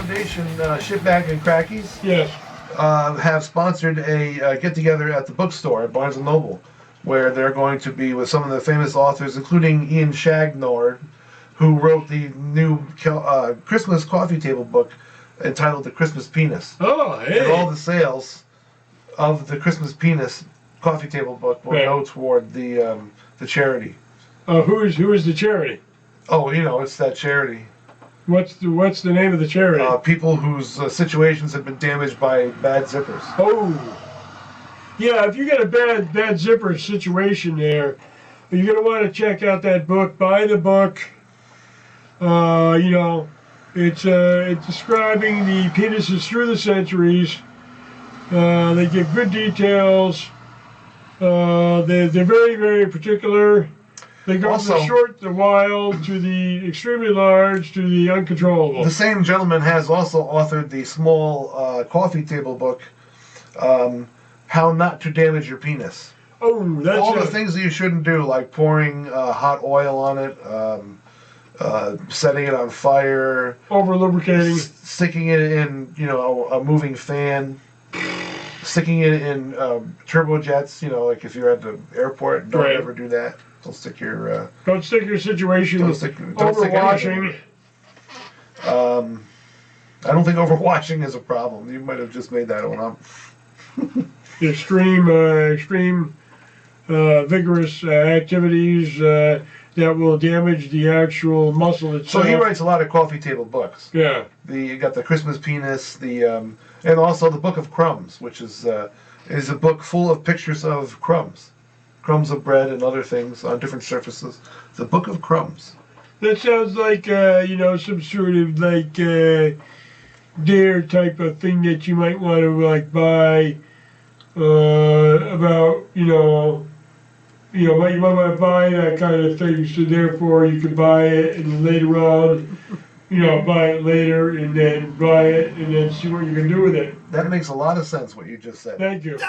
Foundation, Shitbag and Crackies, Yes. have sponsored a get-together at the bookstore at Barnes & Noble, where they're going to be with some of the famous authors, including Ian Shagnord, who wrote the new Christmas coffee table book entitled The Christmas Penis. Oh, hey. And all the sales of the Christmas Penis coffee table book will go toward the charity. Who is the charity? Oh, it's that charity. What's the name of the charity? People whose situations have been damaged by bad zippers. Oh. Yeah, if you got a bad zipper situation there, you're going to want to check out that book. Buy the book. It's describing the penises through the centuries. They give good details. They're very, very particular. They go from the short, the wild, to the extremely large, to the uncontrollable. The same gentleman has also authored the small coffee table book, How Not to Damage Your Penis. Oh, that's all the things that you shouldn't do, like pouring hot oil on it, setting it on fire, over lubricating, sticking it in a moving fan, sticking it in turbojets. Like if you're at the airport, don't ever do that. Don't stick your situation overwashing. I don't think overwashing is a problem. You might have just made that one up. Extreme vigorous activities that will damage the actual muscle itself. So he writes a lot of coffee table books. Yeah. You got the Christmas Penis, and also the Book of Crumbs, which is a book full of pictures of crumbs of bread and other things on different surfaces. The Book of Crumbs. That sounds like some sort of dare type of thing that you might want to buy. You might want to buy that kind of thing, so therefore you could buy it and later on, buy it later and then buy it and then see what you can do with it. That makes a lot of sense, what you just said. Thank you.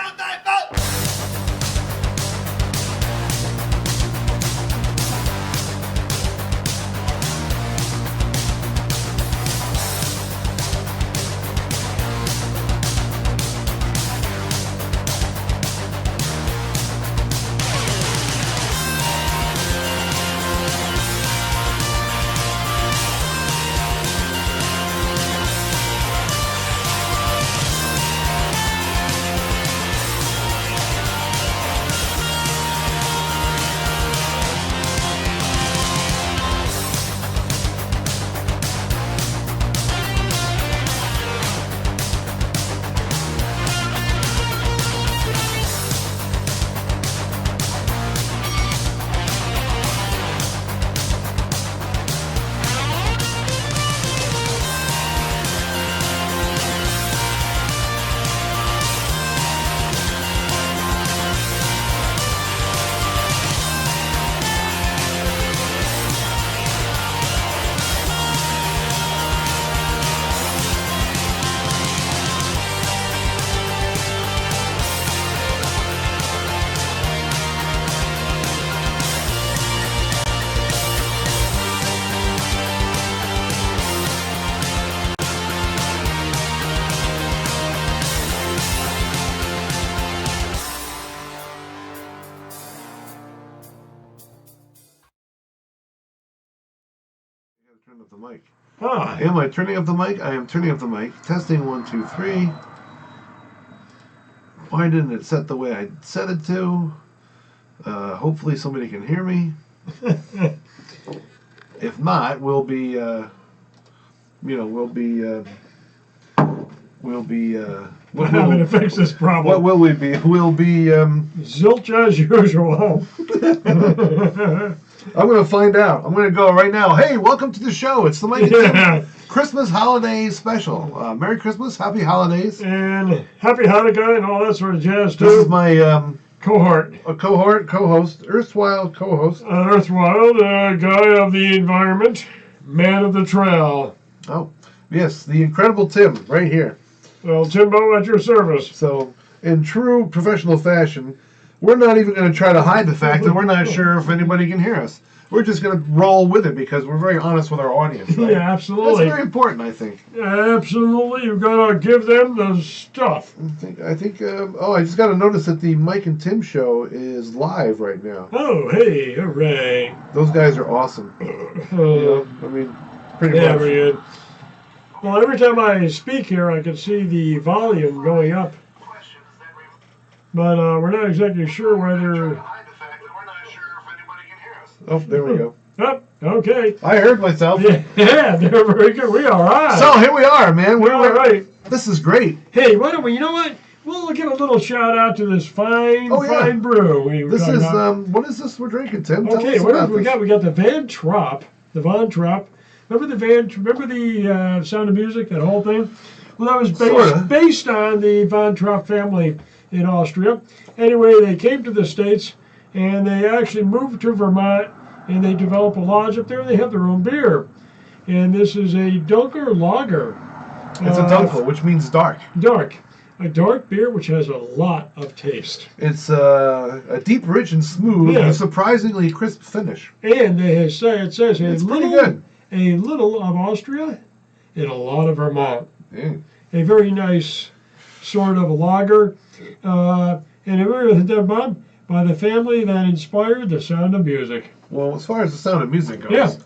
Turn up the mic. Ah. Am I turning up the mic? I am turning up the mic. Testing 1, 2, 3. Why didn't it set the way I set it to? Hopefully somebody can hear me. If not, we'll be having to fix this problem. What will we be? We'll be zilch as usual. I'm going to find out. I'm going to go right now. Hey, welcome to the show. It's the Mike and Tim Christmas Holiday Special. Merry Christmas, Happy Holidays. And Happy Hanukkah and all that sort of jazz, too. This is my co-host, erstwhile co-host. Erstwhile, guy of the environment, man of the trail. Oh, yes, the incredible Tim, right here. Well, Timbo, at your service. So, in true professional fashion, we're not even going to try to hide the fact that we're not sure if anybody can hear us. we're just going to roll with it because we're very honest with our audience. Right? Yeah, absolutely. That's very important, I think. Absolutely, you've got to give them the stuff. I think. I just got to notice that the Mike and Tim show is live right now. Oh, hey, hooray! Those guys are awesome. I mean, pretty much. Yeah, very good. Well, every time I speak here, I can see the volume going up. But we're not exactly sure whether... Oh, there we go. Oh, okay. I heard myself. Yeah, they're very good. We are right. So here we are, man. We're all right. This is great. Hey, why don't we, you know what? We'll give a little shout out to this fine brew. This is, what is this we're drinking, Tim? Okay, what else we got? We got the Van Trop. Remember the Sound of Music, that whole thing? Well, that was based on the Van Trop family in Austria. Anyway, they came to the States, and they actually moved to Vermont, and they developed a lodge up there, and they have their own beer. And this is a Dunkle Lager. It's a Dunkle, which means dark. Dark. A dark beer which has a lot of taste. It's a deep, rich, and smooth, and surprisingly crisp finish. And it says it's pretty good. A little of Austria and a lot of Vermont. Yeah. A very nice sort of a lager. And it was done by the family that inspired the Sound of Music. Well, as far as the Sound of Music goes,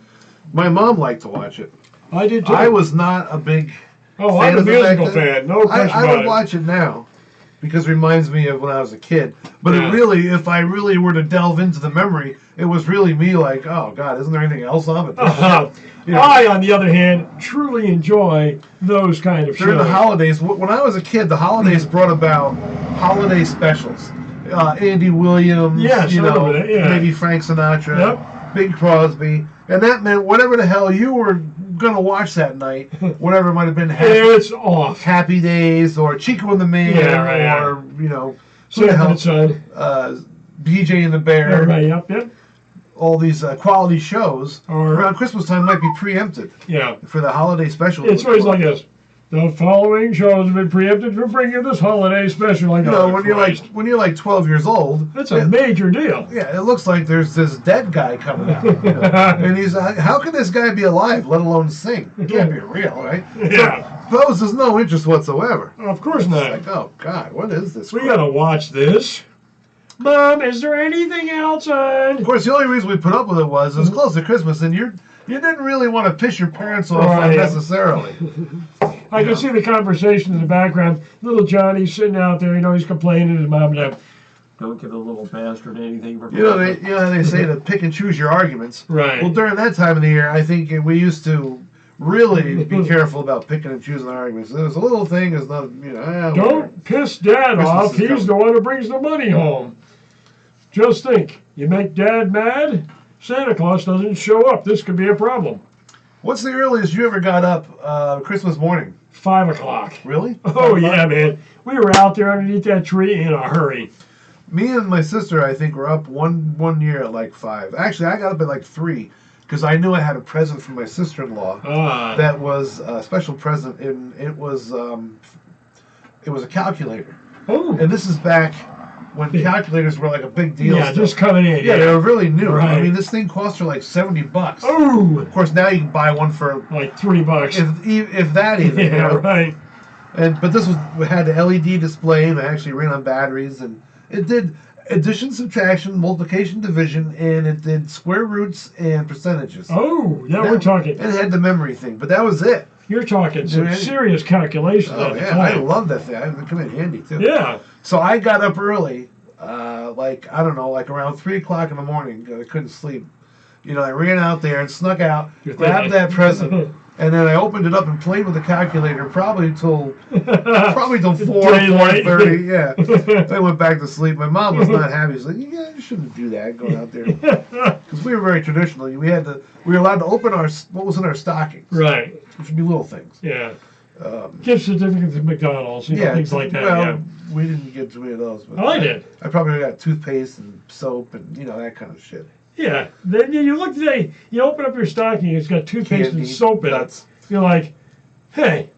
my mom liked to watch it. I did too. I was not a big I'm a musical fan. No question about it. I would watch it now because it reminds me of when I was a kid. But it really, if I really were to delve into the memory, it was really me like, oh, God, isn't there anything else on it? I, on the other hand, truly enjoy those kind of shows. During the holidays, when I was a kid, the holidays brought about holiday specials. Andy Williams, maybe Frank Sinatra, Bing Crosby. And that meant whatever the hell you were going to watch that night, whatever it might have been, Happy Days, or Chico and the Man, or, who the hell, BJ and the Bear. All these quality shows around Christmas time might be preempted for the holiday special. It's always like this. The following shows have been preempted for bringing this holiday special. Like, when you're like 12 years old, that's a major deal. Yeah, it looks like there's this dead guy coming out, and he's how can this guy be alive, let alone sing? It can't be real, right? Yeah. So, poses no interest whatsoever. Of course not. It's like, oh God, what is this? We gotta watch this. Mom, is there anything else on? Of course, the only reason we put up with it was close to Christmas, and you didn't really want to piss your parents off unnecessarily. I can see the conversation in the background. Little Johnny's sitting out there, he's complaining to his mom and dad. Don't give the little bastard anything for Christmas. You know how they say to pick and choose your arguments. Right. Well, during that time of the year, I think we used to really be careful about picking and choosing arguments. There's a little thing, is not, don't piss Dad off. He's the one who brings the money home. Just think, you make Dad mad, Santa Claus doesn't show up. This could be a problem. What's the earliest you ever got up Christmas morning? 5 o'clock. Really? Oh, yeah, man. We were out there underneath that tree in a hurry. Me and my sister, I think, were up one year at like 5. Actually, I got up at like 3 because I knew I had a present from my sister-in-law that was a special present, and it was a calculator. Oh. And this is back when calculators were like a big deal. Yeah, just coming in. Yeah, they were really new. Right. I mean, this thing cost her like $70. Oh! Of course, now you can buy one for like $3. If that even. Yeah, right. But this had the LED display, and it actually ran on batteries, and it did addition, subtraction, multiplication, division, and it did square roots and percentages. Oh, yeah, we're talking. And it had the memory thing, but that was it. You're talking some serious calculations. Oh, yeah, I love that thing. It come in handy, too. Yeah. So I got up early, like around 3 o'clock in the morning. I couldn't sleep. I ran out there and snuck out, grabbed that present, and then I opened it up and played with the calculator probably till 4:30. Yeah. I went back to sleep. My mom was not happy. She's like, you shouldn't do that, going out there. Because we were very traditional. We were allowed to open what was in our stockings. Right. Which would be little things. Yeah. Gift certificates at McDonald's, things like that. Well, we didn't get too many of those. But I did. I probably got toothpaste and soap and that kind of shit. Yeah. Then you look today, you open up your stocking, it's got toothpaste and soap in it. You're like, hey,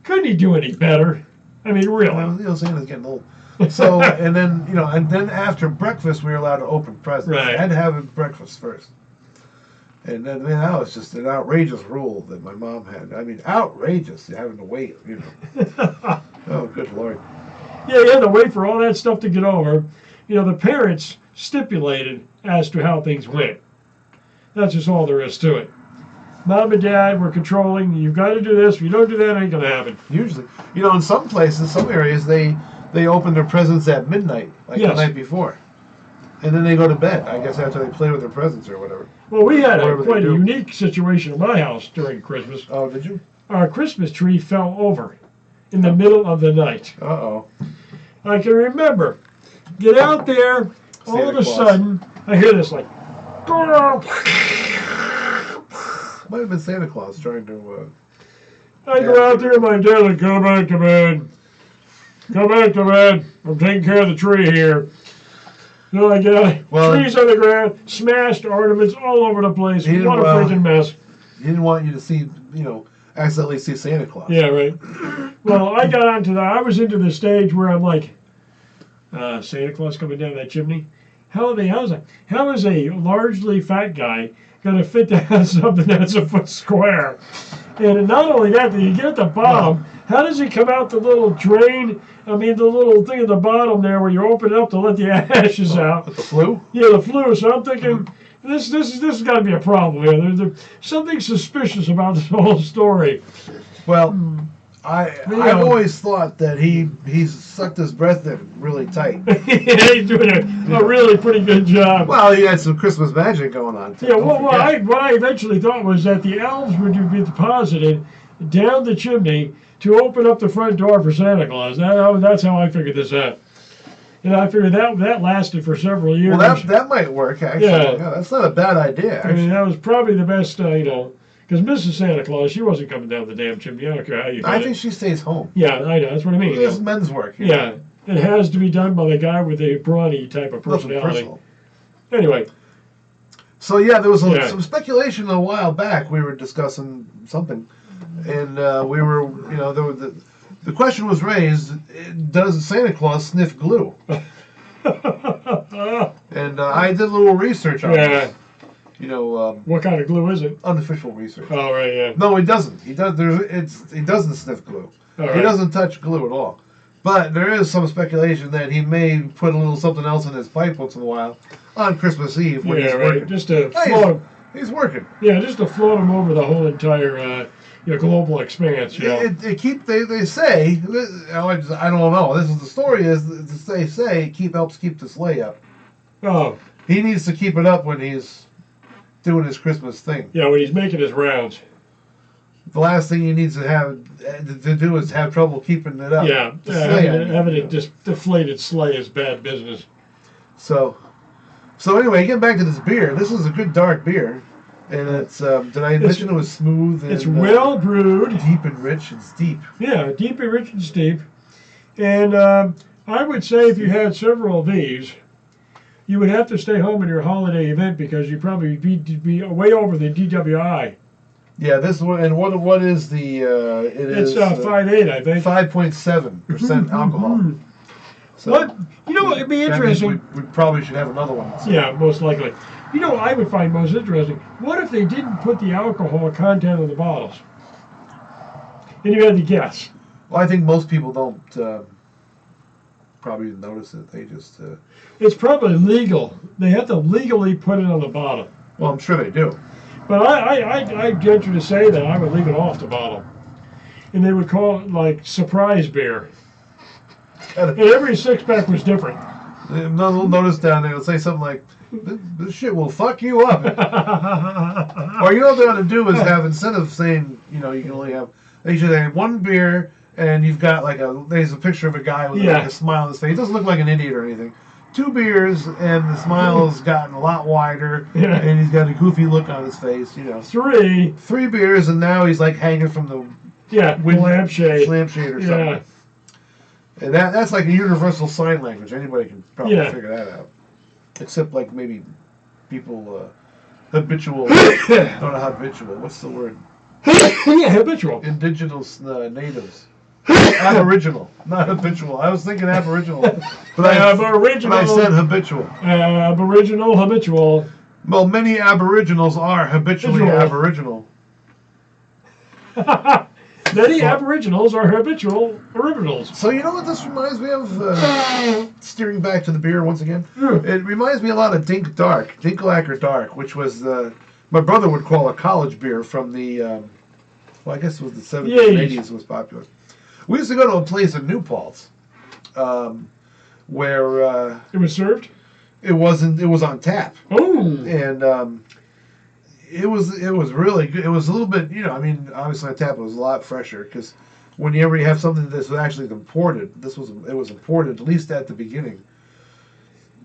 couldn't he do any better? I mean, really. Well, Santa's getting old. So, and then after breakfast, we were allowed to open presents. Right. I had to have breakfast first. And then that was just an outrageous rule that my mom had. I mean, outrageous, having to wait, you know. Oh, good Lord. Yeah, you had to wait for all that stuff to get over. You know, the parents stipulated as to how things went. That's just all there is to it. Mom and Dad were controlling. You've got to do this. If you don't do that, it ain't going to happen. Usually. You know, in some places, some areas, they open their presents at midnight, like the night before. And then they go to bed, I guess, after they play with their presents or whatever. Well, we had quite a unique situation in my house during Christmas. Oh, did you? Our Christmas tree fell over in the middle of the night. Uh-oh. I can remember. Get out there, all of a sudden, I hear this like... Might have been Santa Claus trying to... I go out there and my dad like, go back to bed. Go back to bed. I'm taking care of the tree here. So I get trees on the ground, smashed ornaments all over the place. What a freaking mess. He didn't want you to see, you know, accidentally see Santa Claus. Yeah, right. Well, I got onto that. I was into the stage where I'm like, Santa Claus coming down that chimney? How is a largely fat guy going to fit down something that's a foot square? And not only that, you get at the bottom, how does he come out the little drain? I mean, the little thing at the bottom there where you open it up to let the ashes out. The flue? Yeah, the flue. So I'm thinking, this has got to be a problem here. There's something suspicious about this whole story. Well, I've always thought that he's sucked his breath in really tight. Yeah, he's doing a really pretty good job. Well, he had some Christmas magic going on, too. Yeah, what I eventually thought was that the elves would be deposited down the chimney to open up the front door for Santa Claus. That's how I figured this out. And I figured that lasted for several years. Well, that might work, actually. Yeah, that's not a bad idea, actually. I mean, that was probably the best, you know, because Mrs. Santa Claus, she wasn't coming down the damn chimney. I don't care how you I think she stays home. Yeah, I know. That's what I mean. This is men's work. Yeah. It has to be done by the guy with a brawny type of personality. Anyway. So, yeah, there was some speculation a while back. We were discussing something. And we were, you know, the question was raised, does Santa Claus sniff glue? And I did a little research on it. You know, what kind of glue is it? Unofficial research. Oh, right, yeah. No, he doesn't. He doesn't sniff glue. Right. He doesn't touch glue at all. But there is some speculation that he may put a little something else in his pipe once in a while on Christmas Eve when he's working. Just to float him. He's working. Yeah, just to float him over the whole entire global expanse. You know. They say, I don't know. This is the story is they say helps keep the sleigh up. Oh. He needs to keep it up when he's doing his Christmas thing. Yeah, when he's making his rounds. The last thing he needs to do is have trouble keeping it up. Yeah, having a deflated sleigh is bad business. So anyway, getting back to this beer. This is a good dark beer, and it's. Did I mention it was smooth? And, it's well brewed, deep and rich. It's deep. Yeah, deep and rich and steep. And I would say if you had several of these, you would have to stay home in your holiday event because you'd probably be way over the DWI. Yeah, this one. And what is the? It's 5.8, I think. 5.7% alcohol. So what? You know, it'd be interesting. We probably should have another one. So. Yeah, most likely. You know what I would find most interesting? What if they didn't put the alcohol content on the bottles? And you had to guess. Well, I think most people don't probably notice it. They just... It's probably legal. They have to legally put it on the bottle. Well, I'm sure they do. But I'd venture to say that I would leave it off the bottle. And they would call it, like, surprise beer. And every six-pack was different. Notice down there, it'll say something like, this shit will fuck you up. Or you know what they ought to do is have, instead of saying, you know, you can only have, they should have one beer, and you've got like there's a picture of a guy with like a smile on his face. He doesn't look like an idiot or anything. 2 beers, and the smile's gotten a lot wider, and he's got a goofy look on his face, you know. 3 beers, and now he's like hanging from the lampshade or something. And that's like a universal sign language. Anybody can probably figure that out. Except like maybe people habitual. Not habitual. What's the word? Habitual. Indigenous natives. Aboriginal, not habitual. I was thinking aboriginal, but I said habitual. Aboriginal, habitual. Well, many Aboriginals are habitually Visual. Aboriginal. Many Aboriginals are habitual originals. So you know what this reminds me of? Steering back to the beer once again. Yeah. It reminds me a lot of Dinkelacker Dark, which was my brother would call a college beer from the, well, I guess it was the 70s and 80s. It was popular. We used to go to a place in New Paltz, where It was served? it wasn't. It was on tap, Oh! and it was really good. It was a little bit, I mean, obviously on tap it was a lot fresher because whenever you have something that's actually imported, it was imported at least at the beginning.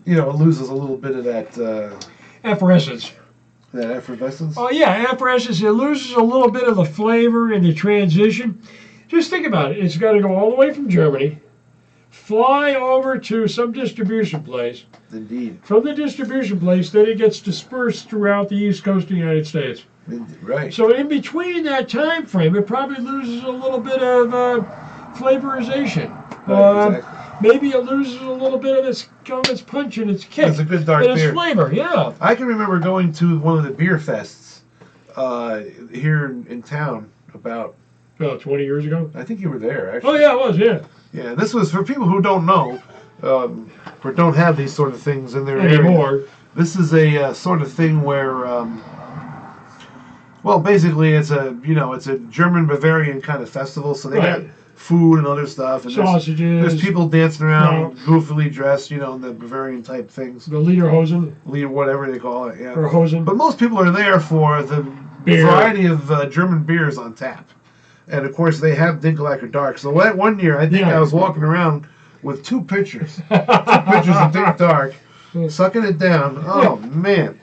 It loses a little bit of that Effervescence. that effervescence. Oh, yeah, effervescence. It loses a little bit of the flavor in the transition. Just think about it. It's got to go all the way from Germany, fly over to some distribution place. Indeed. From the distribution place, then it gets dispersed throughout the East Coast of the United States. Right. So in between that time frame, it probably loses a little bit of flavorization. Right, exactly. Maybe it loses a little bit of its punch and its kick. It's a good dark and its beer. flavor, yeah. I can remember going to one of the beer fests here in town about 20 years ago. I think you were there, actually. Oh yeah, it was, yeah. Yeah, this was for people who don't know, or don't have these sort of things in their Anymore. area. This is a sort of thing where, well, basically it's a German Bavarian kind of festival. So they got food and other stuff, and sausages. There's people dancing around, goofily dressed, in the Bavarian type things. The Lederhosen. Whatever they call it, yeah. Or Hosen. But most people are there for the Beer. variety of German beers on tap. And of course, they have Dinkelacker Dark. So one year, I think I was walking around with two pictures of Dink Dark, sucking it down. Oh man!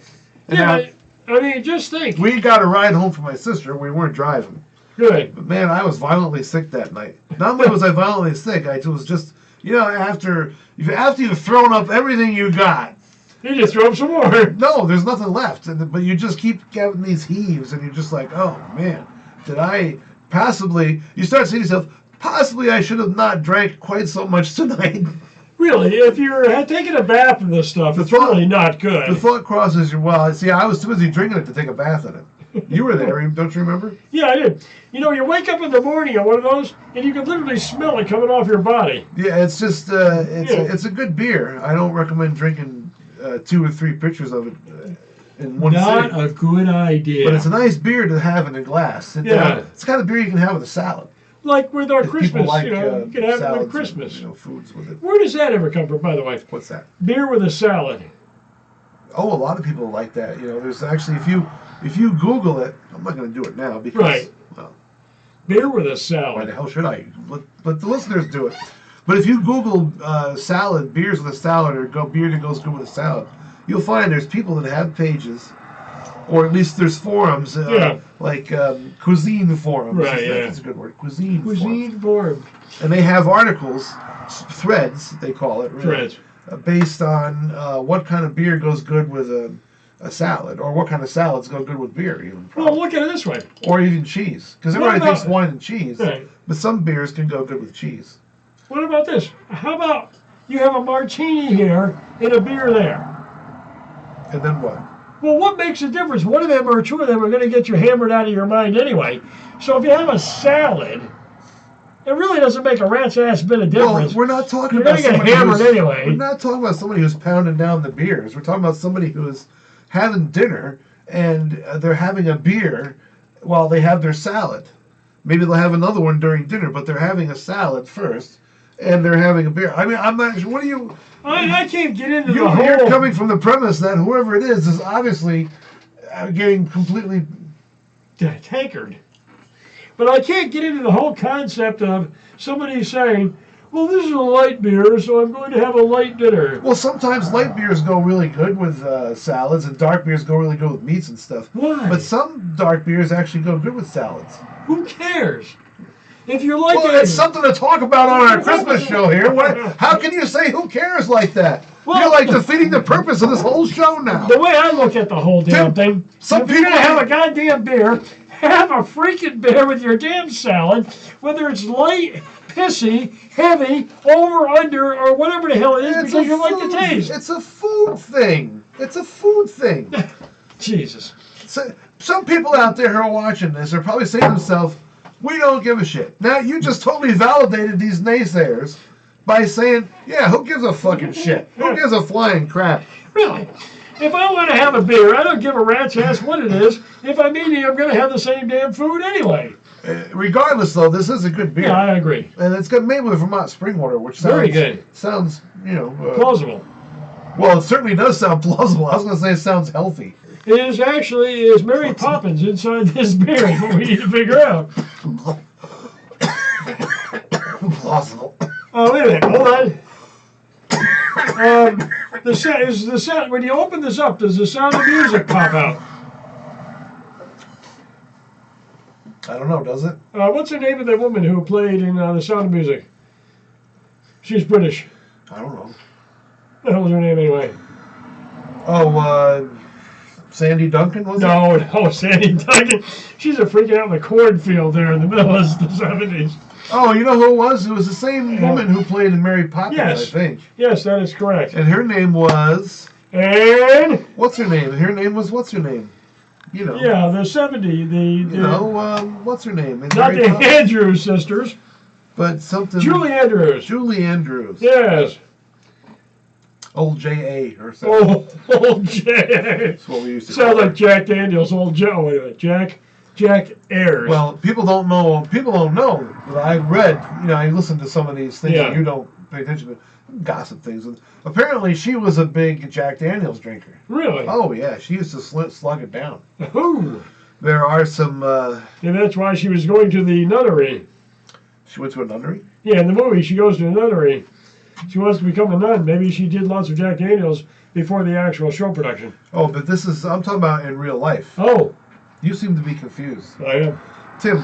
And I mean, just think. we got a ride home from my sister. We weren't driving. Good. But man, I was violently sick that night. Not only was I violently sick, I was just, after you've thrown up everything you got. You just throw up some more. No, there's nothing left. But you just keep getting these heaves, and you're just like, oh man, did I possibly? You start saying to yourself, possibly I should have not drank quite so much tonight. Really, if you're taking a bath in this stuff, it's really not good. The thought crosses your, see, I was too busy drinking it to take a bath in it. You were there, don't you remember? Yeah, I did. You wake up in the morning on one of those, and you can literally smell it coming off your body. Yeah, it's just, it's a good beer. I don't recommend drinking 2 or 3 pitchers of it in one Not sitting. a good idea. But it's a nice beer to have in a glass. It's the kind of beer you can have with a salad. Like with our If Christmas, people like, you can have it salads with Christmas. and, foods with it. Where does that ever come from, by the way? What's that? Beer with a salad. Oh, a lot of people like that. There's actually, if you Google it, I'm not going to do it now because, well, Beer with a why salad. the hell should I? Let the listeners do it. But if you Google salad, beers with a salad, or beer that goes good with a salad, you'll find there's people that have pages, or at least there's forums, like cuisine forums. Right, That's a good word. Cuisine form. And they have articles, threads, they call it. Really, Threads. Based on what kind of beer goes good with a salad, or what kind of salads go good with beer, even. Well, look at it this way. Or even cheese. Because everybody thinks wine and cheese, Right. but some beers can go good with cheese. What about this? How about you have a martini here and a beer there? And then what? Well, what makes a difference? One of them or two of them are going to get you hammered out of your mind anyway. So if you have a salad, it really doesn't make a rat's ass bit of difference. Well, we're not talking You're about going to get somebody hammered anyway. We're not talking about somebody who's pounding down the beers. We're talking about somebody who is having dinner and they're having a beer while they have their salad. Maybe they'll have another one during dinner, but they're having a salad first and they're having a beer. I mean, I'm not sure. What do you... I can't get into the whole... You're coming from the premise that whoever it is obviously getting completely... tankered. But I can't get into the whole concept of somebody saying, well, this is a light beer, so I'm going to have a light dinner. Well, sometimes light beers go really good with salads, and dark beers go really good with meats and stuff. Why? But some dark beers actually go good with salads. Who cares? If you like Well, it's something to talk about on our Christmas show here. How can you say who cares like that? Well, you're like defeating the purpose of this whole show now. The way I look at the whole damn thing, if you're going to have a goddamn beer, have a freaking beer with your damn salad, whether it's light pissy, heavy, over, under, or whatever the hell it is because you like the taste. It's a food thing. It's a food thing. Jesus. So, some people out there who are watching this are probably saying to themselves, we don't give a shit. Now, you just totally validated these naysayers by saying, yeah, who gives a fucking shit? Who gives a flying crap? Really? If I want to have a beer, I don't give a rat's ass what it is. If I'm eating, I'm going to have the same damn food anyway. Regardless, though, this is a good beer. Yeah, I agree. And it's got made with Vermont spring water, which sounds... Very good. Sounds, plausible. Well, it certainly does sound plausible. I was going to say it sounds healthy. It is Mary Poppins inside this beer is what we need to figure out. Plausible. Oh, wait a minute. Hold on. The sound, when you open this up, does the Sound of Music pop out? I don't know, does it? What's the name of the woman who played in The Sound of Music? She's British. I don't know. What the hell was her name anyway? Oh, Sandy Duncan, was it? No, Sandy Duncan. She's a freaking out in the cornfield there in the middle of the 70s. Oh, you know who it was? It was the same woman who played in Mary Poppins, yes. I think. Yes, that is correct. And her name was... And... What's her name? Her name was... What's her name? You know. Yeah, the 70. What's her name? In not Mary the Poppins? Andrews sisters. But something... Julie Andrews. Julie Andrews. Yes. Old J.A. or something. Old J.A. That's what we used to Sounds call like Jack Daniels, old Joe. Wait a minute, Jack Ayers. Well, people don't know, but I read, I listened to some of these things that you don't pay attention to, gossip things. And apparently she was a big Jack Daniels drinker. Really? Oh, yeah. She used to slug it down. Ooh. There are some... and that's why she was going to the nunnery. She went to a nunnery? Yeah, in the movie, she goes to a nunnery. She wants to become a nun. Maybe she did lots of Jack Daniels before the actual show production. Oh, but I'm talking about in real life. Oh. You seem to be confused. I am. Tim,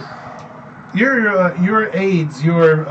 your aides, your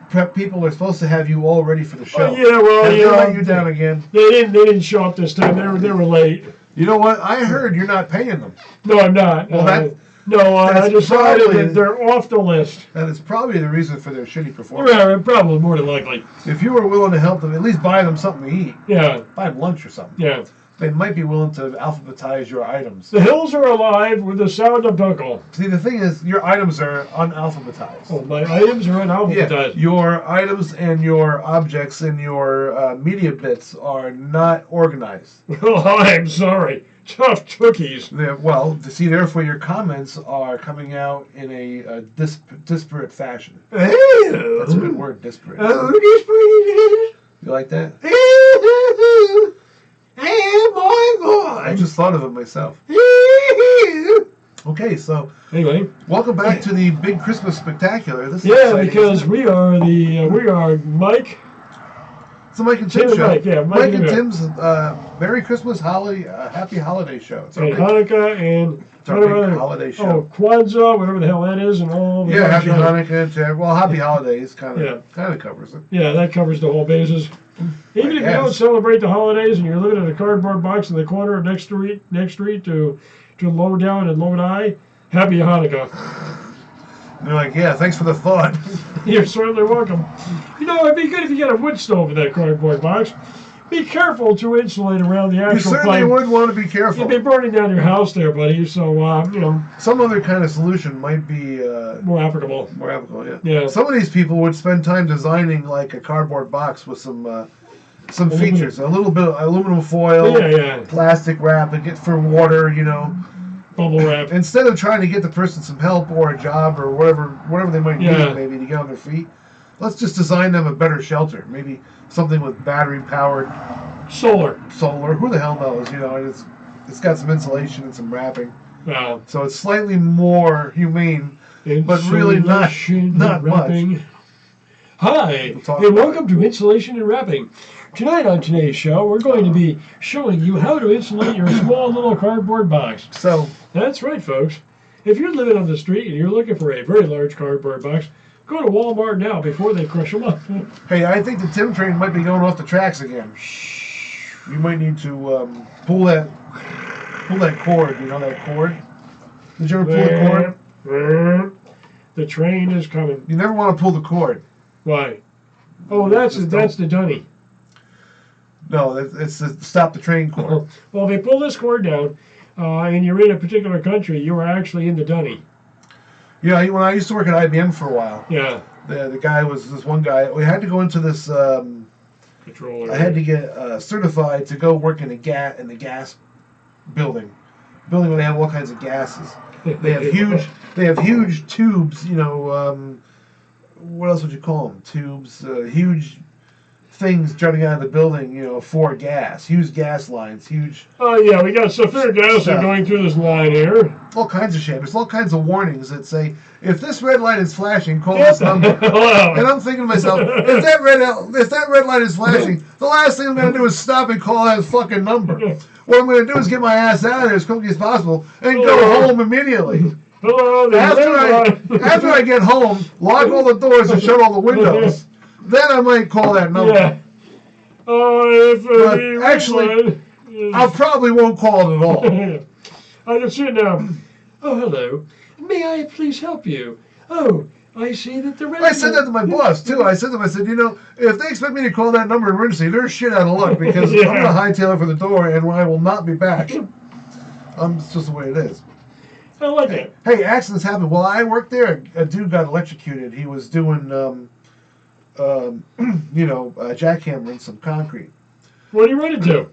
prep people are supposed to have you all ready for the show. Oh, yeah, well, they let you down again. They didn't show up this time. They were late. You know what? I heard you're not paying them. No, I'm not. Well, I decided that they're off the list. That is probably the reason for their shitty performance. Yeah, probably more than likely. If you were willing to help them, at least buy them something to eat. Yeah. Buy them lunch or something. Yeah. They might be willing to alphabetize your items. The hills are alive with the sound of Dunkle. See, the thing is, your items are unalphabetized. Oh, my items are unalphabetized. Yeah, your items and your objects and your media bits are not organized. Oh, I'm sorry. Tough cookies. Therefore your comments are coming out in a disparate fashion. That's a good word, disparate. Oh, disparate. You like that? Boy. I just thought of it myself. Okay, so anyway, welcome back to the big Christmas spectacular. This is exciting, because we are Mike. It's the Mike and Tim show. Mike and Tim's Merry Christmas, Happy Holiday show. It's Hanukkah and it's our big holiday show. Oh, Kwanzaa, whatever the hell that is, and all. Happy Hanukkah. Well, Happy Holidays kind of covers it. Yeah, that covers the whole bases. Even if you don't celebrate the holidays and you're living in a cardboard box in the corner of next street to low down and low I, Happy Hanukkah. They're like, yeah, thanks for the thought. You're certainly welcome. It'd be good if you got a wood stove in that cardboard box. Be careful to insulate around the actual You certainly would want to be careful. You'd be burning down your house there, buddy. So, some other kind of solution might be more applicable. More applicable, yeah. Yeah. Some of these people would spend time designing like a cardboard box with some features, a little bit of aluminum foil, plastic wrap, and get for water, bubble wrap. Instead of trying to get the person some help or a job or whatever they might need, maybe to get on their feet, let's just design them a better shelter. Maybe something with battery-powered solar. Who the hell knows? It's got some insulation and some wrapping. Wow. So it's slightly more humane, but really not much. Hi, and welcome to Insulation and Wrapping. Tonight on today's show, we're going to be showing you how to insulate your small little cardboard box. So that's right, folks. If you're living on the street and you're looking for a very large cardboard box, go to Walmart now before they crush them up. Hey, I think the Tim train might be going off the tracks again. You might need to pull that cord. You know that cord? Did you ever pull a cord? The train is coming. You never want to pull the cord. Why? Oh, that's the dunny. No, it's the stop the train cord. Well, if they pull this cord down, and you're in a particular country, you are actually in the dunny. Yeah, when I used to work at IBM for a while. Yeah. The guy was this one guy. We had to go into this. Control I had to get certified to go work in the gas building where they have all kinds of gases. They have huge tubes. You know, what else would you call them? Tubes, huge things jutting out of the building. You know, for gas, huge gas lines, huge. Oh yeah, we got sulfuric acid going through this line here. All kinds of shit. There's all kinds of warnings that say, if this red light is flashing, call this number. And I'm thinking to myself, if that red light is flashing, the last thing I'm going to do is stop and call that fucking number. What I'm going to do is get my ass out of there as quickly as possible and go home immediately. Hello, after I get home, lock all the doors and shut all the windows. Then I might call that number. Yeah. But actually, I probably won't call it at all. I can see it now. Oh, hello. May I please help you? Oh, I see that the red. I said that to my boss too. I said to him, I said, you know, if they expect me to call that number in emergency, they're shit out of luck because I'm gonna hightail it for the door and I will not be back. It's just the way it is. I like it. Hey, accidents happen. While I worked there, a dude got electrocuted. He was doing, jackhammering some concrete. What did he run into?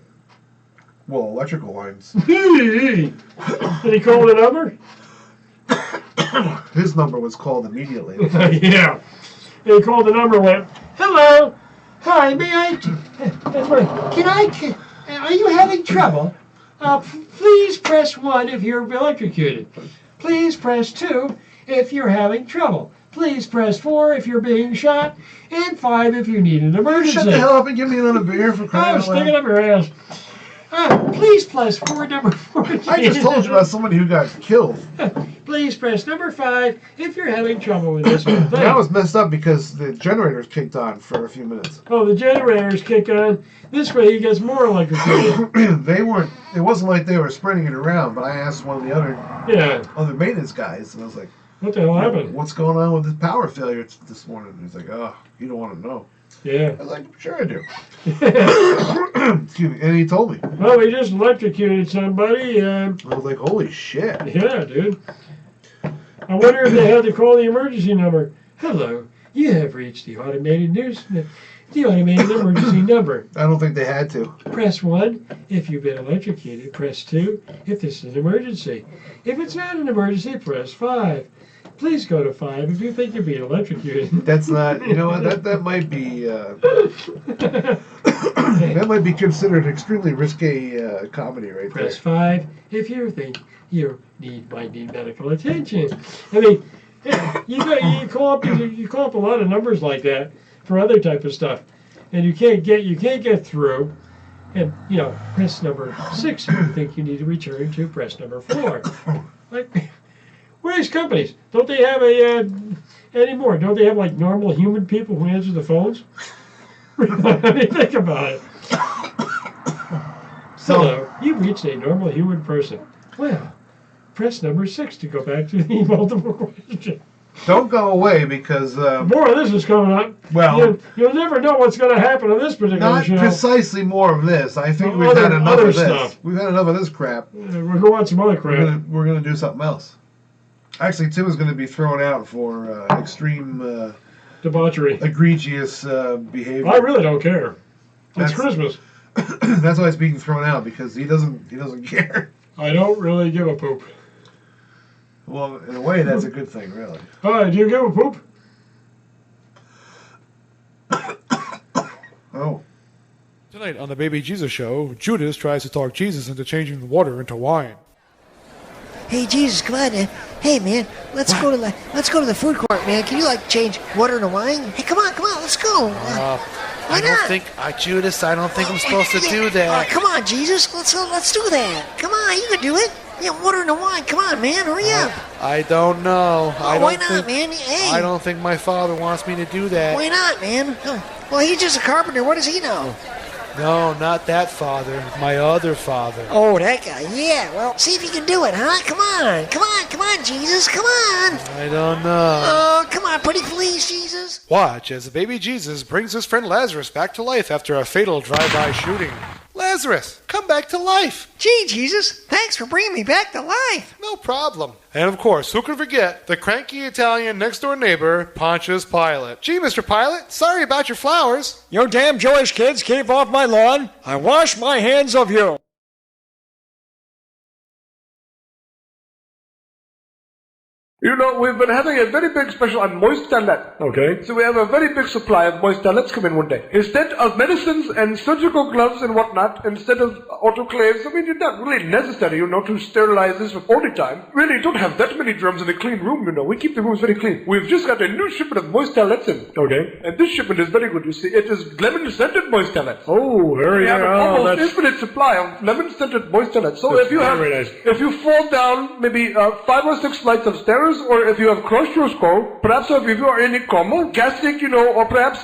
Well, electrical lines. Did he call the number? His number was called immediately. Yeah. He called the number and went, hello. Hi, may I... Are you having trouble? Please press 1 if you're electrocuted. Please press 2 if you're having trouble. Please press 4 if you're being shot. And 5 if you need an emergency. Shut the hell up and give me another beer for crying out loud. Sticking up your ass. Please press number 14. I just told you about somebody who got killed. Please press number 5 if you're having trouble with this one thing. That was messed up because the generators kicked on for a few minutes. Oh, the generators kick on. This way he gets more electrocuted. It wasn't like they were spreading it around, but I asked one of the other maintenance guys, and I was like, what the hell happened? What's going on with this power failure this morning? And he's like, oh, you don't want to know. Yeah. I was like, sure I do. Excuse me. And he told me. Well, we just electrocuted somebody. I was like, holy shit. Yeah, dude. I wonder if they had to call the emergency number. Hello, you have reached the automated emergency number. I don't think they had to. Press 1 if you've been electrocuted. Press 2 if this is an emergency. If it's not an emergency, press 5. Please go to 5 if you think you're being electrocuted. That's not, you know what, that might be, that might be considered extremely risque comedy right there. Press 5 if you think you might need medical attention. I mean, you call up a lot of numbers like that for other type of stuff, and you can't get through. And press number 6 if you think you need to return to press number 4. Like, where are these companies? Don't they have anymore? Don't they have like normal human people who answer the phones? I mean, think about it. Hello, you've reached a normal human person. Well, press number 6 to go back to the multiple question. Don't go away because... more of this is coming up. Well... You'll never know what's going to happen on this particular show. Not precisely more of this. I think we've had enough of this. Stuff. We've had enough of this crap. We're going on some other crap. We're gonna do something else. Actually, Tim is going to be thrown out for extreme... debauchery. Egregious behavior. I really don't care. It's Christmas. That's why he's being thrown out, because he doesn't care. I don't really give a poop. Well, in a way, that's a good thing, really. Do you give a poop? Oh. Tonight on the Baby Jesus Show, Judas tries to talk Jesus into changing water into wine. Hey Jesus, come on, man. Hey man, let's go to the food court, man. Can you change water into wine? Hey, come on, let's go. Why not? Judas, I don't think I'm supposed to do that. Come on, Jesus, let's do that. Come on, you can do it. Yeah, water into wine. Come on, man, hurry up. I don't know. Why not, man? Hey. I don't think my father wants me to do that. Why not, man? Well, he's just a carpenter. What does he know? No, not that father. My other father. Oh, that guy. Yeah, well, see if you can do it, huh? Come on, Jesus, come on. I don't know. Oh, come on, pretty please, Jesus. Watch as the baby Jesus brings his friend Lazarus back to life after a fatal drive-by shooting. Lazarus, come back to life. Gee, Jesus, thanks for bringing me back to life. No problem. And of course, who could forget the cranky Italian next-door neighbor, Pontius Pilate. Gee, Mr. Pilate, sorry about your flowers. You damn Jewish kids, keep off my lawn. I wash my hands of you. You know, we've been having a very big special on moist tallette. Okay. So we have a very big supply of moist tallettes come in one day. Instead of medicines and surgical gloves and whatnot, instead of autoclaves, I mean, it's not really necessary, you know, to sterilize this all the time. Really, you don't have that many germs in a clean room, you know. We keep the rooms very clean. We've just got a new shipment of moist tallettes in. Okay. And this shipment is very good, you see. It is lemon-scented moist tallettes. Oh, very We have an oh, almost that's infinite supply of lemon-scented moist tallettes. So That's if you have, very nice. if you fall down maybe 5 or 6 flights of stairs, or if you have crushed your skull, perhaps if you are in a coma, gastric, you know, or perhaps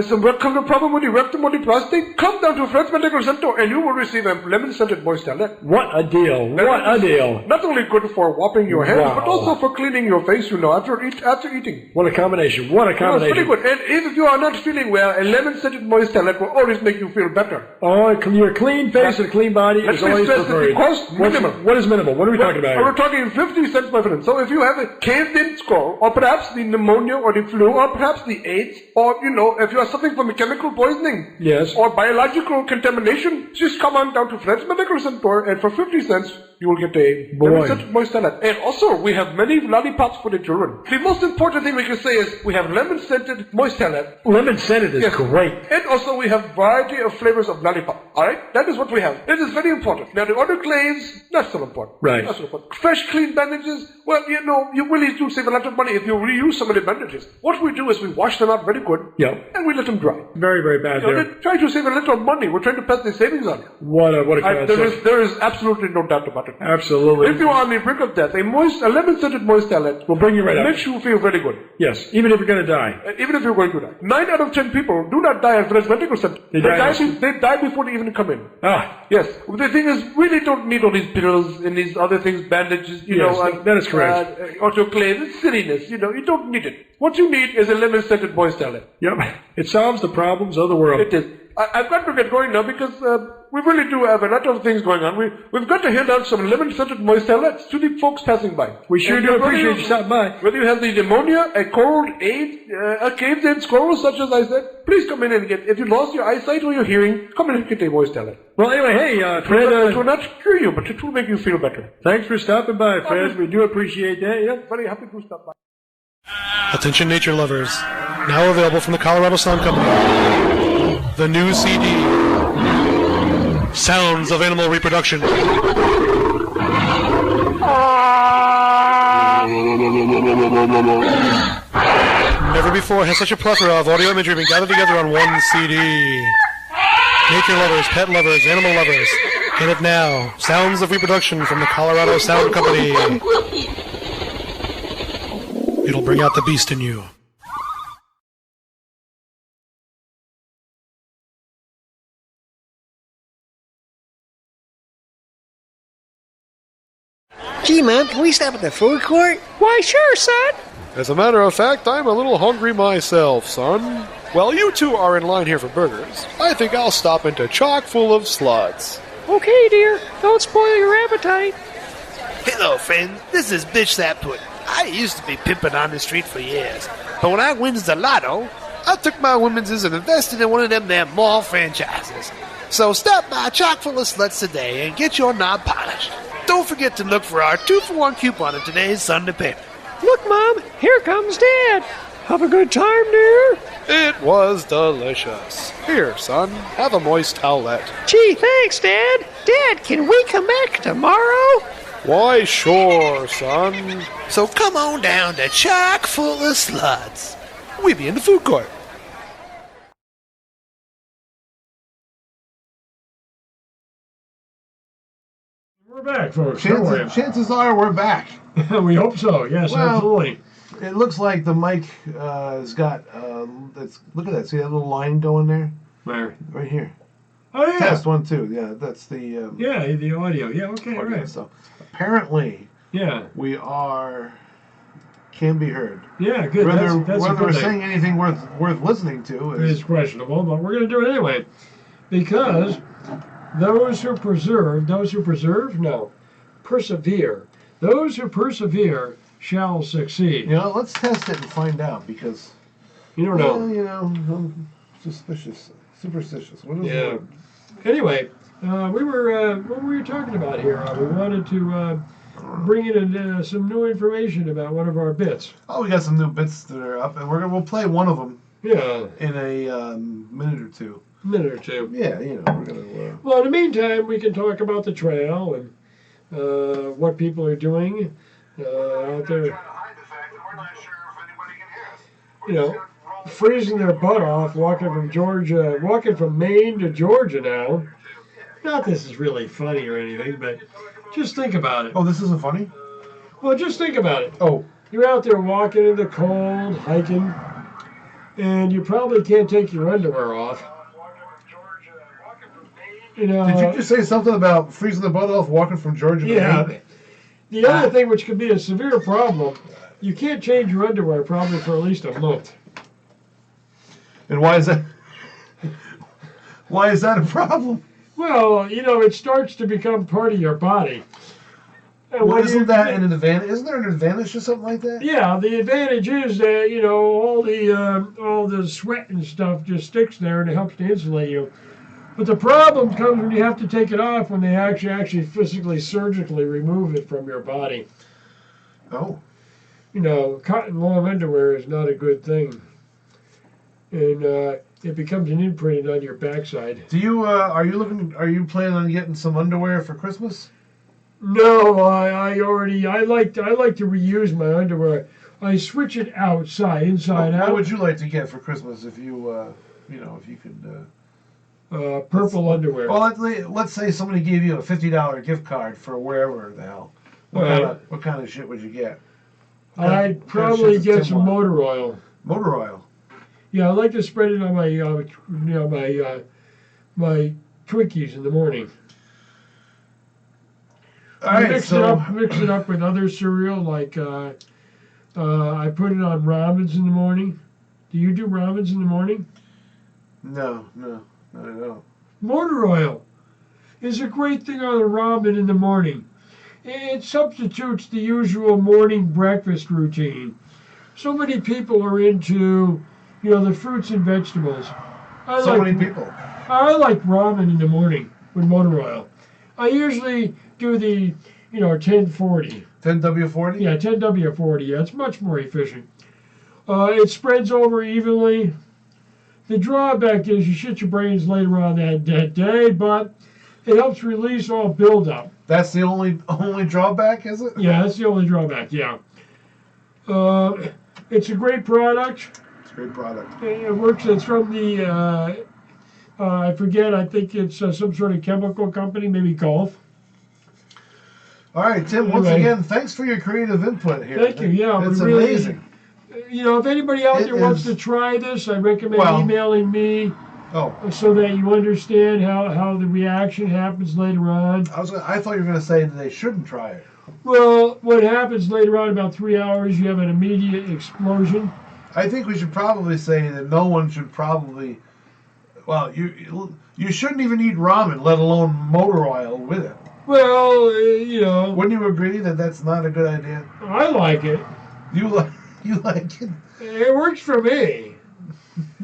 some kind of problem with the rectum or the prostate, come down to Fred's Medical Center and you will receive a lemon-scented moist towelette. what a deal. What a deal. Not only good for washing your hands, Wow. but also for cleaning your face, you know, after eating. What a combination. What a You know, it's pretty combination. good. And if you are not feeling well, a lemon-scented moist towelette will always make you feel better. Oh, your clean face and clean body Let is me always stress that the preferred. cost minimal. What is minimal? What are we talking about We're here? talking 50 cents, my friend. So if you have a caved-in skull, or perhaps the pneumonia or the flu, or perhaps the AIDS, or, you know, if you are suffering from a chemical poisoning, Yes. or biological contamination, just come on down to Fred's Medical Center, and for 50 cents, you will get a lemon-scented moist towelette. And also, we have many lollipops for the children. The most important thing we can say is we have lemon-scented moist towelette. Lemon scented is Yes. great. And also we have variety of flavors of lollipop. Alright? That is what we have. It is very important. Now the autoclaves, not so important. Right. Not so important. Fresh, clean bandages, well, you know, you really do save a lot of money if you reuse some of the bandages. What we do is we wash them out very good. Yep. And we let them dry. Very, very bad You know, there. they're trying to save a little money. We're trying to pass the savings on you. What a concept. There is absolutely no doubt about it. Absolutely. If you are on the brink of death, a lemon-scented moist towelette We'll bring you right up. makes you feel very good. Yes, even if you're going to die. Even if you're going to die. 9 out of 10 people do not die at Fred's Medical Center. They die They die before they even come in. Ah, Yes. The thing is, really don't need all these pills and these other things, bandages, you Yes, know. that is correct. Autoclave, it's silliness, you know. You don't need it. What you need is a lemon-scented moist towelette. yep. It solves the problems of the world. It is. I've got to get going now because we really do have a lot of things going on. We've got to hand out some lemon-scented moist towelettes to the folks passing by. We sure And do whether appreciate you stopping by. Whether you have the pneumonia, a cold, AIDS, a caved-in skull, such as I said, please come in and get. If you lost your eyesight or your hearing, come in and get a moist towelette. Well, anyway, hey, Fred, It will not cure you, but it will make you feel better. thanks for stopping by, Fred. We do appreciate that. Yeah, very happy to stop by. Attention nature lovers. Now available from the Colorado Sound Company. The new CD. Sounds of animal reproduction. Never before has such a plethora of audio imagery been gathered together on one CD. Nature lovers, pet lovers, animal lovers. Get it now. Sounds of reproduction from the Colorado Sound Company. It'll bring out the beast in you. Gee, Mom, can we stop at the food court? Why, sure, son. As a matter of fact, I'm a little hungry myself, son. While you two are in line here for burgers, I think I'll stop into chock full of sluts. Okay, dear. Don't spoil your appetite. Hello, friend. This is Bitch That Puddin'. I used to be pimping on the street for years, but when I wins the lotto, I took my women's and invested in one of them damn mall franchises. So stop by chock full of sluts today and get your knob polished. Don't forget to look for our 2-for-1 coupon in today's Sunday paper. Look, Mom, here comes Dad. Have a good time, dear. It was delicious. Here, son, have a moist towelette. Gee, thanks, Dad. Dad, can we come back tomorrow? Why, sure, son. So come on down to chock full of sluts. We be in the food court. We're back, folks. Don't worry. Chances are we're back. We hope so. Yes, Well, absolutely. It looks like the mic has got. Look at that. See that little line going there? There. Right here. Oh, yeah. Test 1, 2. Yeah, that's the Yeah, the audio. Yeah, okay, audio. right. So apparently Yeah. we can be heard. Yeah, good. Whether That's a whether good we're thing. saying anything worth listening to It is is questionable, but we're going to do it anyway. Because those who persevere, those who persevere shall succeed. you know. Let's test it and find out because You don't know. you know, I'm superstitious. What is Yeah. it? Anyway, what were we talking about here? We wanted to bring in some new information about one of our bits. Oh, we got some new bits that are up, and we'll play one of them Yeah, in a minute or two. minute or two. Yeah, you know, we're gonna. Well, in the meantime, we can talk about the trail and what people are doing out there. You know, freezing their butt off, walking from Maine to Georgia now. Not this is really funny or anything, but just think about it. Oh, this isn't funny. Well, just think about it. Oh, You're out there walking in the cold, hiking, and you probably can't take your underwear off. You know, did you just say something about freezing the butt off walking from Georgia to yeah. Maine? The other thing, which could be a severe problem, you can't change your underwear probably for at least a month. And why is that? Why is that a problem? Well, you know, it starts to become part of your body. And Well, when isn't you- that an advantage? Isn't there an advantage to something like that? Yeah, the advantage is that, you know, all the sweat and stuff just sticks there and it helps to insulate you. But the problem comes when you have to take it off when they actually physically, surgically remove it from your body. Oh, You know, cotton long underwear is not a good thing. And it becomes an imprint on your backside. do you are you planning on getting some underwear for Christmas? No, I like to reuse my underwear. I switch it inside What out. would you like to get for Christmas if you if you could? Purple underwear. Well, let's say somebody gave you a $50 gift card for wherever the hell. What kind of shit would you get? I'd probably get some motor oil. Motor oil. Yeah, I like to spread it on my my Twinkies in the morning. All right, Mix it up with other cereal like I put it on ramens in the morning. Do you do ramens in the morning? No, I don't. Motor oil is a great thing on the ramen in the morning. It substitutes the usual morning breakfast routine. So many people are into, the fruits and vegetables. Many people. I like ramen in the morning with motor oil. I usually do the, 1040. 10W40? Yeah, 10W40. Yeah, it's much more efficient. It spreads over evenly. The drawback is you shit your brains later on that day, but it helps release all buildup. That's the only drawback, is it? Yeah, that's the only drawback, yeah. It's a great product. It's a great product. It works. It's from the, I forget, I think it's some sort of chemical company, maybe Gulf. All right, Tim, once again, thanks for your creative input here. Thank you, yeah. It's amazing. If anybody out there wants to try this, I recommend emailing me so that you understand how the reaction happens later on. I thought you were going to say that they shouldn't try it. Well, what happens later on, about 3 hours, you have an immediate explosion. I think we should probably say that no one should probably... Well, you shouldn't even eat ramen, let alone motor oil with it. Well, Wouldn't you agree that that's not a good idea? I like it. You like it? It works for me.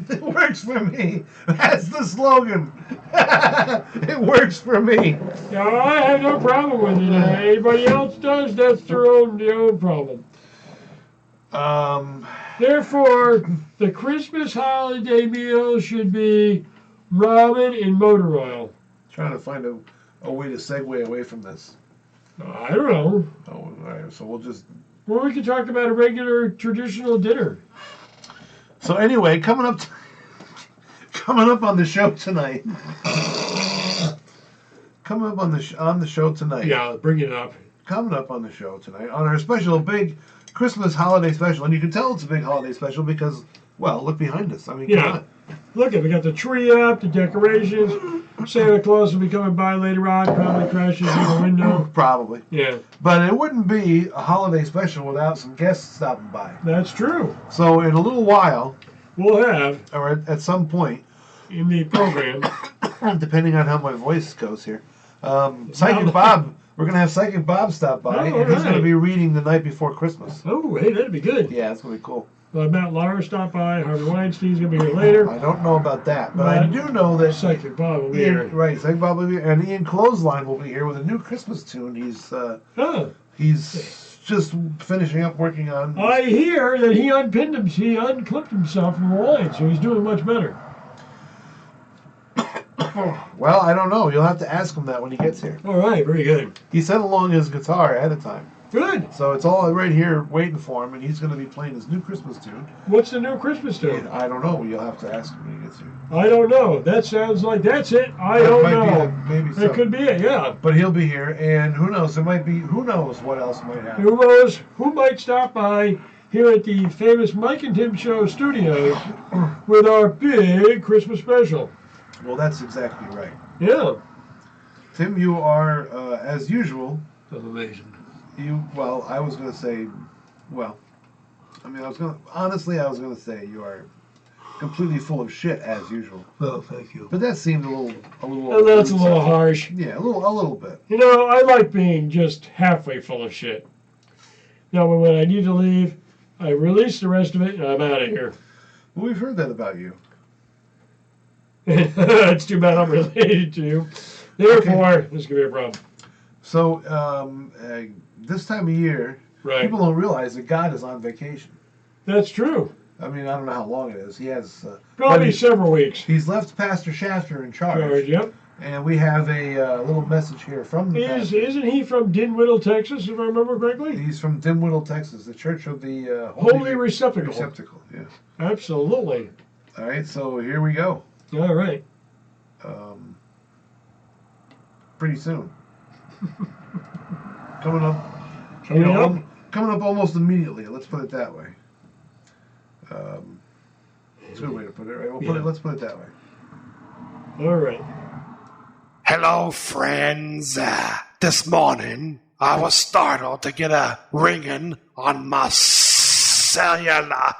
It works for me. That's the slogan. It works for me. I have no problem with it. Anybody else does, that's their own problem. Therefore, the Christmas holiday meal should be ramen and motor oil. Trying to find a way to segue away from this. I don't know. Oh, all right. So we'll just... Well, we can talk about a regular traditional dinner. So anyway, coming up on the show tonight. Coming up on the show tonight. Yeah, bring it up. Coming up on the show tonight on our special big Christmas holiday special, and you can tell it's a big holiday special because, well, look behind us. I mean, come on. Look, we got the tree up, the decorations. Santa Claus will be coming by later on, probably crashes in the window. Probably. Yeah. But it wouldn't be a holiday special without some guests stopping by. That's true. So in a little while, we'll have, or at some point, in the program, depending on how my voice goes here, Psychic Bob, we're going to have Psychic Bob stop by, and he's going to be reading The Night Before Christmas. Oh, hey, that'd be good. Yeah, it's going to be cool. Matt Lauer stopped by. Harvey Weinstein's going to be here later. I don't know about that, but I do know that Psychic Bob will be here. Right, Psychic Bob will be here, and Ian Closelyne will be here with a new Christmas tune. He's just finishing up working on. I hear that he unclipped himself from the line, so he's doing much better. Well, I don't know. You'll have to ask him that when he gets here. All right, very good. He sent along his guitar ahead of time. Good. So it's all right here waiting for him, and he's going to be playing his new Christmas tune. What's the new Christmas tune? I don't know. You'll have to ask him when he gets here. I don't know. That sounds like that's it. I don't know. Maybe so. It could be it, yeah. But he'll be here, and who knows? There might be. Who knows what else might happen? Who knows? Who might stop by here at the famous Mike and Tim Show studios with our big Christmas special? Well, that's exactly right. Yeah. Tim, you are, as usual. Amazing. I was going to say, honestly, I was going to say you are completely full of shit, as usual. Oh, thank you. But that seemed a little. That's a little harsh. Yeah, a little bit. You know, I like being just halfway full of shit. Now, when I need to leave, I release the rest of it, and I'm out of here. Well, we've heard that about you. It's too bad I'm related to you. Therefore, this could be a problem. So, this time of year, people don't realize that God is on vacation. That's true. I mean, I don't know how long it is. He has... probably several weeks. He's left Pastor Shafter in charge. Yep. And we have a little message here from the pastor. Isn't he from Dinwiddle, Texas, if I remember correctly? He's from Dinwiddle, Texas, the Church of the Holy Receptacle. Yeah. Absolutely. All right, so here we go. All right. Pretty soon. Coming up almost immediately. Let's put it that way. It's a good way to put it, right? Let's put it that way. All right. Hello, friends. This morning, I was startled to get a ringing on my cellular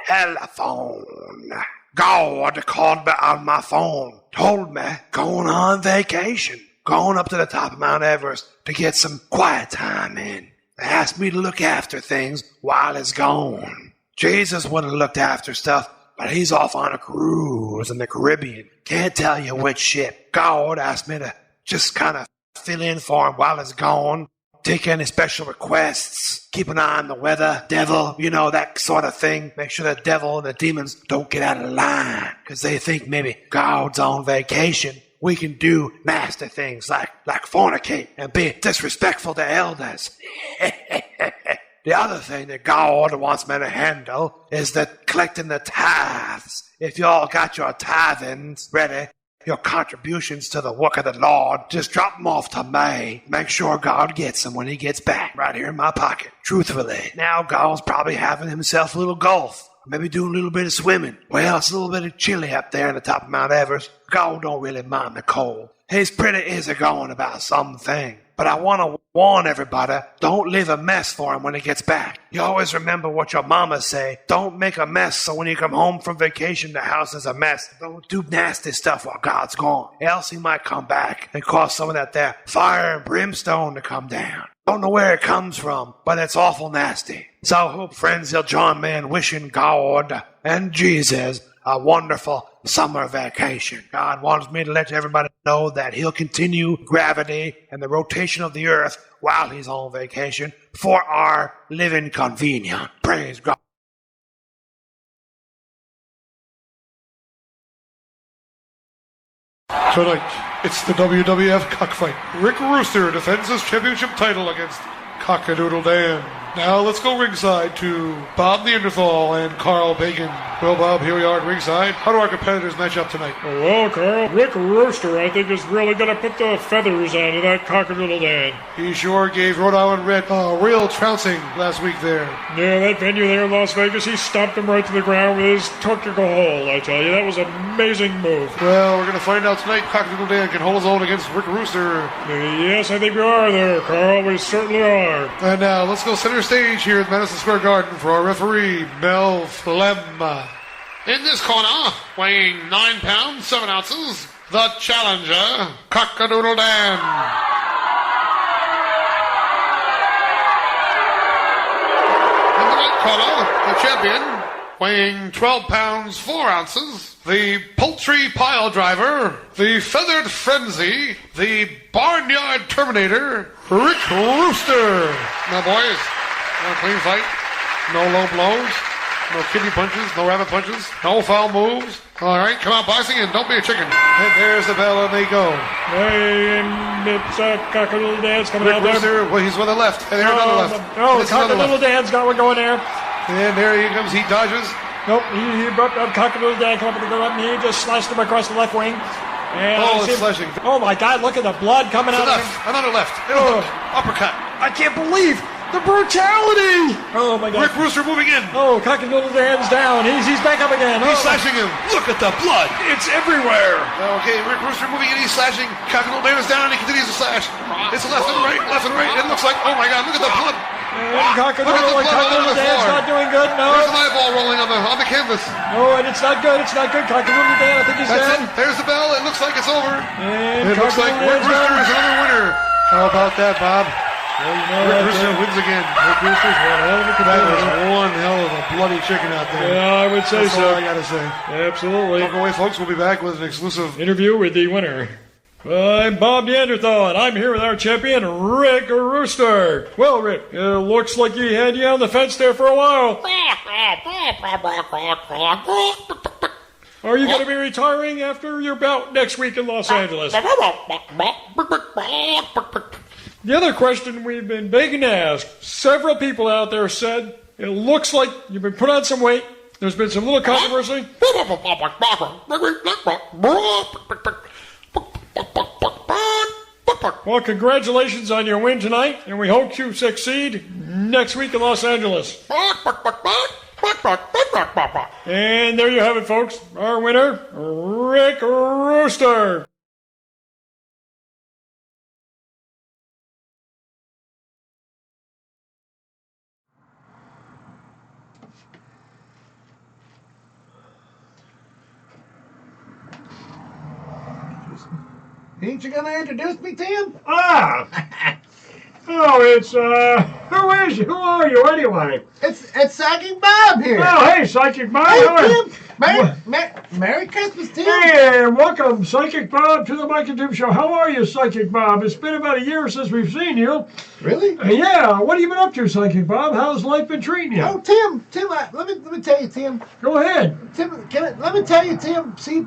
telephone. God called me on my phone, told me going on vacation, going up to the top of Mount Everest to get some quiet time in. They asked me to look after things while he's gone. Jesus would have looked after stuff, but he's off on a cruise in the Caribbean. Can't tell you which ship. God asked me to just kind of fill in for him while he's gone. Take any special requests, keep an eye on the weather, devil, that sort of thing. Make sure the devil and the demons don't get out of line, because they think maybe God's on vacation. We can do nasty things like fornicate and be disrespectful to elders. The other thing that God wants me to handle is collecting the tithes. If y'all got your tithings ready, your contributions to the work of the Lord, just drop them off to me. Make sure God gets them when he gets back, right here in my pocket. Truthfully, now God's probably having himself a little golf, maybe doing a little bit of swimming. Well, it's a little bit of chilly up there on the top of Mount Everest. God don't really mind the cold. He's pretty easygoing about something. But I want to warn everybody, don't leave a mess for him when he gets back. You always remember what your mama say. Don't make a mess so when you come home from vacation, the house is a mess. Don't do nasty stuff while God's gone. Else he might come back and cause some of that there fire and brimstone to come down. Don't know where it comes from, but it's awful nasty. So I hope, friends, you'll join me in wishing God and Jesus a wonderful summer vacation. God wants me to let everybody know that he'll continue gravity and the rotation of the earth while he's on vacation for our living convenience. Praise God. Tonight, it's the WWF cockfight. Rick Rooster defends his championship title against Cockadoodle Dan. Now let's go ringside to Bob Neanderthal and Carl Bacon. Well, Bob, here we are at ringside. How do our competitors match up tonight? Well, Carl, Rick Rooster, I think, is really going to put the feathers onto that cockadoodle Dan. He sure gave Rhode Island Red a real trouncing last week there. Yeah, that venue there in Las Vegas, he stomped him right to the ground with his technical hold, I tell you. That was an amazing move. Well, we're going to find out tonight. Cockadoodle Dan can hold his own against Rick Rooster. Yes, I think we are there, Carl. We certainly are. And now let's go center stage here at Madison Square Garden for our referee, Mel Flem. In this corner, weighing 9 pounds, 7 ounces, the challenger, Cockadoodle Dan. In the right corner, the champion, weighing 12 pounds, 4 ounces, the poultry pile driver, the feathered frenzy, the barnyard terminator, Rick Rooster. Now, boys, a clean fight, no low blows. No kidney punches, no rabbit punches, no foul moves. All right, come on, boxing, and don't be a chicken. And there's the bell, and they go. Hey, and it's Cockadoodle Dan's coming Rick out there. Rooster, well, he's on the left. And there's another left. Oh, This is another Cockadoodle left. Dan's got one going there. And there he comes. He dodges. Nope, he brought up Cockadoodle Dan, come up with the left knee, just slashed him across the left wing. And Oh, I it's see him- slashing. Oh my God, look at the blood coming To out the of left. him. Another left. Oh. Uppercut. I can't believe the brutality. Oh my God. Rick Rooster moving in. Oh, Cockadoodle Dan's down. He's back up again. He's Oh, slashing him. Look at the blood. it's everywhere. Okay, Rick Rooster moving in. He's slashing. Cockadoodle Dan is down, and he continues to slash. It's left and right, left and right. It looks like, oh my God, look at the blood. And Look at the Cockadoodle blood all over Dan's the floor. not doing good. There's an No. eyeball rolling on the canvas. Oh, and it's not good. It's not good. Cockadoodle Dan, I think he's That's down. it. There's the bell. It looks like it's over. And It looks like Cockadoodle Rick Dan's Rooster down. is another winner. How about that, Bob? Well, you know Rick what, Rooster wins again. Rick Rooster's one hell of a That competitor. was one hell of a bloody chicken out there. Yeah, I would say That's all I so. gotta say. Absolutely. Don't go away, folks. We'll be back with an exclusive. Interview with the winner. I'm Bob Neanderthal, and I'm here with our champion, Rick Rooster. Well, Rick, looks like you had you on the fence there for a while. Are you going to be retiring after your bout next week in Los Angeles? The other question we've been begging to ask, several people out there said, it looks like you've been put on some weight. There's been some little controversy. Well, congratulations on your win tonight, and we hope you succeed next week in Los Angeles. And there you have it, folks. Our winner, Rick Rooster. Ain't you gonna introduce me, Tim? Ah! Oh, it's, who is you? Who are you anyway? It's Psychic Bob here. Oh, hey, Psychic Bob. Hey, How are you? Tim. Merry Christmas, Tim. Hey, and welcome, Psychic Bob, to the Mike and Tim Show. How are you, Psychic Bob? It's been about a year since we've seen you. Really? Yeah, what have you been up to, Psychic Bob? How's life been treating you? Oh, Tim, let me tell you, Tim. Go ahead. Tim, let me tell you, Tim. See,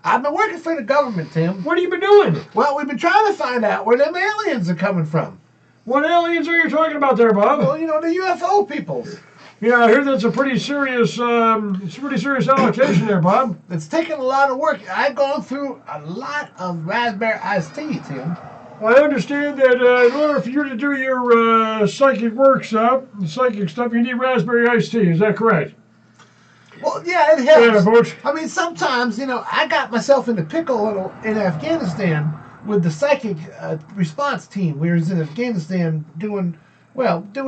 I've been working for the government, Tim. What have you been doing? Well, we've been trying to find out where them aliens are coming from. What aliens are you talking about there, Bob? Well, you know, the UFO people. Yeah, I hear that's a pretty serious allocation there, Bob. It's taken a lot of work. I've gone through a lot of raspberry iced tea, Tim. I understand that in order for you to do your psychic workshop, psychic stuff, you need raspberry iced tea. Is that correct? Well, yeah, it helps. Yeah, folks. I mean, sometimes, you know, I got myself in a pickle in Afghanistan with the psychic response team. We was in Afghanistan doing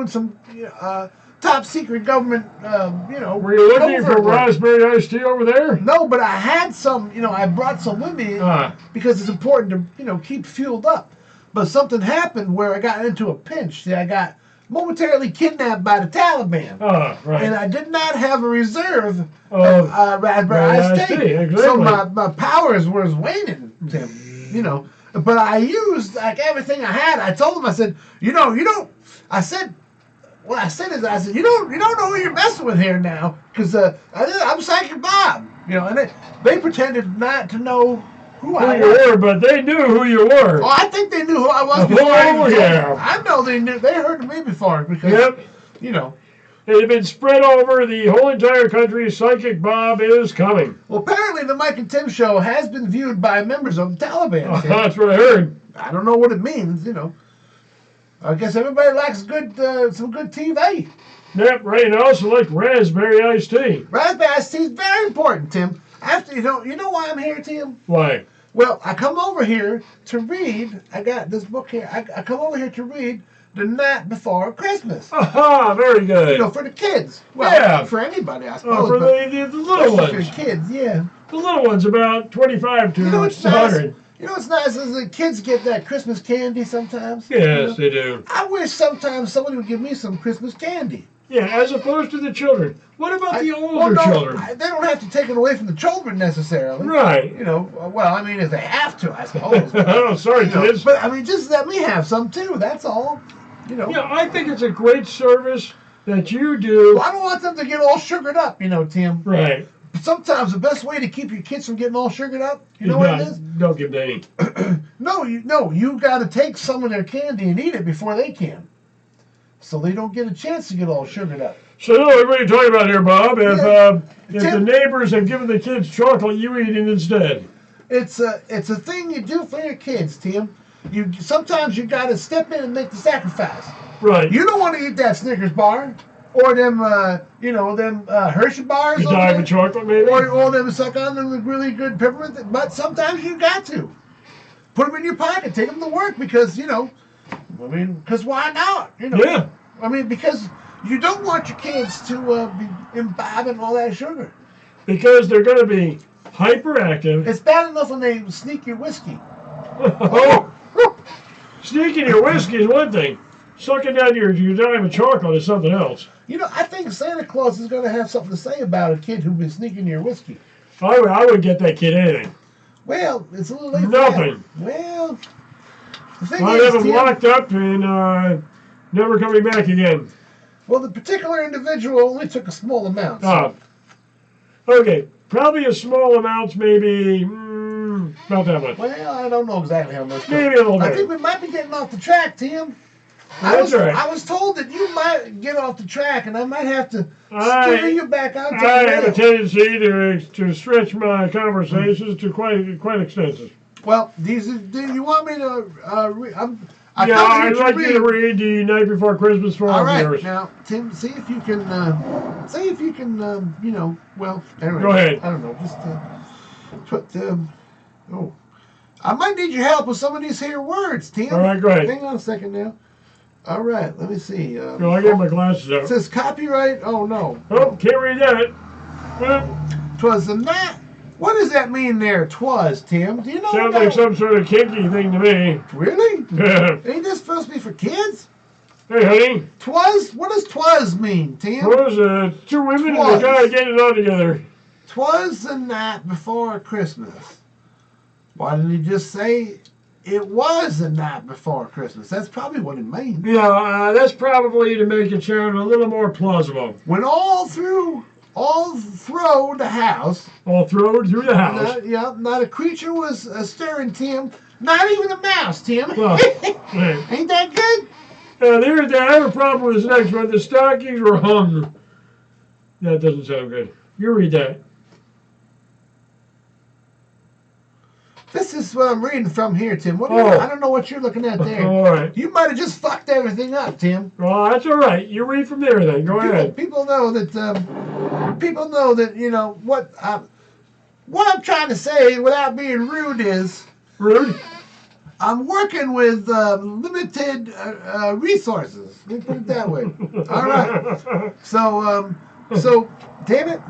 some top secret government, Were you looking covert for work. raspberry iced tea over there? No, but I had some, I brought some with me because it's important to, keep fueled up. But something happened where I got into a pinch. See, I got momentarily kidnapped by the Taliban. Right. And I did not have a reserve of raspberry iced tea. Exactly. So my powers was waning, Tim, But I used, like, everything I had. I told them, I said, you don't, I said, what I said is, you don't know who you're messing with here now, because I'm Psychic Bob, and they pretended not to know who you were, but they knew who you were. Oh, I think they knew who I was before. I know they knew. They heard of me before because, you know. It had been spread over the whole entire country. Psychic Bob is coming. Well, apparently the Mike and Tim show has been viewed by members of the Taliban. That's what I heard. I don't know what it means, you know. I guess everybody likes some good TV. Yep, right. And I also like raspberry iced tea. Raspberry iced tea is very important, Tim. After you know why I'm here, Tim? Why? Well, I come over here to read. I got this book here. I come over here to read The Night Before Christmas. Aha, very good. You know, for the kids. Well, for anybody, I suppose. For the little ones. For the kids, yeah. The little ones, about 25 to 100. You know what's nice is the kids get that Christmas candy sometimes. Yes, they do. I wish sometimes somebody would give me some Christmas candy. Yeah, as opposed to the children. What about the older children? They don't have to take it away from the children necessarily. Right. You know, well, I mean, if they have to, I suppose. Oh, sorry, kids. But, I mean, just let me have some, too. That's all. You know. Yeah, I think it's a great service that you do. Well, I don't want them to get all sugared up, you know, Tim. Right. But sometimes the best way to keep your kids from getting all sugared up, you know what it is? Don't give them any. No, you got to take some of their candy and eat it before they can. So they don't get a chance to get all sugared up. So what are you talking about here, Bob? If the neighbors have given the kids chocolate, you eat it instead. It's a thing you do for your kids, Tim. Sometimes you got to step in and make the sacrifice. Right. You don't want to eat that Snickers bar or them Hershey bars. You die of chocolate, maybe. Or them suck on them really good peppermint. But sometimes you got to put them in your pocket, take them to work because because why not? You know. Yeah. I mean, because you don't want your kids to be imbibing all that sugar. Because they're going to be hyperactive. It's bad enough when they sneak your whiskey. Sneaking your whiskey is one thing. Sucking down your dime of chocolate is something else. You know, I think Santa Claus is going to have something to say about a kid who's been sneaking your whiskey. I would get that kid anything. Well, it's a little late. Nothing. Well, the thing I'd have him locked up and never coming back again. Well, the particular individual only took a small amount. So. Okay, probably a small amount, maybe not that much. Well, I don't know exactly how much. Maybe a little bit. I think we might be getting off the track, Tim. That's right. I was told that you might get off the track, and I might have to steer you back out. I have a tendency to stretch my conversations to quite extensive. Well, do you want me to? I'd like you to read The Night Before Christmas for all right. Yours. Now, Tim, see if you can. Well, anyway, go ahead. I don't know. Just I might need your help with some of these here words, Tim. All right, go ahead. Hang on a second now. All right, let me see. I get my glasses out. It says copyright. Oh no. Oh, can't read that. Twas the night. What does that mean there? Twas, Tim. Do you know? Sounds like some sort of kinky thing to me. Really? Yeah. Ain't this supposed to be for kids? Hey, honey. Twas? What does twas mean, Tim? Twas two women and a guy getting it all together. Twas the night before Christmas. Why didn't he just say it was the night before Christmas? That's probably what it means. Yeah, that's probably to make it sound a little more plausible. When all through the house. All through the house. Not a creature was stirring, Tim. Not even a mouse, Tim. Well, ain't that good? I have a problem with this next one. The stockings were hung. That doesn't sound good. You read that. This is what I'm reading from here, Tim. I don't know what you're looking at there. All right. You might have just fucked everything up, Tim. Oh, that's all right. You read from there then. Go ahead. People know that. What I'm trying to say, without being rude, is rude. I'm working with limited resources. Let me put it that way. All right. So, damn it.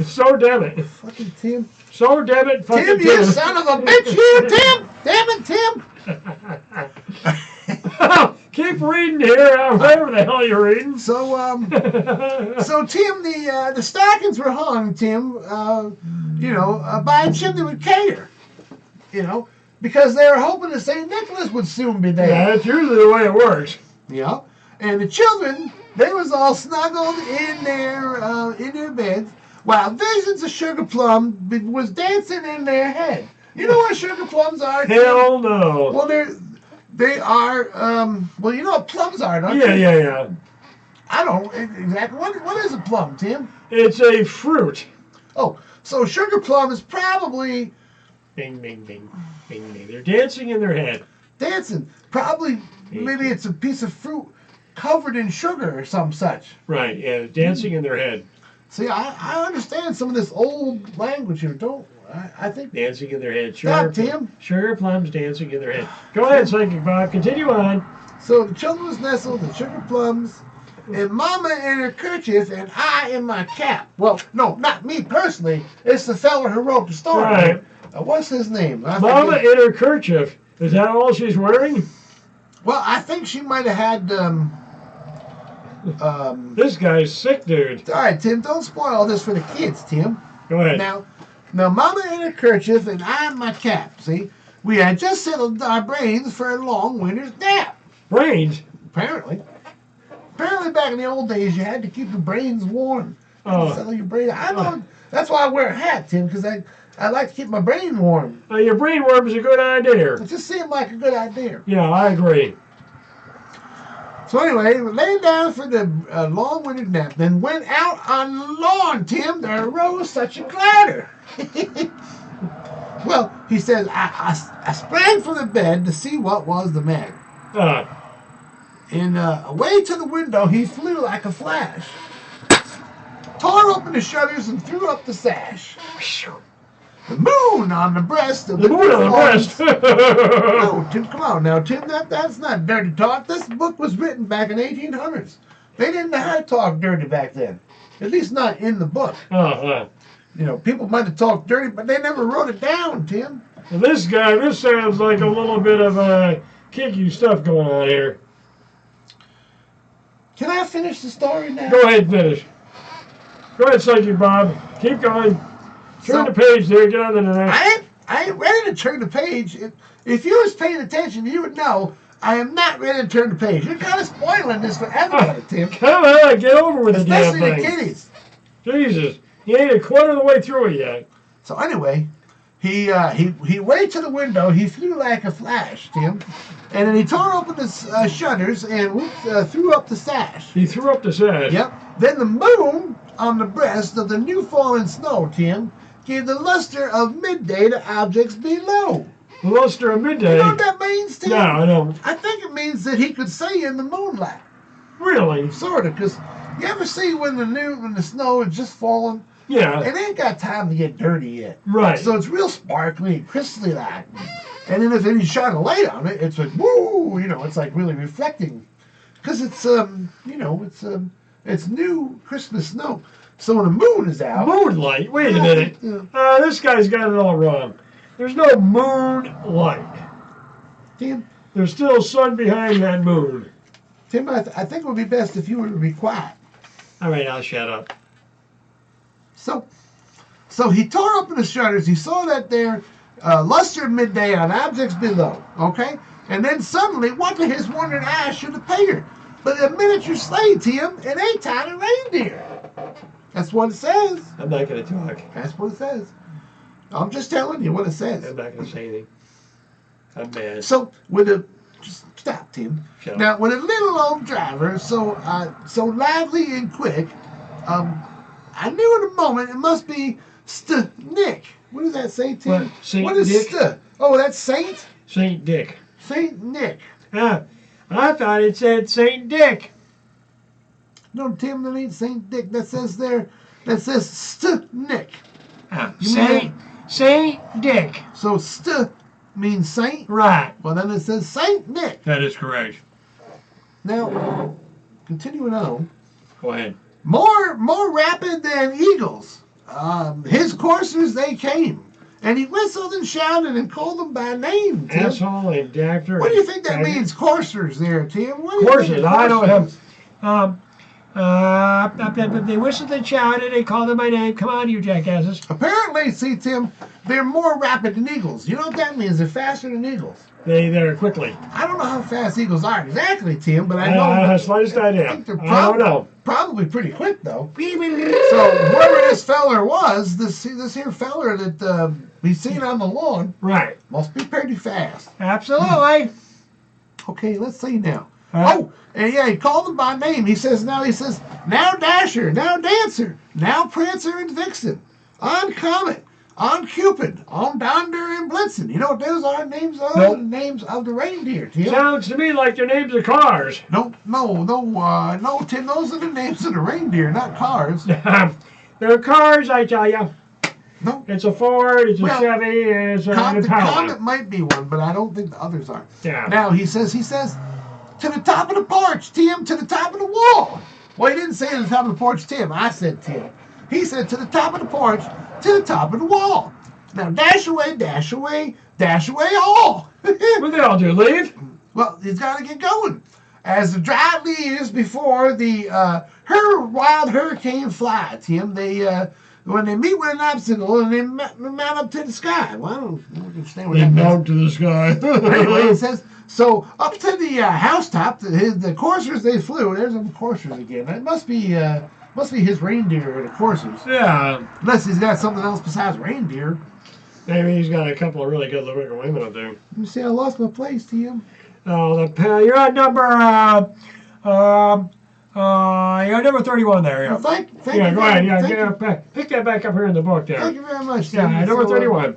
So damn it. Fucking Tim. So damn it. Fucking Tim, you son of a bitch, you Tim. Damn it, Tim. Keep reading here, whatever the hell you're reading. So Tim, the stockings were hung, Tim, by a chimney with care, because they were hoping that St. Nicholas would soon be there. Yeah, that's usually the way it works. Yeah, and the children, they was all snuggled in their beds, while visions of sugar plum was dancing in their head. You know what sugar plums are? Hell no. Well, they are. Well, you know what plums are, don't you? Yeah. I don't exactly. What is a plum, Tim? It's a fruit. Oh, so sugar plum is probably Bing, bing, bing, bing, bing. They're dancing in their head. dancing. Probably, maybe it's a piece of fruit covered in sugar or some such. Right, yeah, dancing in their head. See, I understand some of this old language here. Don't I think Dancing in their head. Stop, Tim. Sugar plums dancing in their head. Go ahead, Psychic Bob. Continue on. so? The children was nestled in sugar plums, and Mama in her kerchief, and I in my cap. Well, no, not me personally. It's the fella who wrote the story. Right. What's his name? I Mama forget. in her kerchief. Is that all she's wearing? Well, I think she might have had. This guy's sick, dude. All right, Tim. Don't spoil all this for the kids, Tim. Go ahead. Now, Mama in her kerchief and I in my cap. See, we had just settled our brains for a long winter's nap. Brains? Apparently back in the old days, you had to keep your brains warm. Settle your brain. I know. That's why I wear a hat, Tim, because I like to keep my brain warm. Your brain worm is a good idea. It just seemed like a good idea. Yeah, I agree. So anyway, we laid down for the long winter nap, then went out on the lawn, Tim. There arose such a clatter. Well, he says, I sprang from the bed to see what was the matter. And away to the window, he flew like a flash. Tore open the shutters and threw up the sash. The moon on the breast of The moon on the breast. No, Tim, come on now, Tim. That's not dirty talk. This book was written back in 1800s. They didn't know how to talk dirty back then. At least not in the book. You know, people might have talked dirty, but they never wrote it down, Tim. Well, this sounds like a little bit of kinky stuff going on here. Can I finish the story now? Go ahead and finish. Go ahead, Psychic Bob. Keep going. Turn So- the page there. Get on to the next. I ain't ready to turn the page. If you was paying attention, you would know I am not ready to turn the page. You're kind of spoiling this for everybody, Tim. Come on, get over with the damn Especially the thing. kiddies. Jesus, he ain't a quarter of the way through it yet. So anyway, he went to the window. He flew like a flash, Tim, and then he tore open the shutters and threw up the sash. He threw up the sash. Yep. Then the moon on the breast of the new fallen snow, Tim, gave the luster of midday to objects below. The luster of midday. You know what that means, Tim? No, I don't. I think it means that he could see in the moonlight. Really? Sort of, because you ever see when the snow is just falling? Yeah. It ain't got time to get dirty yet. Right. So it's real sparkly and crystally like. And then if you shine a light on it, it's like, woo, it's like really reflecting. Because it's, it's new Christmas snow. So when the moon is out. Moonlight? Wait a minute. Yeah. This guy's got it all wrong. There's no moonlight. Tim, There's still sun behind that moon. Tim, I think it would be best if you were to be quiet. All right, I'll shut up. So he tore open the shutters. He saw that there luster midday on objects below. Okay? And then suddenly, what to his wondering eyes should appear? But a miniature sleigh, Tim, and a tiny reindeer. That's what it says. I'm not going to talk. That's what it says. I'm just telling you what it says. I'm not going to say anything. I'm mad. So just stop, Tim. Shut Now, up. with a little old driver, so lively and quick, I knew in a moment it must be Nick. What does that say, Tim? What, Saint What is Dick? Oh, that's Saint? Saint Dick. Saint Nick. I thought it said Saint Dick. No, Tim, that ain't Saint Dick. That says Nick. Saint Dick. So means saint. Right. Well, then it says Saint Nick. That is correct. Now, continuing on. Go ahead. More rapid than eagles. His coursers they came, and he whistled and shouted and called them by name. Tim. Asshole and actor. What do you think that means, coursers? There, Tim. What do you Coursers. think I don't coursers? have. They whistled and shouted. They called them by name. Come on, you jackasses. Apparently, see, Tim, they're more rapid than eagles. You know what that means? They're faster than eagles. They're quickly. I don't know how fast eagles are exactly, Tim, but I know. I have the slightest idea. I think they're I don't know. probably pretty quick though. So whoever this feller was, this here feller that He's seen on the lawn. Right. Must be pretty fast. Absolutely. Okay, let's see now. Oh, and yeah, he called them by name. He says, now Dasher, now Dancer, now Prancer and Vixen, on Comet, on Cupid, on Donder and Blitzen. You know what those are names of? Nope. The names of the reindeer, Tim. Sounds to me like they're names of cars. No, Tim, those are the names of the reindeer, not cars. They're cars, I tell you. No. It's a Ford, it's a Well, Chevy, and it's a the Impala. Comet might be one, but I don't think the others are. Yeah. Now, he says, to the top of the porch, Tim, to the top of the wall. Well, he didn't say to the top of the porch, Tim. I said Tim. He said to the top of the porch, to the top of the wall. Now, dash away, dash away, dash away all. What they all do, leave? Well, he's got to get going. As the dry leaves before the wild hurricane fly, Tim, when they meet with an obstacle and they mount up to the sky. Well, I don't understand what that means. Mount to the sky. Anyway, it says, so up to the housetop, the coursers they flew. There's the coursers again. That must be his reindeer or the coursers. Yeah. Unless he's got something else besides reindeer. Maybe he's got a couple of really good looking women up there. Let me see, I lost my place, Tim. Oh, you're at number, you're at number 31 there. Yeah. Well, thank Yeah, you. go ahead. Yeah, Thank you. pick that back up here in the book there. Thank you very much, Tim. Yeah, number So, 31.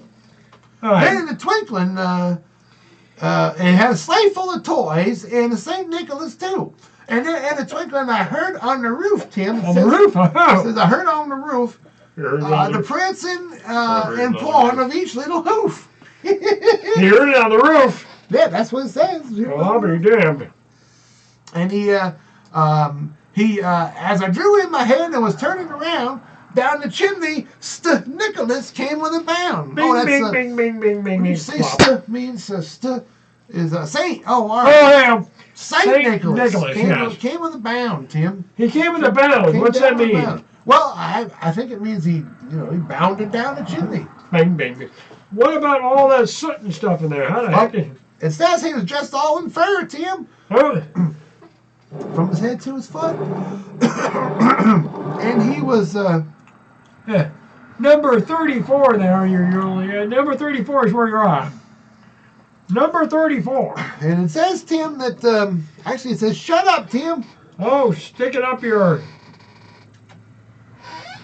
All right. Then in the twinkling, it had a sleigh full of toys and a St. Nicholas too. And then in the twinkling, I heard on the roof, Tim. On the roof? It says, I heard on the roof the prancing and pawing of each little hoof. You heard it on the roof. Yeah, that's what it says. Well, I'll be damned. And he, as I drew in my head and was turning around, down the chimney, Nicholas came with a bound. Bing, that's bing, bing, bing, bing, bing, You bing. say Plop. means is a saint. Oh, all Oh, right. yeah. Saint Nicholas yes. came with a bound, Tim. He came with a bound. Came What's that down with a mean? bound. Well, I think it means he bounded down the chimney. Bing, bing, bing. What about all that soot and stuff in there? How the heck did... It says he was dressed all in fur, Tim. Huh? From his head to his foot. And he was, Yeah. Number 34 there, number 34 is where you're at. Number 34. and it says, Tim, that, actually it says, shut up, Tim. Oh, stick it up your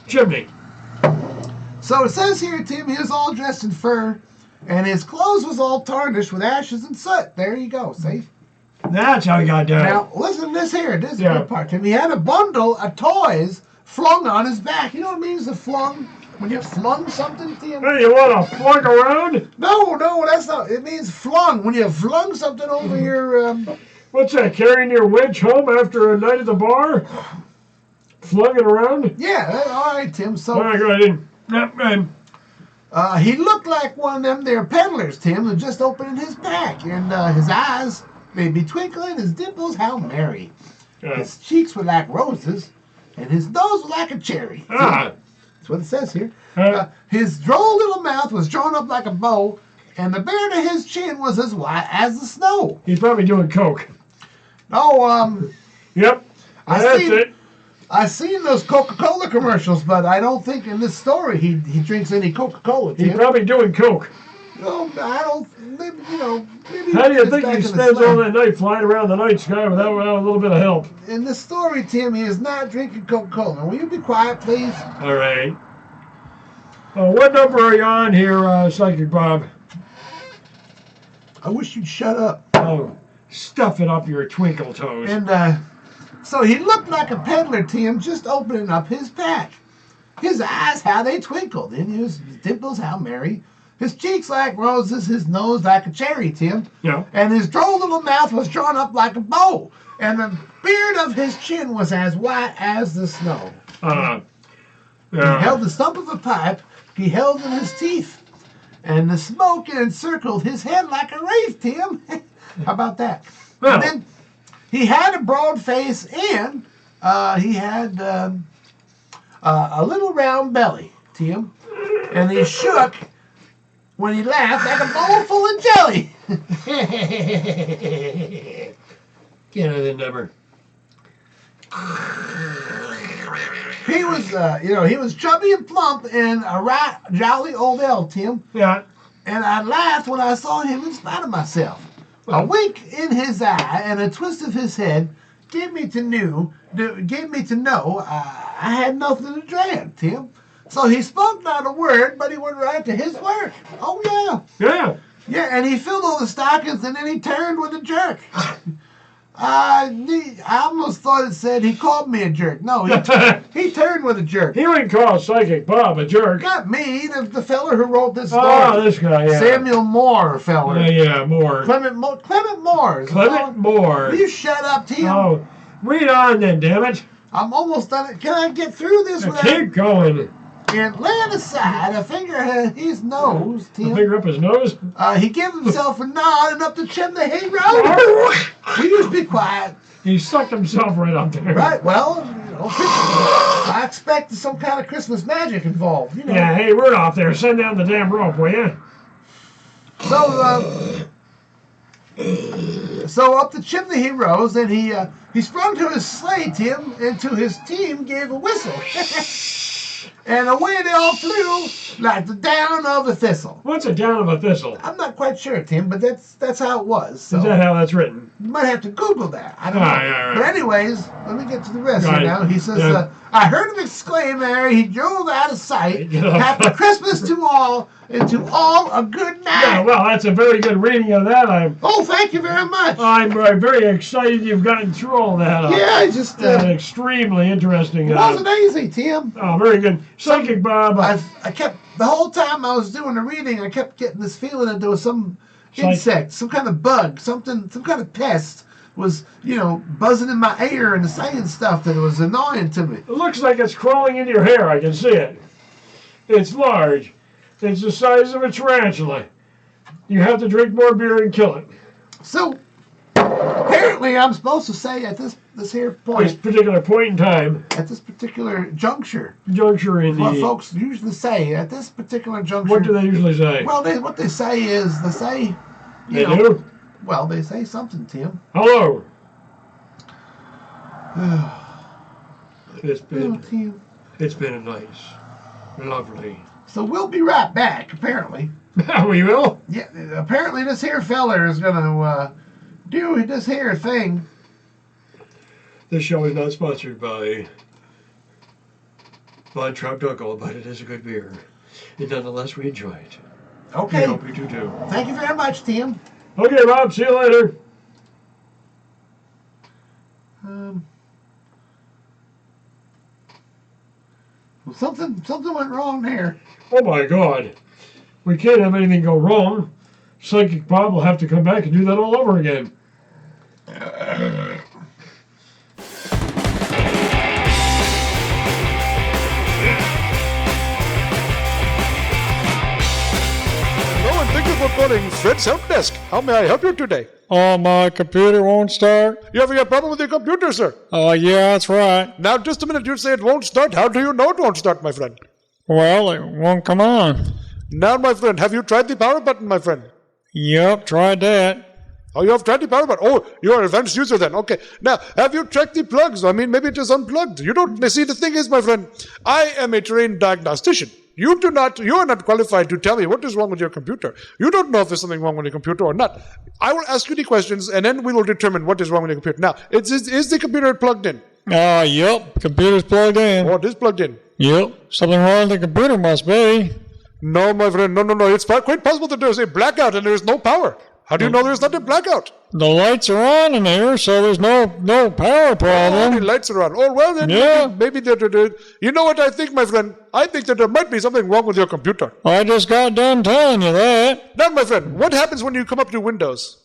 chimney. So it says here, Tim, he was all dressed in fur, and his clothes was all tarnished with ashes and soot. There you go, see? That's how you got down. Now, listen to this here. This is the Yeah. good part, Tim. He had a bundle of toys flung on his back. You know what it means to flung? When you flung something, Tim? Hey, you want to flunk around? No, that's not. It means flung. When you flung something over your, What's that, carrying your wench home after a night at the bar? Flung it around? yeah, all right, Tim. So, All right, go ahead. Yep, man. he looked like one of them there peddlers, Tim, who just opened his pack. And his eyes, may be twinkling, his dimples, how merry. His cheeks were like roses, and his nose was like a cherry. Ah. That's what it says here. His droll little mouth was drawn up like a bow, and the beard of his chin was as white as the snow. He's probably doing coke. Oh, Yep. That's it. I seen those Coca-Cola commercials, but I don't think in this story he drinks any Coca-Cola. He's probably doing coke. No, I don't. Maybe, maybe. How do you it's think back he in the spends all slam. that night flying around the night sky without a little bit of help? In this story, Tim, he is not drinking Coca-Cola. Will you be quiet, please? All right. What number are you on here, Psychic Bob? I wish you'd shut up. Oh, stuff it up your twinkle toes. And so he looked like a peddler, Tim, just opening up his pack. His eyes, how they twinkled, and his dimples, how merry. His cheeks like roses, his nose like a cherry, Tim. Yeah. And his droll little mouth was drawn up like a bow, and the beard of his chin was as white as the snow. He held the stump of a pipe he held in his teeth, and the smoke encircled his head like a wraith, Tim. How about that? Well. And then he had a broad face, and he had a little round belly, Tim. And he shook when he laughed like a bowl full of jelly. Get another number. He was, he was chubby and plump and a right jolly old elf, Tim. Yeah. And I laughed when I saw him in spite of myself. A wink in his eye and a twist of his head gave me to know I had nothing to dread, Tim. So he spoke not a word, but he went right to his work. Oh, yeah. Yeah. Yeah, and he filled all the stockings, and then he turned with a jerk. I almost thought it said he called me a jerk. No, he turned with a jerk. He wouldn't call Psychic Bob a jerk. Not me, the fella who wrote this story. Oh, this guy, yeah. Samuel Moore, fella. Yeah, Moore. Clement Moore. Clement Moore. Will you shut up, Tim? Oh, read on then, damn it. I'm almost done. Can I get through this without... Keep going. And laying aside a finger at his nose, Tim. A finger up his nose? He gave himself a nod and up the chimney he rode. Will you be quiet? He sucked himself right up there. Right, well, I expect some kind of Christmas magic involved, Yeah, hey, Rudolph there, send down the damn rope, will you? So up the chimney he rose, and he sprung to his sleigh, Tim, and to his team gave a whistle. And away they all flew like the down of a thistle. What's a down of a thistle? I'm not quite sure, Tim, but that's how it was. So. Is that how that's written? You might have to Google that. I don't know. Right. But anyways, let me get to the rest Right. here now. He says, Yeah. I heard him exclaim ere he drove out of sight, Happy Christmas to all, and to all a good night. Yeah, well, that's a very good reading of that. Oh, thank you very much. I'm very excited you've gotten through all that. Yeah, I just... extremely interesting. It wasn't easy, Tim. Oh, very good. Psychic Bob. I kept, the whole time I was doing the reading, I kept getting this feeling that there was some insect, some kind of bug, some kind of pest was, buzzing in my ear and saying stuff that was annoying to me. It looks like it's crawling into your hair. I can see it. It's large. It's the size of a tarantula. You have to drink more beer and kill it. So, apparently I'm supposed to say at this here point. This particular point in time. At this particular juncture. Juncture in What folks usually say at this particular juncture. What do they usually say? Well, what they say is, They do? Well, they say something, Tim. Hello. It's been a nice, lovely. So we'll be right back, apparently. We will? Yeah, apparently this here feller is going to do this here thing. This show is not sponsored by Von Trapp Dunkle, but it is a good beer. And nonetheless, we enjoy it. Okay. We hope you do too. Thank you very much, Tim. Okay, Bob, see you later. Well, something went wrong there. Oh my God. We can't have anything go wrong. Psychic Bob will have to come back and do that all over again. Hello and thank you for calling Fred's Help Desk. How may I help you today? Oh, my computer won't start? You having a problem with your computer, sir? Oh, yeah, that's right. Now, just a minute, you say it won't start. How do you know it won't start, my friend? Well, it won't come on. Now, my friend, have you tried the power button, my friend? Yep, tried that. Oh, you have tried the power button. Oh, you're an advanced user then. Okay. Now, have you checked the plugs? I mean, maybe it is unplugged. You don't see, the thing is, my friend, I am a trained diagnostician. You are not qualified to tell me what is wrong with your computer. You don't know if there's something wrong with your computer or not. I will ask you the questions and then we will determine what is wrong with your computer. Now, is the computer plugged in? Yep, computer's plugged in. Oh, it is plugged in. Yep, something wrong with the computer must be. No, my friend, no. It's quite possible that there's a blackout and there's no power. How do you know there's not a blackout? The lights are on in here, so there's no power Oh, problem. the lights are on. Oh, well, then Yeah. maybe you know what I think, my friend? I think that there might be something wrong with your computer. I just got done telling you that. Now, my friend, what happens when you come up to Windows?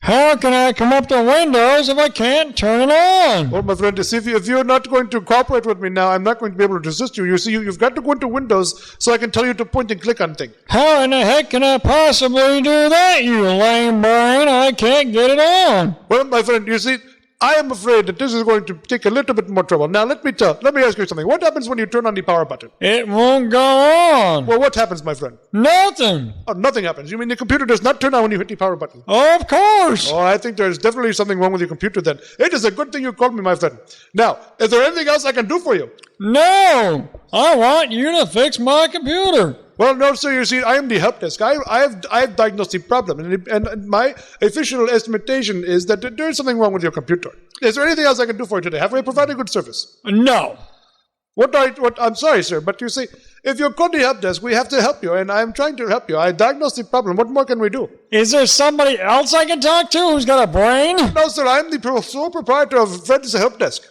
How can I come up to Windows if I can't turn it on? Well, my friend, if you're not going to cooperate with me now, I'm not going to be able to assist you. You see, you've got to go into Windows so I can tell you to point and click on things. How in the heck can I possibly do that, you lame brain? I can't get it on. Well, my friend, you see, I am afraid that this is going to take a little bit more trouble. Now, let me ask you something. What happens when you turn on the power button? It won't go on. Well, what happens, my friend? Nothing. Oh, nothing happens. You mean the computer does not turn on when you hit the power button? Of course. Oh, I think there's definitely something wrong with your computer then. It is a good thing you called me, my friend. Now, is there anything else I can do for you? No. I want you to fix my computer. Well, no, sir. You see, I am the help desk. I have diagnosed the problem, and my official estimation is that there is something wrong with your computer. Is there anything else I can do for you today? Have we provided good service? No. I'm sorry, sir, but you see, if you're called the help desk, we have to help you, and I'm trying to help you. I diagnosed the problem. What more can we do? Is there somebody else I can talk to who's got a brain? No, sir. I'm the sole proprietor of Fred's Help Desk.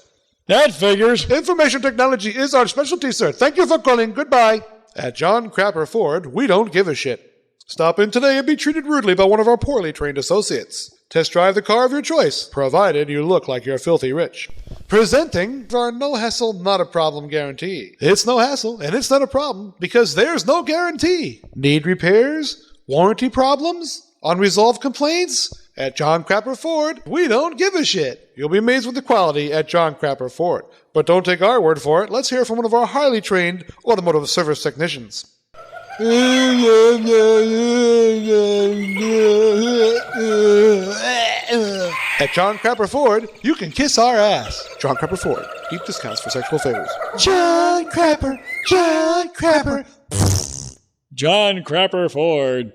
That figures. Information technology is our specialty, sir. Thank you for calling. Goodbye. At John Crapper Ford, we don't give a shit. Stop in today and be treated rudely by one of our poorly trained associates. Test drive the car of your choice, provided you look like you're filthy rich. Presenting our no hassle, not a problem guarantee. It's no hassle, and it's not a problem, because there's no guarantee. Need repairs? Warranty problems? Unresolved complaints? At John Crapper Ford, we don't give a shit. You'll be amazed with the quality at John Crapper Ford. But don't take our word for it. Let's hear from one of our highly trained automotive service technicians. At John Crapper Ford, you can kiss our ass. John Crapper Ford. Deep discounts for sexual favors. John Crapper. John Crapper. John Crapper Ford.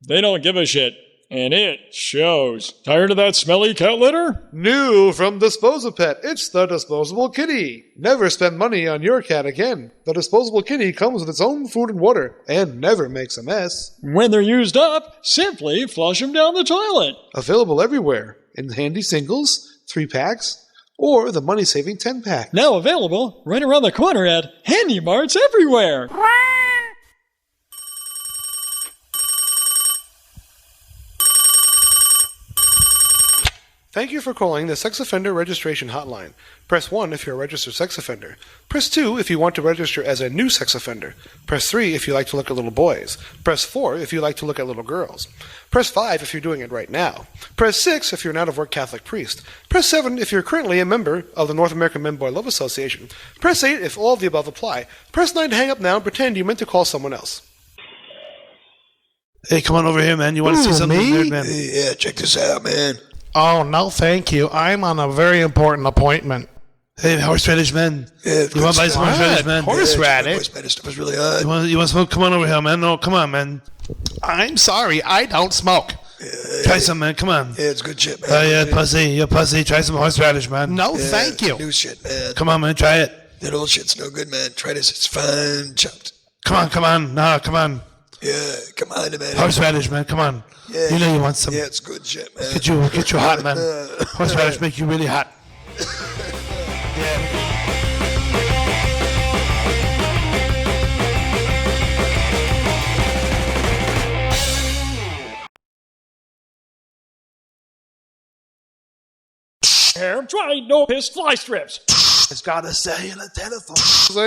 They don't give a shit. And it shows. Tired of that smelly cat litter? New from Dispose-A-Pet, it's the Disposable Kitty. Never spend money on your cat again. The Disposable Kitty comes with its own food and water and never makes a mess. When they're used up, simply flush them down the toilet. Available everywhere in handy singles, 3-packs, or the money-saving 10-pack. Now available right around the corner at Handy Marts everywhere. Thank you for calling the Sex Offender Registration Hotline. Press 1 if you're a registered sex offender. Press 2 if you want to register as a new sex offender. Press 3 if you like to look at little boys. Press 4 if you like to look at little girls. Press 5 if you're doing it right now. Press 6 if you're an out-of-work Catholic priest. Press 7 if you're currently a member of the North American Men-Boy Love Association. Press 8 if all of the above apply. Press 9 to hang up now and pretend you meant to call someone else. Hey, come on over here, man. You want to see something weird, man? Yeah, check this out, man. Oh, no, thank you. I'm on a very important appointment. Hey, horseradish, man. Yeah, you want to buy some horseradish, man? Horseradish? That stuff is really hot. You want to smoke? Come on over here, man. No, come on, man. I'm sorry. I don't smoke. Try some, man. Come on. Yeah, it's good shit, man. Oh, yeah, pussy. You pussy. Try some horseradish, man. No, thank you. New shit, man. Come on, man. Try it. That old shit's no good, man. Try this. It's fine chopped. Come on. No, come on. Yeah, come on, man. Horseradish, man. Come on. Yeah, you know you want some. Yeah, it's good shit, man. Get you hot, man. Horseradish make you really hot. Try no piss fly strips. It's got a cellular telephone.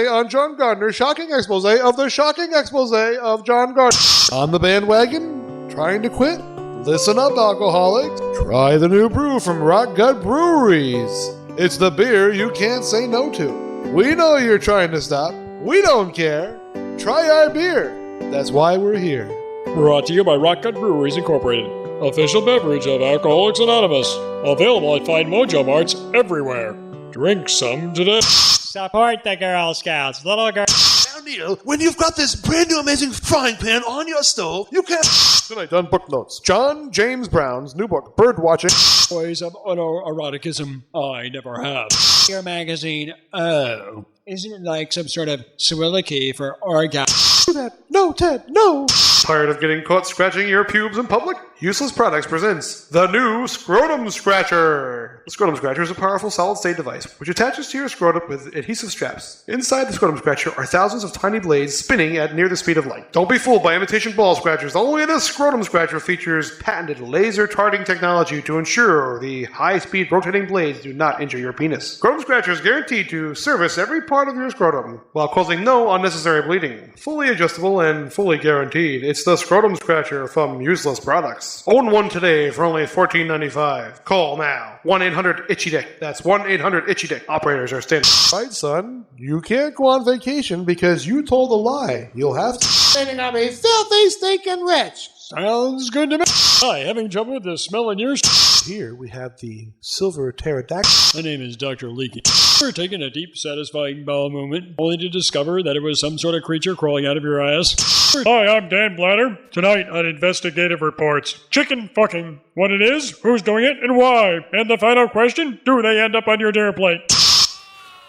On John Gardner, shocking expose of the shocking expose of John Gardner. On the bandwagon, trying to quit? Listen up, alcoholics. Try the new brew from Rock Gut Breweries. It's the beer you can't say no to. We know you're trying to stop. We don't care. Try our beer. That's why we're here. Brought to you by Rock Cut Breweries Incorporated, official beverage of Alcoholics Anonymous. Available at fine Mojo Marts everywhere. Drink some today. Support the Girl Scouts, little girl. Now, Neil, when you've got this brand new amazing frying pan on your stove, you can... Tonight on Book Notes, John James Brown's new book, Birdwatching. Ways of autoeroticism I never have. Your magazine, oh, isn't it like some sort of soliloquy for orgasm? No, Ted, no! Tired of getting caught scratching your pubes in public? Useless Products presents the new Scrotum Scratcher. The Scrotum Scratcher is a powerful solid-state device which attaches to your scrotum with adhesive straps. Inside the Scrotum Scratcher are thousands of tiny blades spinning at near the speed of light. Don't be fooled by imitation ball scratchers. Only the Scrotum Scratcher features patented laser targeting technology to ensure the high-speed rotating blades do not injure your penis. Scrotum Scratcher is guaranteed to service every part of your scrotum while causing no unnecessary bleeding. Fully adjustable and fully guaranteed. It's the Scrotum Scratcher from Useless Products. Own one today for only $14.95. Call now. 1-800 1-800-ITCHY-DICK. That's 1-800-ITCHY-DICK. Operators are standing. Right, son. You can't go on vacation because you told a lie. You'll have to. Standing on a filthy, stinking rich. Sounds good to me. Hi, having trouble with the smell in yours? Here we have the silver pterodactyl. My name is Dr. Leaky. We're taking a deep, satisfying bowel movement, only to discover that it was some sort of creature crawling out of your ass. Hi, I'm Dan Bladder. Tonight on Investigative Reports. Chicken fucking. What it is, who's doing it, and why. And the final question, do they end up on your dinner plate?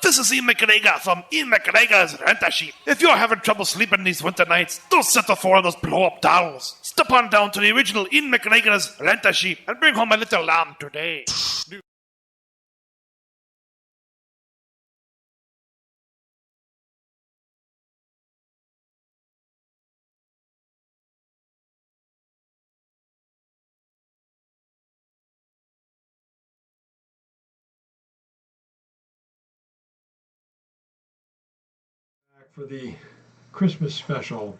This is Ian McGregor from Ian McGregor's Rent-A Sheep. If you're having trouble sleeping these winter nights, don't settle for one of those blow-up dolls. Step on down to the original Ian McGregor's Rent-A Sheep and bring home a little lamb today. For the Christmas special,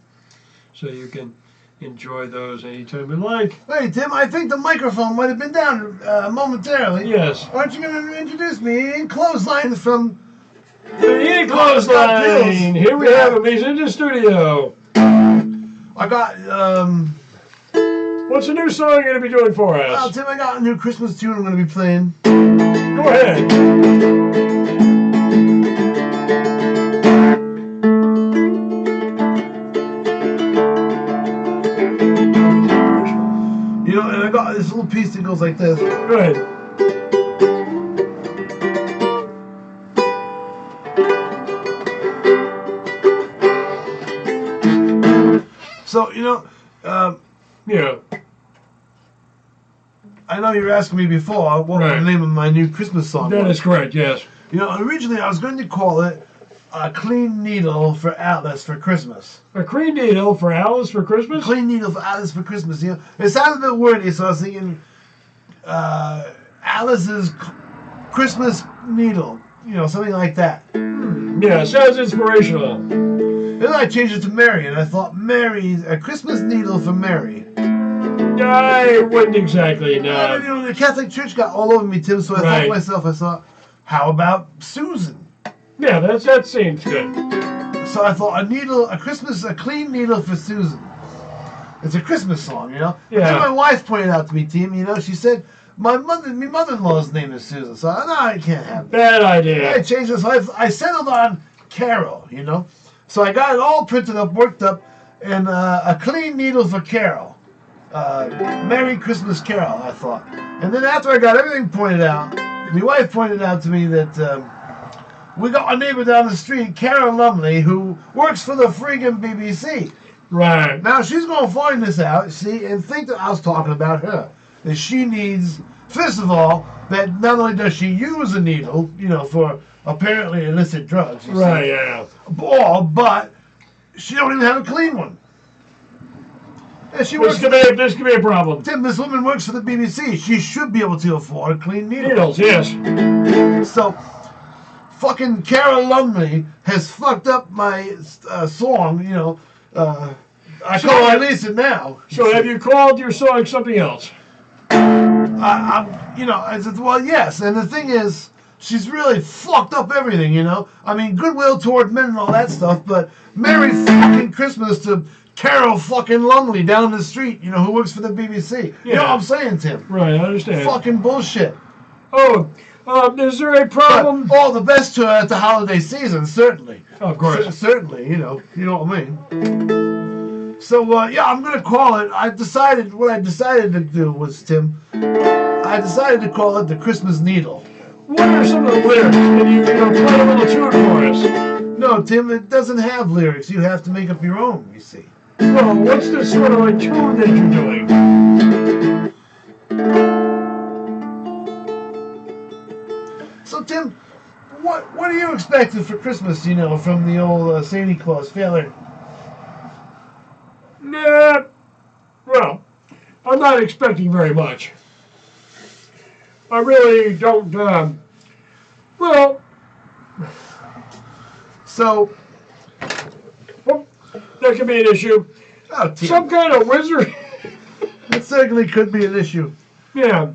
so you can enjoy those anytime you like. Hey, Tim, I think the microphone might have been down momentarily. Yes. Aren't you going to introduce me? Ian Closelyne from... Ian Closelyne! Here we have him. He's in the studio. I got, What's the new song you're going to be doing for us? Well, Tim, I got a new Christmas tune I'm going to be playing. Go ahead. You know, and I got this little piece that goes like this. Go ahead. So, you know, Yeah. I know you were asking me before what was the name of my new Christmas song. That is correct, yes. You know, originally I was going to call it A Clean Needle for Atlas for Christmas. A clean needle for Alice for Christmas? A clean needle for Alice for Christmas. You know, it sounded a bit wordy, so I was thinking Alice's Christmas needle. You know, something like that. Yeah, sounds inspirational. Then I changed it to Mary, and I thought Mary's a Christmas needle for Mary. I wouldn't exactly, no. You know, the Catholic Church got all over me, Tim, so I thought to myself, how about Susan? Yeah, that seems good. So I thought a clean needle for Susan. It's a Christmas song, you know? Yeah. Then my wife pointed out to me, Tim, you know, she said, my mother-in-law's name is Susan, so I can't have that. Bad idea. I changed it, so I settled on Carol, you know? So I got it all printed up, worked up, and a clean needle for Carol. Merry Christmas Carol, I thought. And then after I got everything pointed out, my wife pointed out to me that we got a neighbor down the street, Karen Lumley, who works for the friggin' BBC. Right. Now she's going to find this out, see, and think that I was talking about her. That she needs, first of all, that not only does she use a needle, you know, for apparently illicit drugs. Right, see, yeah. But she don't even have a clean one. And she This could be a problem. Tim, this woman works for the BBC. She should be able to afford a clean needle. Needles, yes. So, fucking Carol Lumley has fucked up my song, you know. I can't release it now. So have you called your song something else? I said, well, yes. And the thing is, she's really fucked up everything, you know. I mean, goodwill toward men and all that stuff, but Merry fucking Christmas to Carol fucking Lumley down the street, you know, who works for the BBC. Yeah. You know what I'm saying, Tim? Right, I understand. Fucking bullshit. Oh, is there a problem? But all the best to her at the holiday season, certainly. Of course. Certainly, you know what I mean. So, yeah, I'm going to call it, what I decided to do was, Tim, I decided to call it the Christmas Needle. What are some of the lyrics? Can you play a little tune for us? No, Tim, it doesn't have lyrics. You have to make up your own, you see. Well, what's the sort of a tune that you're doing? So, Tim, what are you expecting for Christmas, you know, from the old Santa Claus feller? Nah, well, I'm not expecting very much. I really don't, well... So... Well, that could be an issue. Oh, Tim. Some kind of wizard. That certainly could be an issue. Yeah.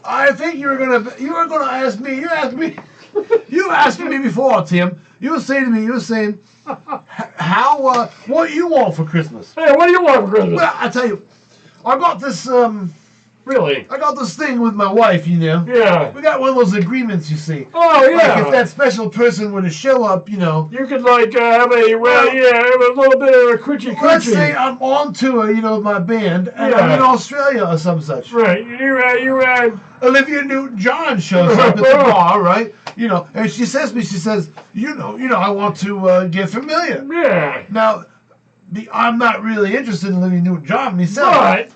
I think you were gonna ask me. You asked me before, Tim. You were saying, how what you want for Christmas? Hey, what do you want for Christmas? Well, I tell you, I got this. Really? I got this thing with my wife, you know. Yeah. We got one of those agreements, you see. Oh, yeah. Like if that special person were to show up, you know. You could have a little bit of a coochie. Let's say I'm on tour, you know, with my band, and I'm in Australia or some such. Right. You had Olivia Newton-John shows up at the bar, right? You know, and she says, you know, I want to get familiar. Yeah. Now, I'm not really interested in Olivia Newton-John myself. But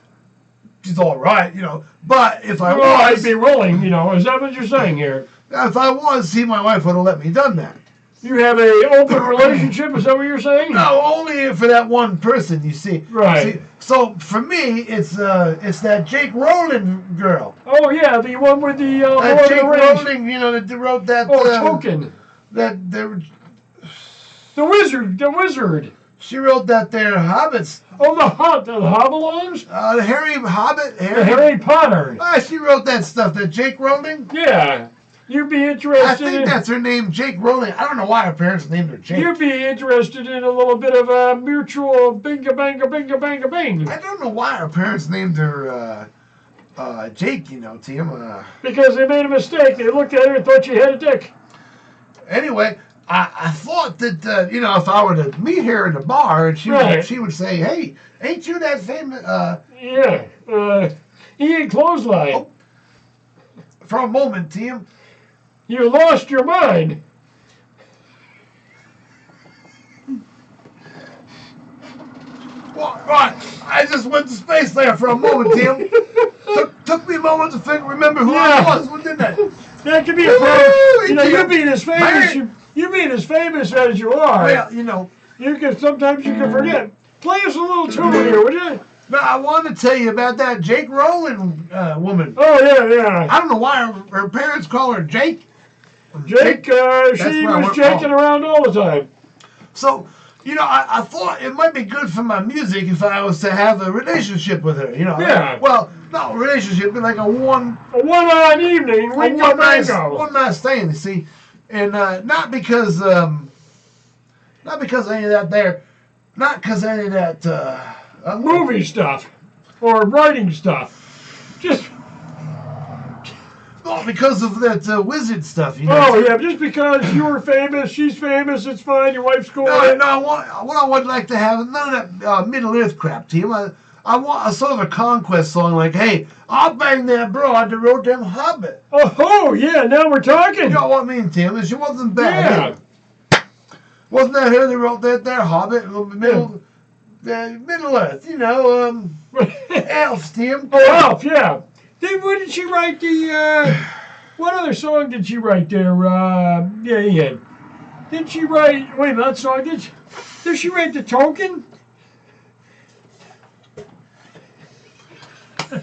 she's all right, you know. But if I well, was, I'd be willing, you know. Is that what you're saying here? if I was, see, my wife would have let me done that. You have a open relationship? Is that what you're saying? No, only for that one person, you see. Right. See, so for me, it's that Jake Rowling girl. Oh yeah, the one with the Jake Rowling, you know, that wrote that. Token. The wizard. She wrote that there Hobbits. Oh, the Hobbilons? The Harry Potter. She wrote that stuff. That Jake Rowling. Yeah. You'd be interested. I think that's her name, Jake Rowling. I don't know why her parents named her Jake. You'd be interested in a little bit of a mutual binga banga bing. I don't know why her parents named her Jake, you know, Tim. Because they made a mistake. They looked at her and thought she had a dick. Anyway, I thought that, you know, if I were to meet her in the bar and she would say, hey, ain't you that famous? Ian Closelyne. Oh, for a moment, Tim. You lost your mind. Well, right. I just went to space there for a moment, Tim. took me a moment to remember who I was, didn't it? That could be a problem. You know, you being as famous as you are. Well, you know, sometimes you can forget. Play us a little tune here, would you? But I wanted to tell you about that Jake Rowling woman. Oh yeah. I don't know why her parents call her Jake. Jake, she was jaking around all the time. So, you know, I thought it might be good for my music if I was to have a relationship with her. You know. Yeah. Well, not a relationship, but like a one-on evening. One nice thing. You see, and not because any of that there, not because any of that movie stuff or writing stuff. Just. Not because of that wizard stuff, you know. Oh yeah, just because you were famous, she's famous, it's fine. Your wife's cool. No, what I would like to have none of that Middle Earth crap, Tim. I want a sort of a conquest song, like, "Hey, I'll bang that broad that wrote them Hobbit." Oh yeah, now we're talking. You know what I mean, Tim? She wasn't bad. Yeah. Wasn't that her that wrote that there Hobbit, Middle Earth? You know, elves, Tim. Oh, elf, yeah. When did she write the, what other song did she write there? Ian. Did she write, wait a minute, that song, did she write the Token? Tim,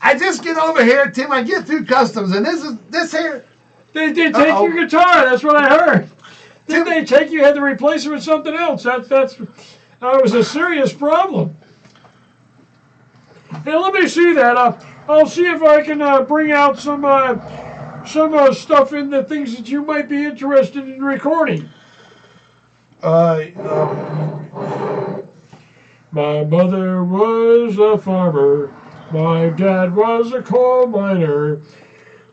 I just get over here, Tim, I get through customs, and this here. They did take your guitar, that's what I heard. Didn't they take you, had to replace it with something else? That was a serious problem. Hey, let me see that. I'll see if I can bring out some stuff in the things that you might be interested in recording. My mother was a farmer. My dad was a coal miner.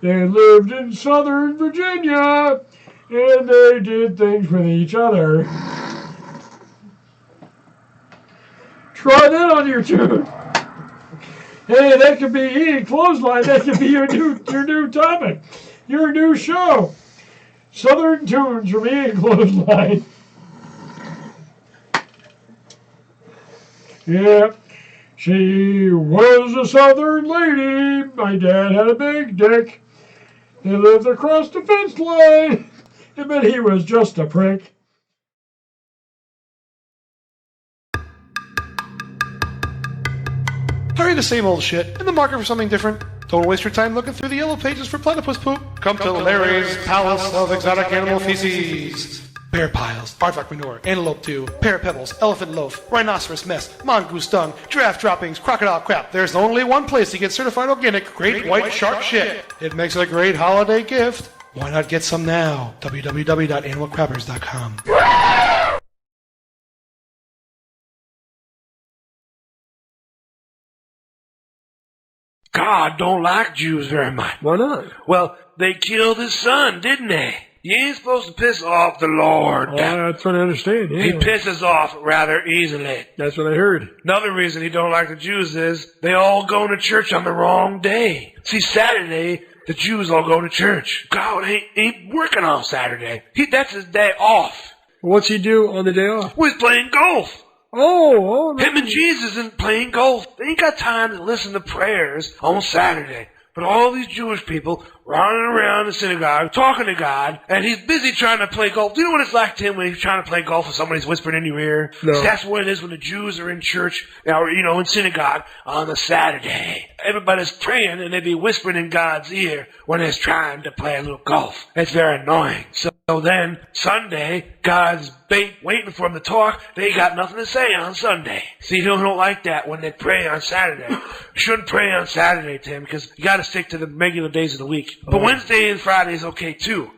They lived in Southern Virginia. And they did things with each other. Try that on your tune. Hey, that could be Ian Closelyne. That could be your new topic, your new show. Southern tunes from Ian Closelyne. Yeah, she was a Southern lady. My dad had a big dick. They lived across the fence line. But he was just a prick. Are you the same old shit? In the market for something different? Don't waste your time looking through the yellow pages for platypus poop. Come to Larry's Palace of Exotic Animal Feces. bear piles, aardvark manure, antelope dew, pear pebbles, elephant loaf, rhinoceros mess, mongoose dung, giraffe droppings, crocodile crap. There's only one place to get certified organic great white shark shit. It makes a great holiday gift. Why not get some now? www.animalcrappers.com. God don't like Jews very much. Why not? Well, they killed his son, didn't they? You ain't supposed to piss off the Lord. Oh, that's what I understand. Yeah. He pisses off rather easily. That's what I heard. Another reason he don't like the Jews is they all go to church on the wrong day. See, Saturday, the Jews all go to church. God ain't working on Saturday. That's his day off. What's he do on the day off? Well, he's playing golf. Oh, Him and Jesus isn't playing golf. They ain't got time to listen to prayers on Saturday. But all these Jewish people running around the synagogue, talking to God, and he's busy trying to play golf. Do you know what it's like, Tim, when he's trying to play golf and somebody's whispering in your ear? No. That's what it is when the Jews are in church, or, in synagogue on a Saturday. Everybody's praying, and they be whispering in God's ear when they're trying to play a little golf. It's very annoying. So then, Sunday, God's waiting for him to talk. They got nothing to say on Sunday. See, you don't like that when they pray on Saturday. You shouldn't pray on Saturday, Tim, because you got to stick to the regular days of the week. But Wednesday and Friday is okay, too,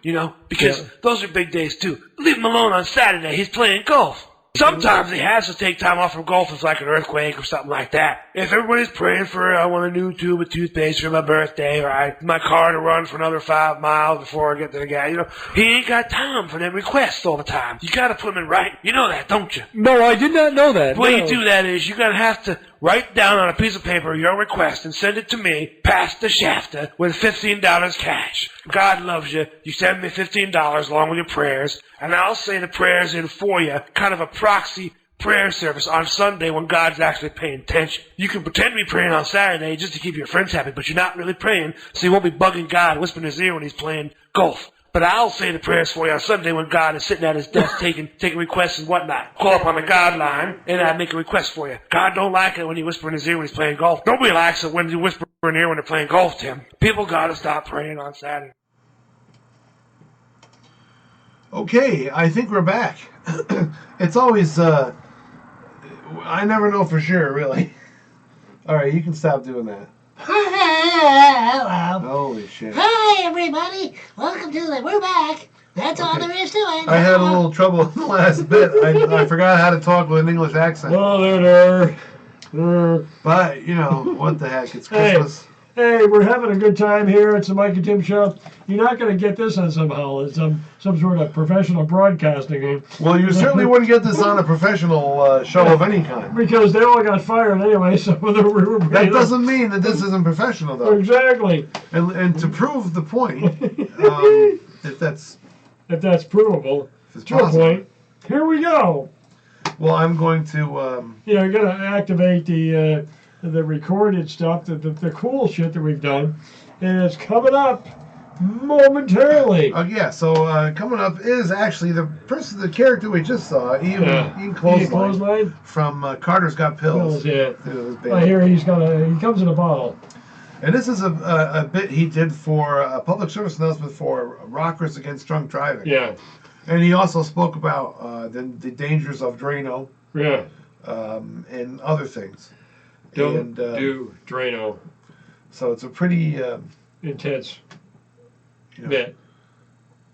because those are big days, too. Leave him alone on Saturday. He's playing golf. Sometimes he has to take time off from golf if it's like an earthquake or something like that. If everybody's praying for, I want a new tube of toothpaste for my birthday, or my car to run for another 5 miles before I get to the guy, he ain't got time for them requests all the time. You gotta put them in writing. You know that, don't you? no, I did not know that. The way no. you do that is you gotta have to write down on a piece of paper your request and send it to me, past the shafter, with $15 cash. God loves you. You send me $15 along with your prayers, and I'll say the prayers in for you, kind of a proxy prayer service on Sunday when God's actually paying attention. You can pretend to be praying on Saturday just to keep your friends happy, but you're not really praying, so you won't be bugging God, whispering in his ear when he's playing golf. But I'll say the prayers for you on Sunday when God is sitting at his desk taking requests and whatnot. Call up on the God line, and I make a request for you. God don't like it when you whisper in his ear when he's playing golf. Nobody likes it when you whisper in the ear when they're playing golf, Tim. People gotta stop praying on Saturday. Okay, I think we're back. It's always, I never know for sure, really. All right, you can stop doing that. Hello. Holy shit. Hi, everybody. Welcome to we're back. That's all there is to it. I had a little trouble in the last bit. I forgot how to talk with an English accent. Oh, there. But, what the heck, it's Christmas. Hey, we're having a good time here. It's the Mike and Tim Show. You're not going to get this on somehow. Some sort of professional broadcasting. Well, you certainly wouldn't get this on a professional show of any kind. Because they all got fired anyway, so that doesn't mean that this isn't professional, though. Exactly. And to prove the point, if that's provable, to a point, here we go. Well, I'm going to... you're going to activate the recorded stuff, the cool shit that we've done, and it's coming up momentarily. So coming up is actually the character we just saw, Ian Closelyne from Carter's Got Pills. Yeah. I hear he comes in a bottle. And this is a bit he did for a public service announcement for Rockers Against Drunk Driving. Yeah. And he also spoke about the dangers of Drano. Yeah. And other things. Don't do Drano. So it's a pretty intense bit.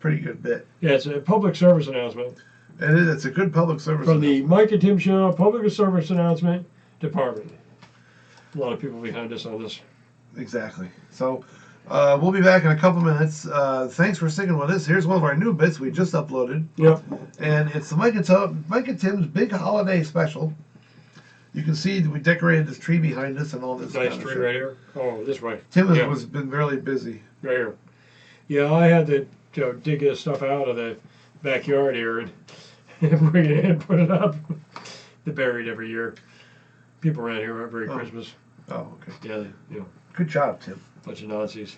Pretty good bit. Yeah, it's a public service announcement. And it's a good public service from the Mike and Tim Show Public Service Announcement Department. A lot of people behind us on this. Exactly. So we'll be back in a couple minutes. Thanks for sticking with us. Here's one of our new bits we just uploaded. Yep. And it's the Mike and Tim's Big Holiday Special. You can see we decorated this tree behind us and all this. Nice tree right here. Oh, this way. Tim has been really busy. Right here. Yeah, I had to dig this stuff out of the backyard here and bring it in and put it up. They're buried every year. People around here aren't very Christmas. Oh, okay. Yeah, Good job, Tim. Bunch of Nazis.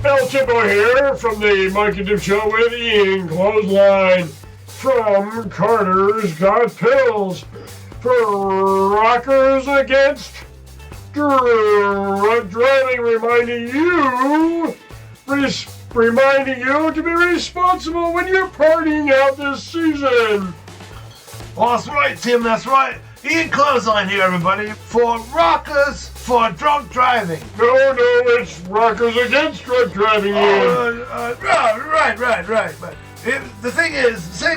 El Chippo here from the Mike and Tim Show with Ian Closelyne from Carter's Got Pills for Rockers Against Drunk Driving, reminding you reminding you to be responsible when you're partying out this season. Oh, that's right, Tim, that's right. Ian Closelyne here, everybody, for Rockers for Drunk Driving. No, it's Rockers Against Drunk Driving, Ian. Right. But the thing is, say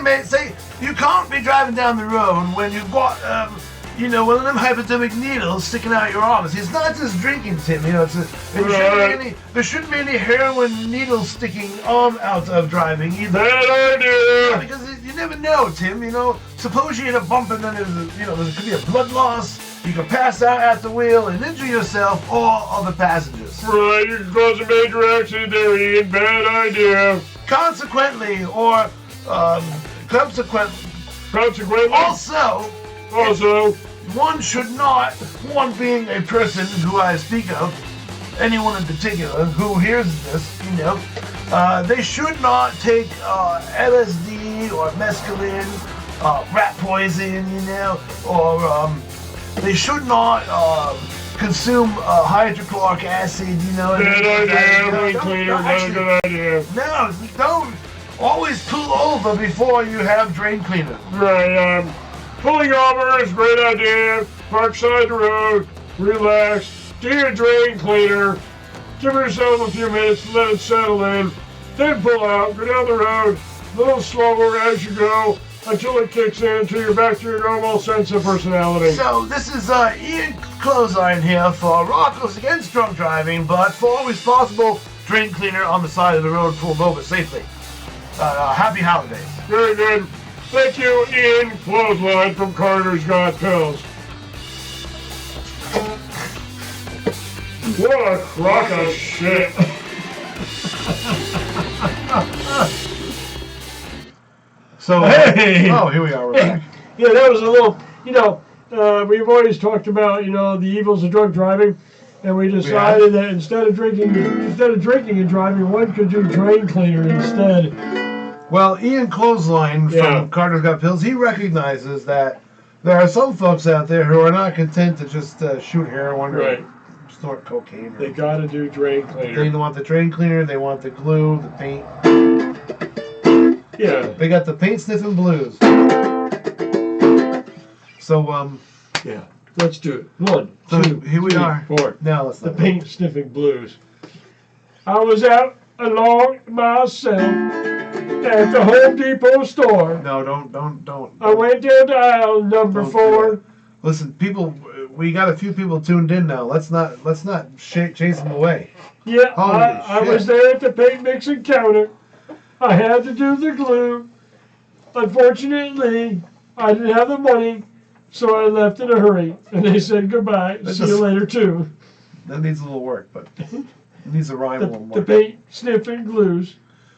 you can't be driving down the road when you've got, one of them hypodermic needles sticking out your arms. It's not just drinking, Tim. There shouldn't be any heroin needles sticking out of driving either. Bad idea. Because you never know, Tim. Suppose you hit a bump and then there could be a blood loss. You could pass out at the wheel and injure yourself or other passengers. Right, you can cause a major accident there, Ian. Bad idea. Consequently, also, one should not, one being a person who I speak of, anyone in particular who hears this, they should not take LSD or mescaline, rat poison, or they should not consume hydrochloric acid, Bad idea, cleaner, not a good idea. No, don't. Always pull over before you have drain cleaner. Right, pulling over is a great idea. Park side the road, relax, do your drain cleaner, give yourself a few minutes to let it settle in, then pull out, go down the road, a little slower as you go, until it kicks in, until you're back to your normal sense of personality. So, this is Ian Closelyne here for Rockers Against Drunk Driving, but for responsible drain cleaner on the side of the road pulled over safely. Happy holidays. Very good. Thank you, Ian Closelyne from Carter's Got Pills. What a crock of shit. So, hey! Here we are, we're back. Yeah, that was a little, we've always talked about, the evils of drunk driving, and we decided that instead of drinking and driving, one could do drain cleaner instead. Well, Ian Closelyne from Carter's Got Pills, he recognizes that there are some folks out there who are not content to just shoot heroin or snort cocaine. They gotta do drain cleaner. They want the drain cleaner, they want the glue, the paint. Yeah. They got the paint sniffing blues. So, yeah, let's do it. One, two, here we are. 4. Now let's the paint sniffing blues. I was out along myself at the Home Depot store. No, don't. I went down to aisle number 4. Listen, people, we got a few people tuned in now. Let's not chase them away. Yeah, I was there at the paint mixing counter. I had to do the glue. Unfortunately, I didn't have the money, so I left in a hurry. And they said goodbye. See you later, too. That needs a little work, but it needs to rhyme a little more. The paint sniffing glues.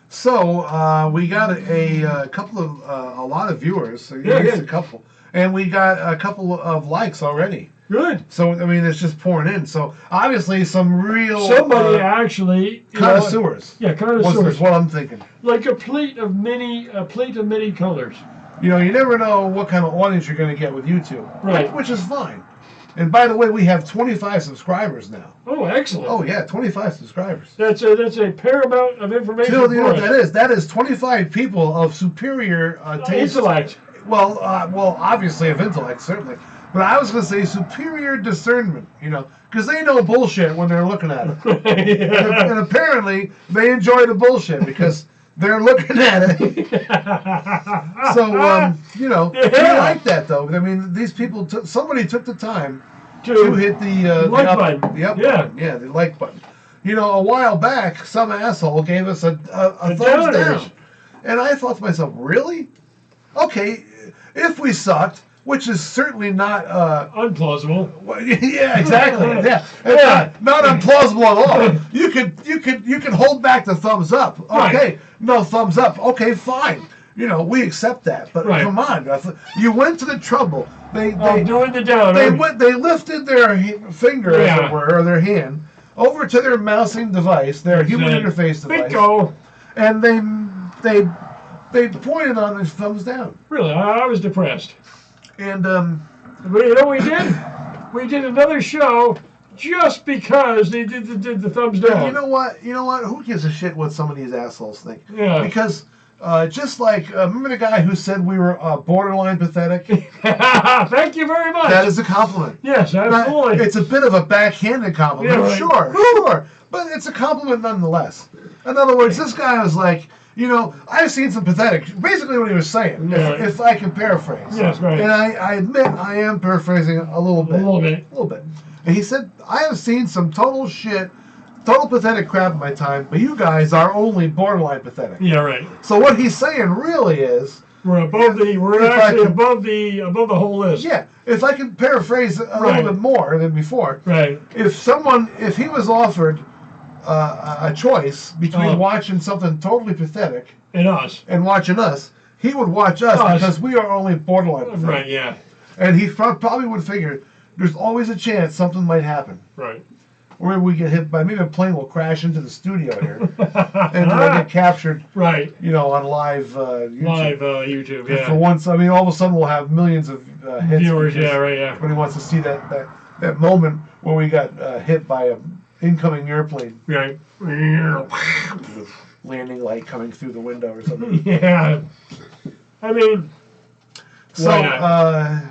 So, we got a couple of, a lot of viewers. So a couple. And we got a couple of likes already. Good. So, I mean, it's just pouring in. So, obviously, some real... Somebody actually... Connoisseurs. Connoisseurs. Is what I'm thinking. Like a plate of many colors. You never know what kind of audience you're going to get with YouTube. Right. Which is fine. And by the way, we have 25 subscribers now. Oh, excellent. Oh, yeah, 25 subscribers. That's a paramount of information. You know what that is? That is 25 people of superior taste. Intellect. Well, obviously of intellect, certainly. But I was going to say superior discernment, because they know bullshit when they're looking at it. And apparently, they enjoy the bullshit because they're looking at it. So, we like that, though. I mean, these people, somebody took the time to hit the like button. The up button. Yeah, the like button. A while back, some asshole gave us a thumbs down. And I thought to myself, really? Okay, if we sucked, which is certainly not unplausible. Yeah, exactly. Yeah, not unplausible at all. You could hold back the thumbs up. Okay, no thumbs up. Okay, fine. We accept that. But come on, you went to the trouble. They doing the down. They lifted their finger, as it were, or their hand, over to their mousing device, their human interface device. Bingo. And they pointed on his thumbs down. Really, I was depressed. And but we did? We did another show just because they did the thumbs down. You know what? You know what? Who gives a shit what some of these assholes think? Yeah. Because just like remember the guy who said we were borderline pathetic? Thank you very much. That is a compliment. Yes, absolutely. It's a bit of a backhanded compliment, Yeah, right. sure, but it's a compliment nonetheless. In other words, this guy was like, you know, I've seen some pathetic. Basically, what he was saying, Yeah. if I can paraphrase. Yes, right. And I admit I am paraphrasing a little bit. A little bit. A little bit. And he said, I have seen some total shit, total pathetic crap in my time, but you guys are only borderline pathetic. Yeah, right. So what he's saying really is, we're above the. We're actually above the whole list. yeah. If I can paraphrase a little bit more than before, right? If he was offered a choice between watching something totally pathetic and watching us, he would watch us because we are only borderline pathetic. Right. Yeah. And he probably would figure there's always a chance something might happen. Right. Or maybe we get hit by, maybe a plane will crash into the studio here and get captured. Right. You know, on live YouTube. Live YouTube. And Yeah. for once, I mean, all of a sudden we'll have millions of hits. Viewers. Yeah. Right. Yeah. Everybody wants to see that moment where we got hit by an incoming airplane. Right. Landing light coming through the window or something. Yeah. I mean, so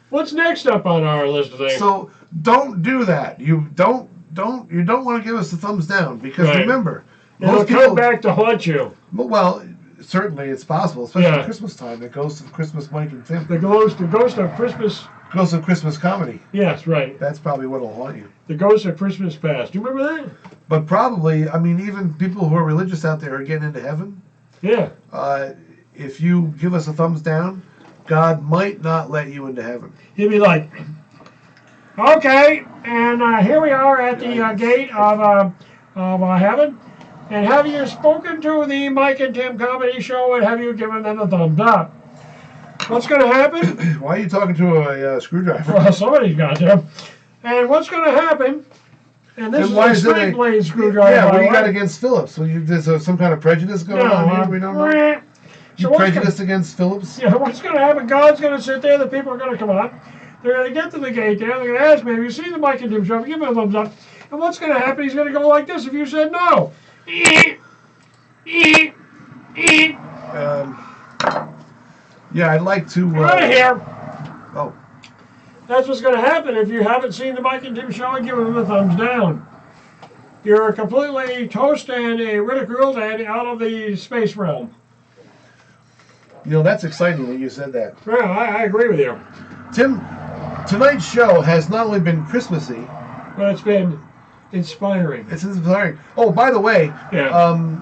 what's next up on our list today? So don't do that. You don't want to give us the thumbs down because remember, it'll come back to haunt you. Well, certainly it's possible, especially at Christmas time. It goes to Christmas Mike and Tim. The ghost of Christmas. Ghost of Christmas comedy. Yes, right. That's probably what'll haunt you. The Ghost of Christmas Past. Do you remember that? But probably, I mean, even people who are religious out there are getting into heaven. Yeah. If you give us a thumbs down, God might not let you into heaven. He'd be like, okay, and here we are at the gate of heaven. And have you spoken to the Mike and Tim comedy show, and have you given them a thumbs up? What's going to happen? Why are you talking to a screwdriver? Well, somebody's got to. And what's going to happen? And this is a straight blade screwdriver. Yeah, what do you got against Phillips? So there's some kind of prejudice going on here? We don't know. You prejudiced against Phillips? Yeah, what's going to happen? God's going to sit there. The people are going to come up. They're going to get to the gate there. They're going to ask me, have you seen the Mike and Tim show? Give me a thumbs up. And what's going to happen? He's going to go like this if you said no. Yeah, I'd like to... Out of here. Oh. That's what's going to happen if you haven't seen the Mike and Tim show and give them a thumbs down. You're completely toast and ridiculed and out of the space realm. You know, that's exciting that you said that. Well, I agree with you. Tim, tonight's show has not only been Christmassy, but it's been inspiring. It's inspiring. Oh, by the way,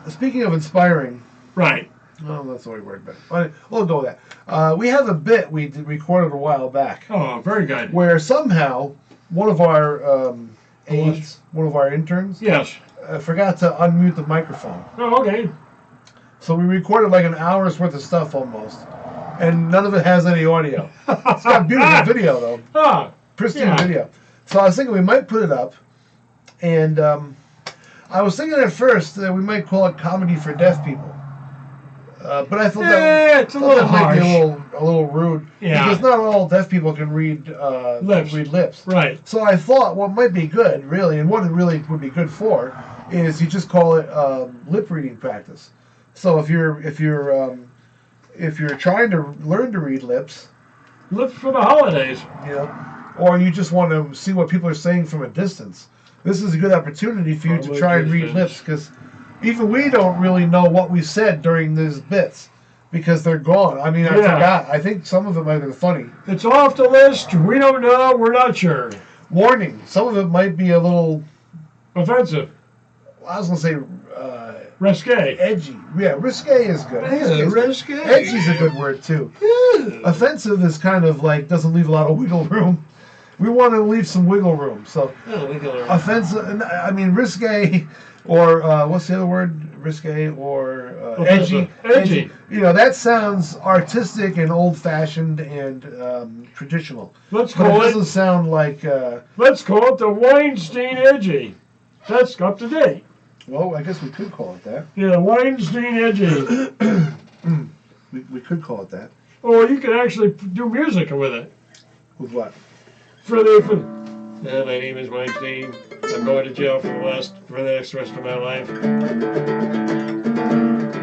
speaking of inspiring... Right. Oh, that's the right word, but we'll go with that. We have a bit we recorded a while back. Oh, very good. Where somehow one of our aides, one of our interns, forgot to unmute the microphone. Oh, okay. So we recorded like an hour's worth of stuff almost, and none of it has any audio. It's got beautiful video though, pristine video. So I was thinking we might put it up, and I was thinking at first that we might call it comedy for deaf people. But I thought that might be a little rude because not all deaf people can read lips. Right. So I thought what might be good, really, and what it really would be good for, is you just call it lip reading practice. So if you're trying to learn to read lips for the holidays, you know, or you just want to see what people are saying from a distance, this is a good opportunity for you to try and read lips because. Even we don't really know what we said during these bits because they're gone. I mean, I forgot. I think some of them might have been funny. It's off the list. We don't know. We're not sure. Warning. Some of it might be a little... offensive. I was going to say... risque. Edgy. Yeah, risque is good. Risque. Edgy's a good word, too. Offensive is kind of like, doesn't leave a lot of wiggle room. We want to leave some wiggle room. So, offensive... I mean, risque... Or what's the other word? Risque or edgy. Edgy. You know, that sounds artistic and old-fashioned and traditional. Let's call it doesn't sound like... let's call it the Weinstein Edgy. That's up to date. Well, I guess we could call it that. Yeah, Weinstein Edgy. we could call it that. Or you could actually do music with it. With what? For My name is Weinstein. I'm going to jail for the next rest of my life. I'm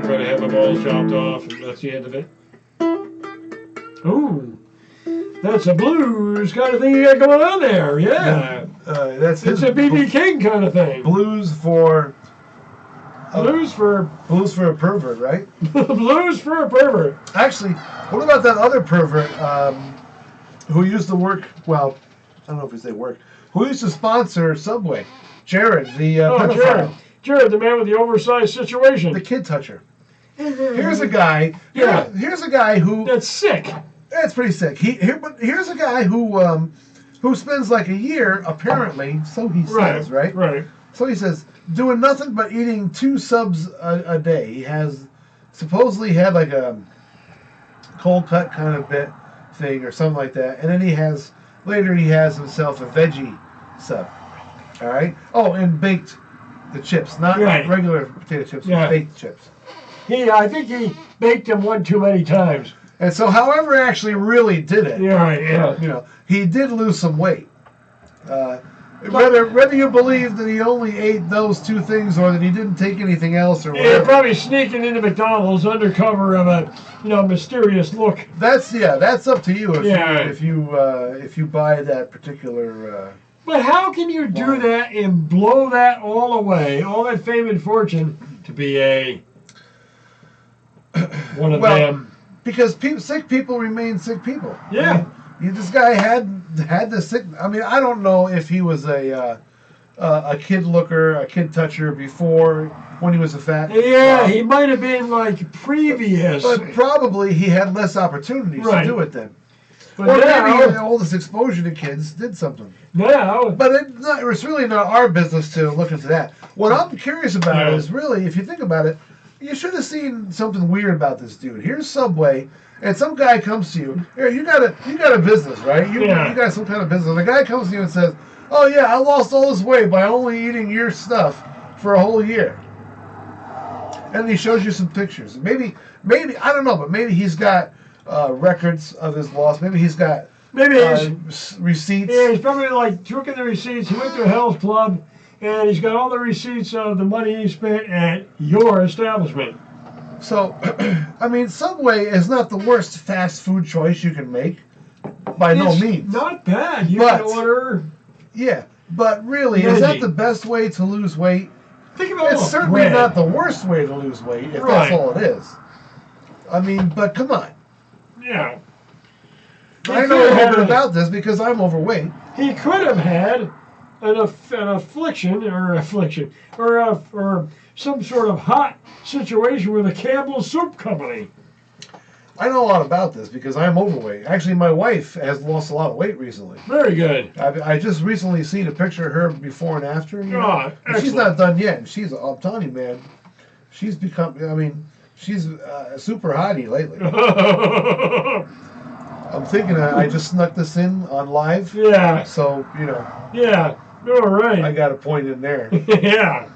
going to have my balls chopped off, and that's the end of it. Ooh, that's a blues kind of thing you got going on there. Yeah, that's it's a B.B. King kind of thing. Blues for a pervert, right? Blues for a pervert. Actually, what about that other pervert who used to work? Well, I don't know if he say work. Who used to sponsor Subway? Jared, the pedophile. Jared, the man with the oversized situation. The kid toucher. Here's a guy. Yeah. Here's a guy who. That's sick. That's pretty sick. But here's a guy who spends like a year, apparently, so he says, right? Right. So he says, doing nothing but eating 2 subs a day. He has supposedly had like a cold cut kind of bit thing or something like that, and then he has himself a veggie sub. All right. Oh, and baked the chips, not regular potato chips, baked chips. I think he baked them one too many times. And so, however, actually really did it. Yeah, right. Yeah. You know, he did lose some weight. Whether you believe that he only ate those 2 things or that he didn't take anything else or whatever. Yeah, probably sneaking into McDonald's under cover of a mysterious look. That's up to you if you buy that particular. But how can you do that and blow that all away, all that fame and fortune, to be one of them? Because sick people remain sick people. Yeah. I mean, this guy had the sick. I mean, I don't know if he was a kid looker, a kid toucher before when he was a fat. Yeah, he might have been like previous. But probably he had less opportunities to do it then. But or now, maybe all this exposure to kids did something. Now, but it's really not our business to look into that. What I'm curious about is really, if you think about it, you should have seen something weird about this dude. Here's Subway, and some guy comes to you. Here, you got a business, right? You got some kind of business. And the guy comes to you and says, "Oh yeah, I lost all this weight by only eating your stuff for a whole year." And he shows you some pictures. Maybe I don't know, but maybe he's got records of his loss. Maybe he's got receipts. Yeah, he's probably like took in the receipts. He went to a health club. And he's got all the receipts of the money he spent at your establishment. So, I mean, Subway is not the worst fast food choice you can make, by no means. Not bad. You can order. Yeah, but really, is that the best way to lose weight? Think about it's certainly not the worst way to lose weight, if that's all it is. I mean, but come on. Yeah. I know a little bit about this because I'm overweight. He could have had an affliction or some sort of hot situation with a Campbell's Soup Company. I know a lot about this because I'm overweight. Actually, my wife has lost a lot of weight recently. Very good. I just recently seen a picture of her before and after. And she's not done yet. And I'm telling you, man, she's become. I mean, she's super hottie lately. I'm thinking I just snuck this in on live. Yeah. So Yeah. All right. I got a point in there. Yeah.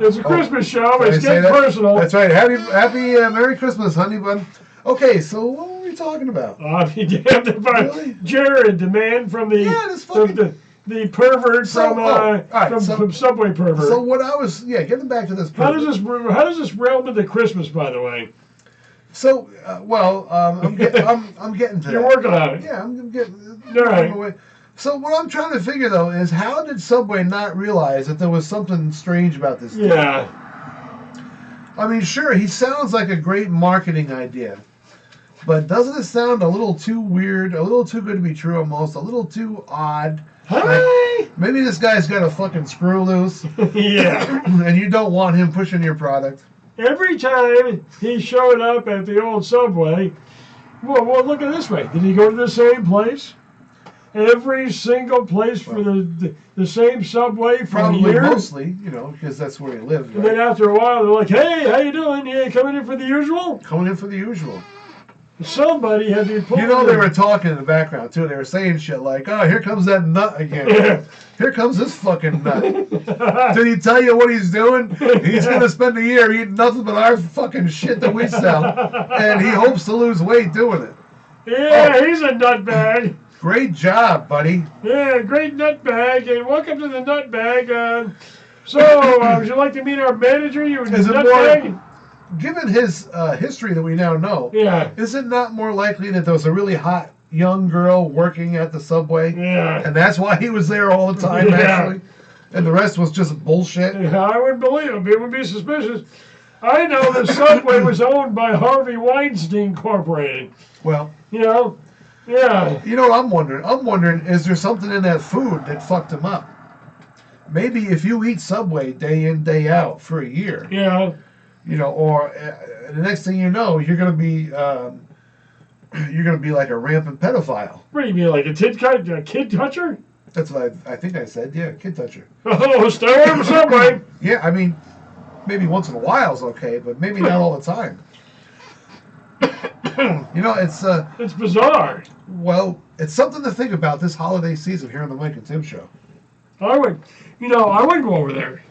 It's a Christmas show. It's getting personal. That's right. Happy Merry Christmas, honey bun. Okay, so what were we talking about? Really? Jared, the man from the the pervert from Subway pervert. So what I was getting back to this. How does this realm into Christmas, by the way? So I'm getting to. You're working on it. Yeah, I'm getting. All right. So what I'm trying to figure, though, is how did Subway not realize that there was something strange about this dude? Yeah. I mean, sure, he sounds like a great marketing idea. But doesn't it sound a little too weird, a little too good to be true almost, a little too odd? Hi! Like, maybe this guy's got a fucking screw loose. Yeah. And you don't want him pushing your product. Every time he showed up at the old Subway, well, look at it this way. Did he go to the same place? Every single place for the same Subway for Probably years? mostly, because that's where he lived. And then after a while, they're like, "Hey, how you doing? You coming in for the usual?" Coming in for the usual. Somebody had to pull. They were talking in the background too. They were saying shit like, "Oh, here comes that nut again. Here comes this fucking nut. Did he tell you what he's doing? He's gonna spend a year eating nothing but our fucking shit that we sell, and he hopes to lose weight doing it." Yeah, he's a nutbag. Great job, buddy. Yeah, great nutbag, and welcome to the nutbag. Would you like to meet our manager? You Is it nutbag? Given his history that we now know, Yeah. is it not more likely that there was a really hot young girl working at the subway? Yeah. And that's why he was there all the time, Yeah. actually? And the rest was just bullshit? Yeah, I wouldn't believe it. It would be suspicious. I know the subway was owned by Harvey Weinstein Incorporated. Well, You know? Yeah. you know what I'm wondering? I'm wondering, is there something in that food that fucked him up? Maybe if you eat Subway day in, day out for a year, Yeah. you know, or the next thing you know, you're gonna be like a rampant pedophile. What do you mean, like a kid toucher? That's what I think I said. Yeah, kid toucher. Oh, stay away from Subway. Yeah, I mean, maybe once in a while is okay, but maybe not all the time. You know, It's bizarre. well, it's something to think about this holiday season here on the Mike and Tim Show. I would go over there.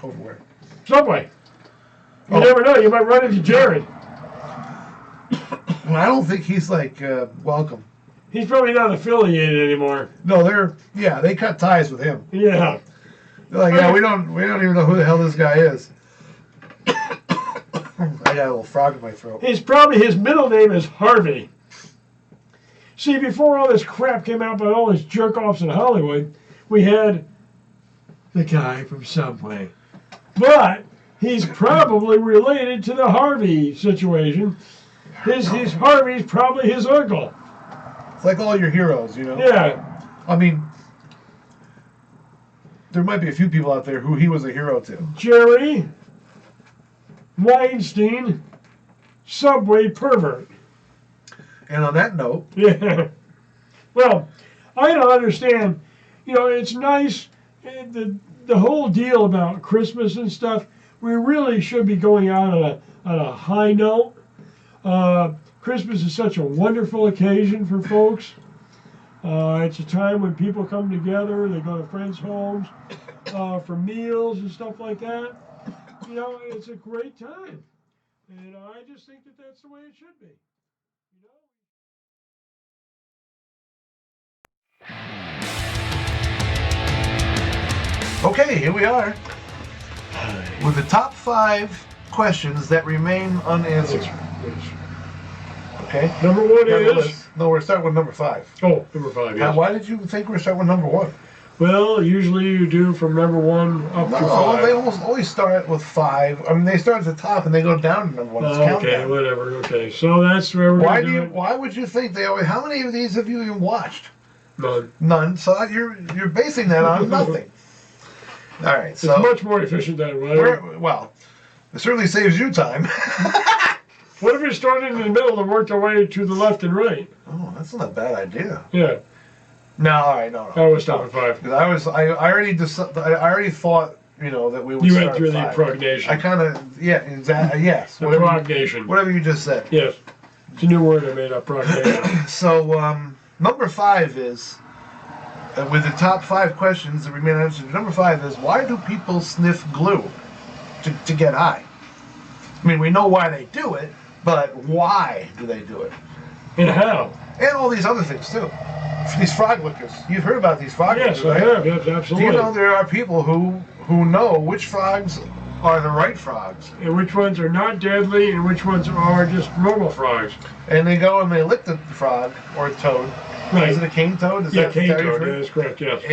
Over where? Subway. You Oh. never know. You might run into Jared. Well, I don't think he's like welcome. He's probably not affiliated anymore. No, they cut ties with him. Yeah. They're like, yeah, we don't even know who the hell this guy is. I got a little frog in my throat. His middle name is Harvey. See, before all this crap came out about all these jerk-offs in Hollywood, we had the guy from Subway. But he's probably related to the Harvey situation. His Harvey's probably his uncle. It's like all your heroes, you know? Yeah. I mean, there might be a few people out there who he was a hero to. Jerry Weinstein, Subway pervert. And on that note, Yeah. Well, I don't understand. You know, it's nice. The whole deal about Christmas and stuff, we really should be going out on a high note. Christmas is such a wonderful occasion for folks. It's a time when people come together. They go to friends' homes for meals and stuff like that. You know, it's a great time. And I just think that that's the way it should be. You know? okay, here we are with the top 5 questions that remain unanswered. Okay? Number one is... No, we're starting with number 5. Oh, number 5, Now, yes. why did you think we were starting with number 1? Well, usually you do from number 1 up to 5. No, they almost always start with 5. I mean, they start at the top and they go down to number 1. It's Okay, countdown. whatever. Okay, so that's where we're going to do it. Why would you think they always... How many of these have you even watched? None. None. So you're basing that on nothing. All right, so... It's much more efficient that way. Well, it certainly saves you time. What if we started in the middle and worked our way to the left and right? Oh, that's not a bad idea. Yeah. No, all right, no. I was stopping 5. Because I already thought, you know, that we would You start went through at the 5. prognation. I kind of, yeah, exactly, yes. The prognation. Whatever you just said. Yes. It's a new word I made up, prognation. So, number 5 is, with the top 5 questions that remain unanswered, number 5 is, why do people sniff glue to get high? I mean, we know why they do it, but why do they do it? And how? And all these other things, too. These frog lickers. You've heard about these frog lickers, Yes, I right? have. Yes, absolutely. Do you know there are people who know which frogs are the right frogs? And which ones are not deadly and which ones are just normal frogs. And they go and they lick the frog or toad. Right. Is it a cane toad? Is Yeah, that cane how you toad. refer- That is correct, yes.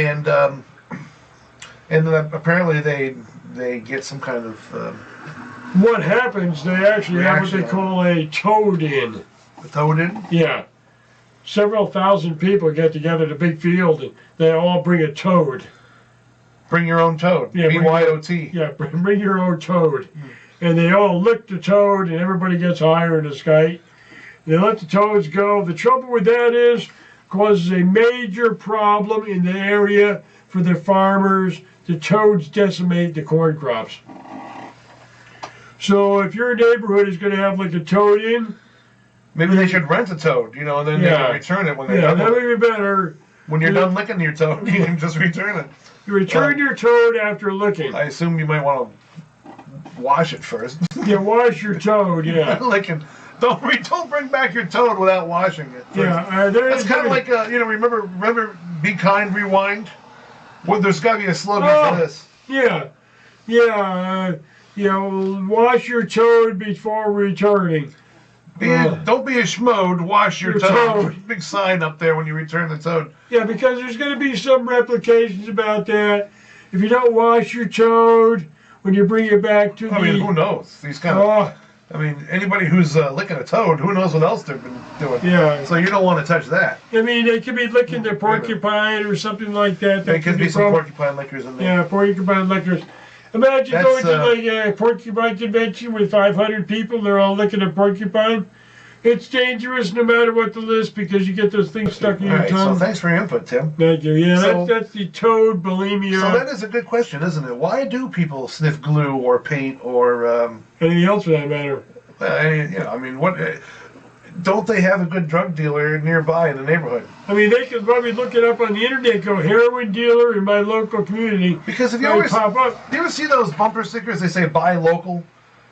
And then apparently they get some kind of What happens, they actually have what Reaction. they call a toad-in. toad in. Yeah. Several thousand people get together at a big field and they all bring a toad. Bring your own toad. Yeah, BYOT. Yeah, bring your own toad. And they all lick the toad and everybody gets higher in the sky. They let the toads go. The trouble with that is causes a major problem in the area for the farmers. The toads decimate the corn crops. So if your neighborhood is going to have like a toad in, Maybe they should rent a toad, you know, and then they Yeah. can return it when they're yeah, done. that with it. would be better. When you're done licking your toad, you can just return it. You return your toad after licking. I assume you might want to wash it first. You wash your toad, yeah. Don't bring back your toad without washing it. Yeah, That's kind of like remember Be Kind, Rewind. Well, there's got to be a slogan for this. Yeah, wash your toad before returning. Don't be a schmoed. Wash your toad. Big sign up there when you return the toad. Yeah, because there's going to be some replications about that. If you don't wash your toad when you bring it back to I mean, who knows? These kind of. I mean, anybody who's licking a toad, who knows what else they've been doing? Yeah. So you don't want to touch that. I mean, they could be licking their porcupine or something like that. There could be some porcupine lickers in there. Yeah, porcupine lickers. Imagine going to like a porcupine convention with 500 people. They're all licking a porcupine. It's dangerous no matter what the list because you get those things stuck in your tongue. So thanks for your input, Tim. Thank you. Yeah, that's the toad bulimia. So that is a good question, isn't it? Why do people sniff glue or paint or anything else for that matter? Well, I mean, what? Don't they have a good drug dealer nearby in the neighborhood? I mean, they could probably look it up on the internet. Go heroin dealer in my local community. Because if you ever see those bumper stickers, they say buy local.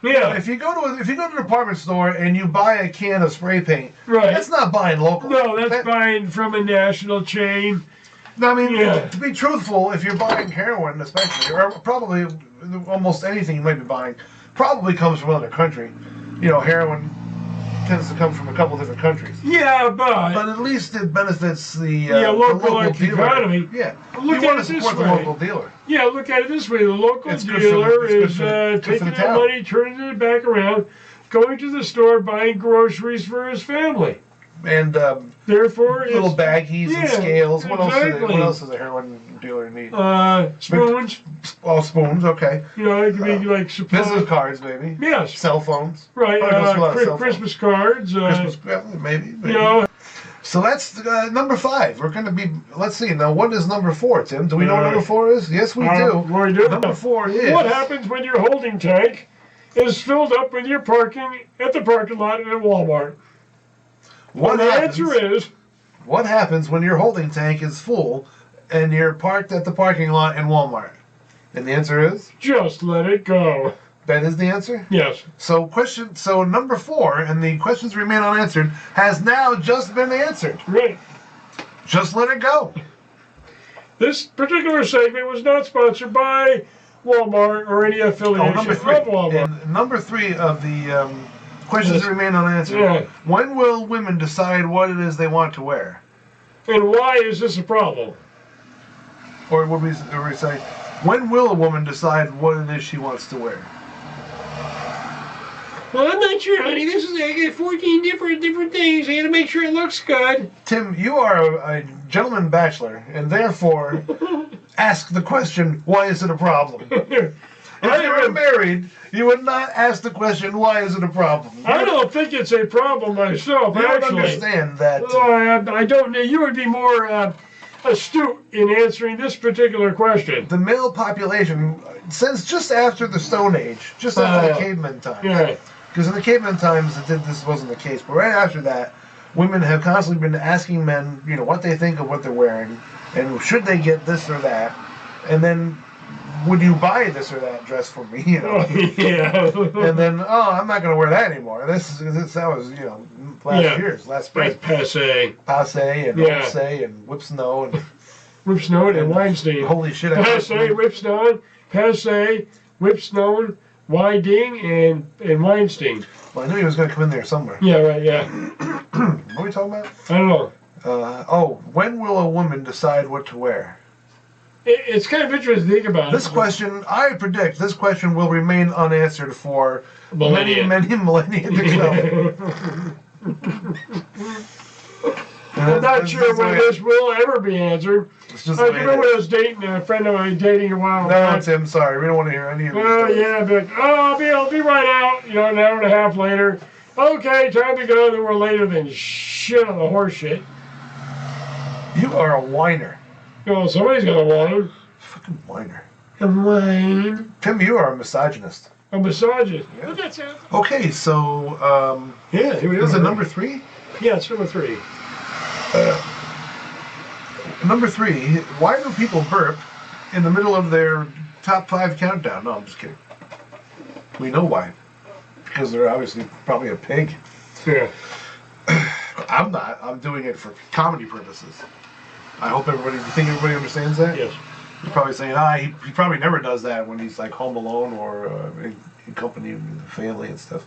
Yeah. If you go to a department store and you buy a can of spray paint, right? That's not buying local. No, that's buying from a national chain. I mean, to be truthful, if you're buying heroin, especially, or probably almost anything you might be buying, probably comes from another country. Heroin tends to come from a couple different countries. Yeah, but at least it benefits the local dealer. economy. Yeah, look you at want to support the local dealer. Yeah, look at it this way: the local dealer is taking that money, turning it back around, going to the store, buying groceries for his family, and therefore little baggies and scales. Exactly. What else does a heroin dealer need? Spoons. Oh, spoons. Okay. It could be like business cards, maybe. Yes. Cell phones. Right. Christmas cards. Maybe. So that's number 5. We're going to be. Let's see. Now, what is number 4, Tim? Do we know what number 4 is? Yes, we do. We do. Number 4 is. What happens when your holding tank is filled up with your parking at the parking lot at Walmart? The answer is. What happens when your holding tank is full and you're parked at the parking lot in Walmart? And the answer is? Just let it go. That is the answer? Yes. So number 4, and the questions remain unanswered, has now just been answered. Right. Just let it go. This particular segment was not sponsored by Walmart or any affiliation of Walmart. And number 3 of the questions that remain unanswered. Yeah. When will women decide what it is they want to wear? And why is this a problem? Or would we say, when will a woman decide what it is she wants to wear? Well, I'm not sure, honey. I got 14 different things. I got to make sure it looks good. Tim, you are a gentleman bachelor, and therefore ask the question, why is it a problem? If you were married, you would not ask the question, why is it a problem? I don't think it's a problem myself, you actually. don't understand that. I don't. You would be more astute in answering this particular question. The male population, since just after the Stone Age, just after the caveman times. Yeah. Because in the caveman times, this wasn't the case. But right after that, women have constantly been asking men, what they think of what they're wearing, and should they get this or that, and then would you buy this or that dress for me? Yeah. And then, I'm not going to wear that anymore. That was last spring. That's passe and Olsay and Whip Snow and Whip Snow and Weinstein. Holy shit! Passe, Whip Snow, Passe, Whip Snow, Weinstein, and Weinstein. Well, I knew he was going to come in there somewhere. Yeah, right. Yeah. What are we talking about? I don't know. When will a woman decide what to wear? It's kind of interesting to think about. This question, I predict, will remain unanswered for many millennia to come. I'm not sure when this will ever be answered. I remember when I was dating a friend of mine a while back. No, Tim, sorry, we don't want to hear any of this. Yeah, but I'll be right out. An hour and a half later. Okay, time to go. Then we're later than shit on the horse shit. You are a whiner. Somebody's got a whine. Fucking whiner. A whine. Tim, you are a misogynist. A misogynist. Yeah. What that sound? Okay, so here we go. Is it number 3? Yeah, it's number 3. Number 3. Why do people burp in the middle of their top 5 countdown? No, I'm just kidding. We know why. Because they're obviously probably a pig. Yeah. I'm not. I'm doing it for comedy purposes. I hope everybody. You think everybody understands that? Yes. You're probably saying, he probably never does that when he's like home alone or in company with the family and stuff.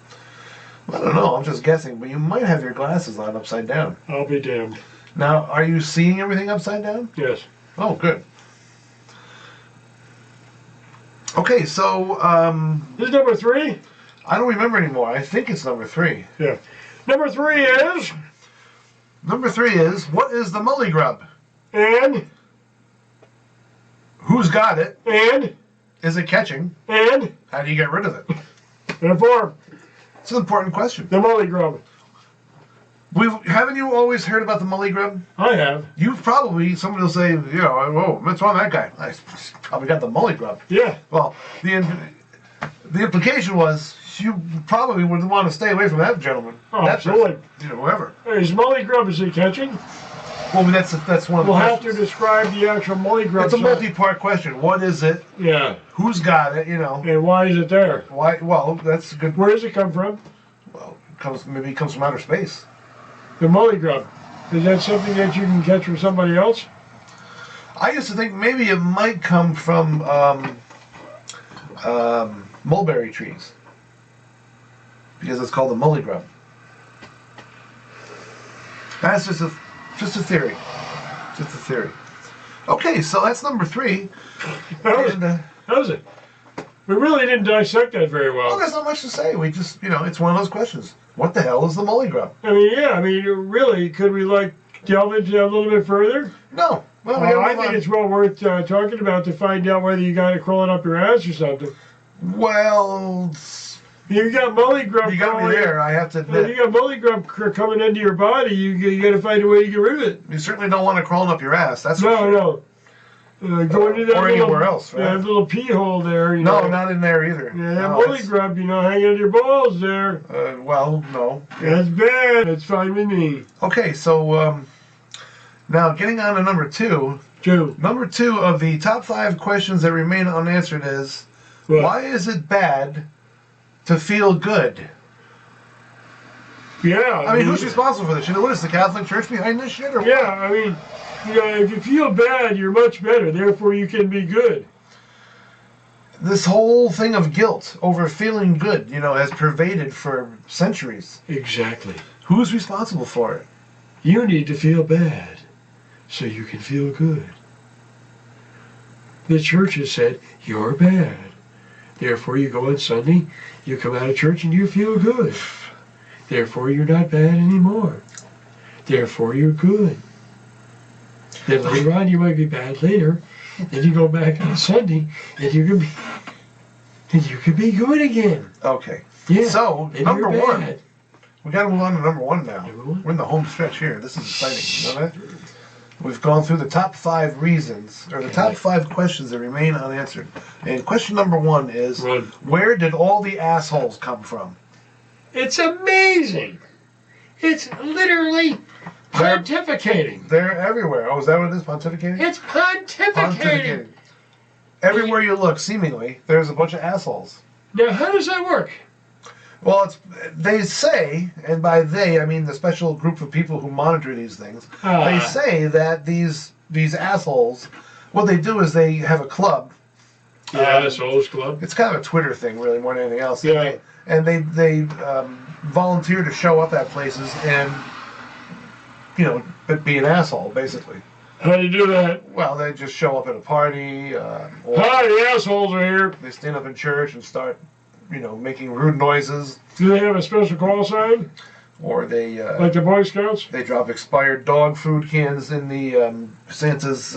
I don't know. I'm just guessing, but you might have your glasses on upside down. I'll be damned. Now, are you seeing everything upside down? Yes. Oh, good. Okay, so This is number 3? I don't remember anymore. I think it's number 3. Yeah. Number 3 is... Number 3 is, what is the mully grub? And... Who's got it? And... Is it catching? And... How do you get rid of it? And 4. It's an important question. The mully grub. Haven't you always heard about the mully grub? I have. You've probably, somebody will say, whoa, what's wrong with that guy? I probably got the mully grub. Yeah. Well, the implication was you probably would want to stay away from that gentleman. Oh, that absolutely. person, whoever. Is mully grub, is it catching? Well, that's one of the We'll have questions. to describe the actual mully grub. It's a multi-part question. What is it? Yeah. Who's got it? And why is it there? Why? Well, that's good. Where does it come from? Well, maybe it comes from outer space. The mully grub. Is that something that you can catch from somebody else? I used to think maybe it might come from mulberry trees because it's called the mully grub. That's just a theory. Just a theory. Okay, so that's number 3. How was it? We really didn't dissect that very well. Well, there's not much to say. We just, it's one of those questions. What the hell is the mully grub? Really, could we delve into that a little bit further? No. Well, I think it's well worth talking about to find out whether you got it crawling up your ass or something. Well, you got mully grub. You got me there. I have to admit. If you got mully grub coming into your body, you got to find a way to get rid of it. You certainly don't want it crawling up your ass. That's for sure. No. Go into that or little, anywhere else, right? That little pee hole there. No, not in there either. Yeah, that mully grub, hanging on your balls there. Well, no. That's bad. That's fine with me. Okay, so now getting on to number 2. Number 2 of the top 5 questions that remain unanswered is, why is it bad to feel good? Yeah. I mean, who's responsible for this? What is the Catholic Church behind this shit? Or yeah, what? If you feel bad, you're much better. Therefore, you can be good. This whole thing of guilt over feeling good, has pervaded for centuries. Exactly. Who's responsible for it? You need to feel bad so you can feel good. The church has said, you're bad. Therefore, you go on Sunday, you come out of church and you feel good. Therefore, you're not bad anymore. Therefore, you're good. Then later on, you might be bad later. Then you go back on Sunday, and you can be good again. Okay. Yeah. So number 1, we got to move on to number 1 now. Number 1? We're in the home stretch here. This is exciting. You know that? We've gone through the top 5 reasons, or the top 5 questions that remain unanswered. And question number 1 is, where did all the assholes come from? It's amazing. It's literally pontificating. They're everywhere. Oh, is that what it is? Pontificating? It's pontificating. Everywhere you look, seemingly, there's a bunch of assholes. Now, how does that work? Well, they say, and by they, I mean the special group of people who monitor these things, they say that these assholes, what they do is they have a club. Assholes club. It's kind of a Twitter thing, really, more than anything else. Yeah. And they volunteer to show up at places and, be an asshole, basically. How do you do that? Well, they just show up at a party. Hi, the assholes are here. They stand up in church and start, making rude noises. Do they have a special call sign? Or they... like the Boy Scouts? They drop expired dog food cans in the Santa's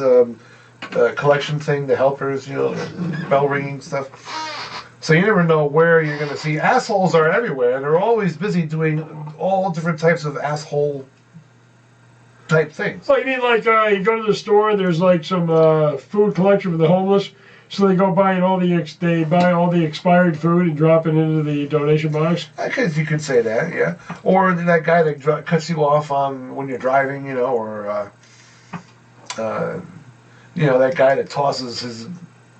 collection thing, the helpers, bell ringing stuff. So you never know where you're going to see. Assholes are everywhere. They're always busy doing all different types of asshole type things. Oh, you mean like you go to the store, there's like some food collection for the homeless, so they go buy all the expired food and drop it into the donation box? I guess you could say that, yeah. Or that guy that cuts you off on when you're driving, or that guy that tosses his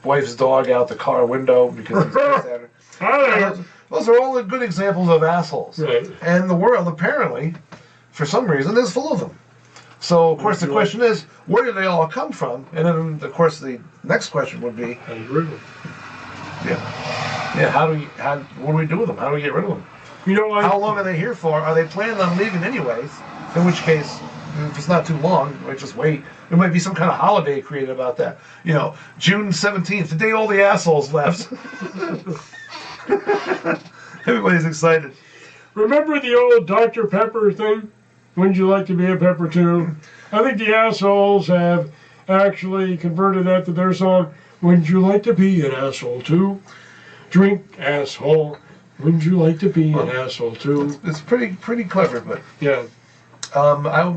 wife's dog out the car window because he's pissed at her. Those are all the good examples of assholes. Right. And the world, apparently, for some reason, is full of them. So, of course, the question is, where do they all come from? And then, of course, the next question would be, how do you get rid of them? Yeah, what do we do with them? How do we get rid of them? You know, how long are they here for? Are they planning on leaving anyways? In which case, if it's not too long, we might just wait. There might be some kind of holiday created about that. You know, June 17th, the day all the assholes left. Everybody's excited. Remember the old Dr. Pepper thing? Wouldn't you like to be a pepper too? I think the assholes have actually converted that to their song. Wouldn't you like to be an asshole too? Drink, asshole. Wouldn't you like to be an asshole too? It's pretty clever, but yeah. I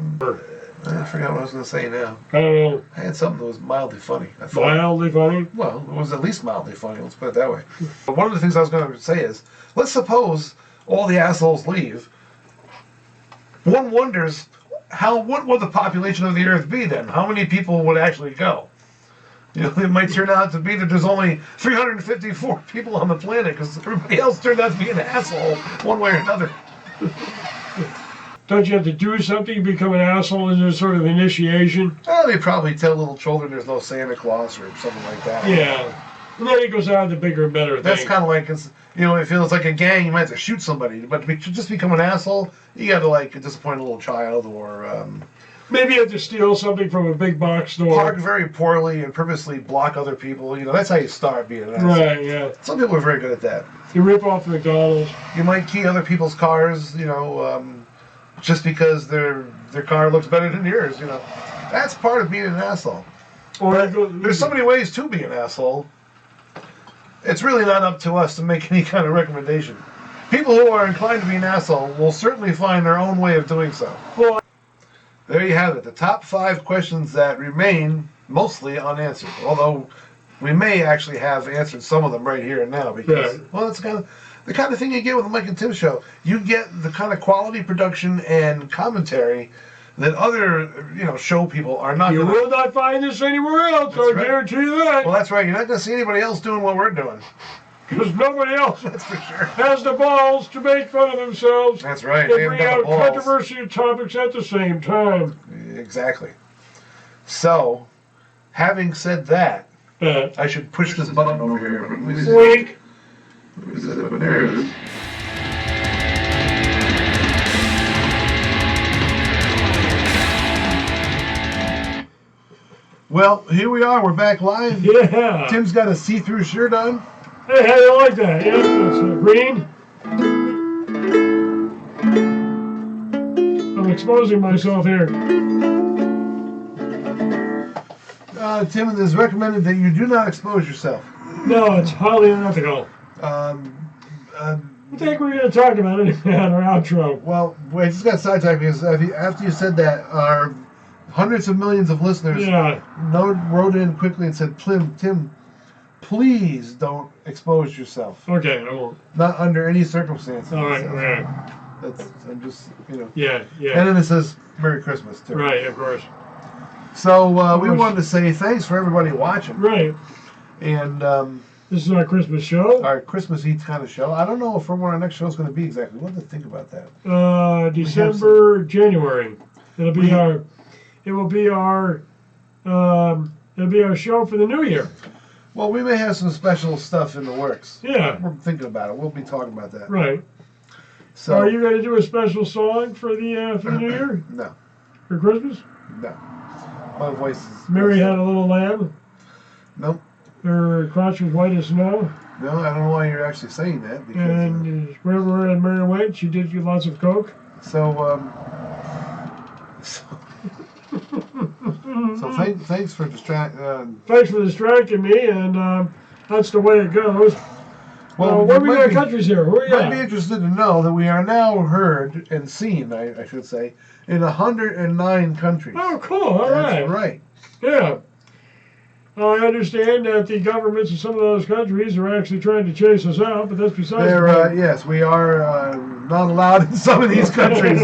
forgot what I was going to say now. I don't know. I had something that was mildly funny. I thought. Mildly funny? Well, it was at least mildly funny. Let's put it that way. But one of the things I was going to say is, let's suppose all the assholes leave. One wonders what would the population of the Earth be then? How many people would actually go? You know, it might turn out to be that there's only 354 people on the planet because everybody else turned out to be an asshole one way or another. Don't you have to do something to become an asshole? Is there sort of initiation? Well, they probably tell little children there's no Santa Claus or something like that. Yeah. And then it goes on to bigger and better That's things. kind of like, it feels like a gang, you might have to shoot somebody. But to just become an asshole, you got to, disappoint a little child or... maybe you have to steal something from a big box store. Park very poorly and purposely block other people. That's how you start being an asshole. Right, yeah. Some people are very good at that. You rip off McDonald's. You might key other people's cars, just because their car looks better than yours, That's part of being an asshole. Or there's so many ways to be an asshole. It's really not up to us to make any kind of recommendation. People who are inclined to be an asshole will certainly find their own way of doing so. Well, there you have it. The top 5 questions that remain mostly unanswered. Although we may actually have answered some of them right here and now because, that's the kind of thing you get with the Mike and Tim show. You get the kind of quality production and commentary that other, show people are not. You will not find this anywhere else. I guarantee you that. Well, that's right. You're not going to see anybody else doing what we're doing. Because nobody else that's for sure. has the balls to make fun of themselves. That's right. And bring out controversial topics at the same time. Exactly. So, having said that, I should push this button over here. Wink. There it is. Well, here we are. We're back live. Yeah. Tim's got a see-through shirt on. Hey, how do you like that? Yeah, it's green. I'm exposing myself here. Tim, it is recommended that you do not expose yourself. No, it's highly unethical. I think we're going to talk about it in our outro. Well, wait, just got sidetracked because after you said that, our hundreds of millions of listeners wrote in quickly and said, Tim, please don't expose yourself. Okay, I won't. Not under any circumstances. All right, right. I'm just, Yeah, yeah. And then it says Merry Christmas, too. Right, of course. So we wanted to say thanks for everybody watching. Right. And this is our Christmas show. Our Christmas-y kind of show. I don't know when our next show is going to be exactly. We'll have to think about that. December, January. It'll be our show for the new year. Well, we may have some special stuff in the works. Yeah. We're thinking about it. We'll be talking about that. Right. So, are you going to do a special song for the new year? No. For Christmas? No. My voice is... Mary had a little lamb? Nope. Her crotch was white as snow? No, I don't know why you're actually saying that. Because, and wherever Mary went, she did get lots of coke? So thanks for distracting me, and that's the way it goes. Well, what we got countries here? Where you might be interested to know that we are now heard and seen, I should say, in 109 countries. Oh, cool. All right. That's right. Yeah. I understand that the governments of some of those countries are actually trying to chase us out, but that's besides the point. Yes, we are not allowed in some of these countries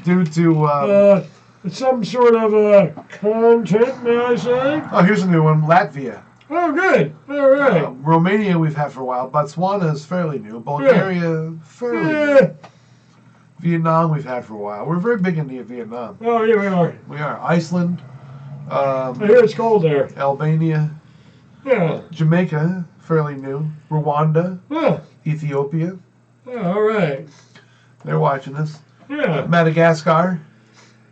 due to... some sort of content, may I say? Oh, here's a new one. Latvia. Oh, good. All right. Romania we've had for a while. Botswana is fairly new. Bulgaria, fairly new. Vietnam we've had for a while. We're very big into Vietnam. Oh, yeah, we are. We are. Iceland. I hear it's cold there. Albania. Yeah. Jamaica, fairly new. Rwanda. Yeah. Ethiopia. Yeah, all right. They're watching us. Yeah. Madagascar.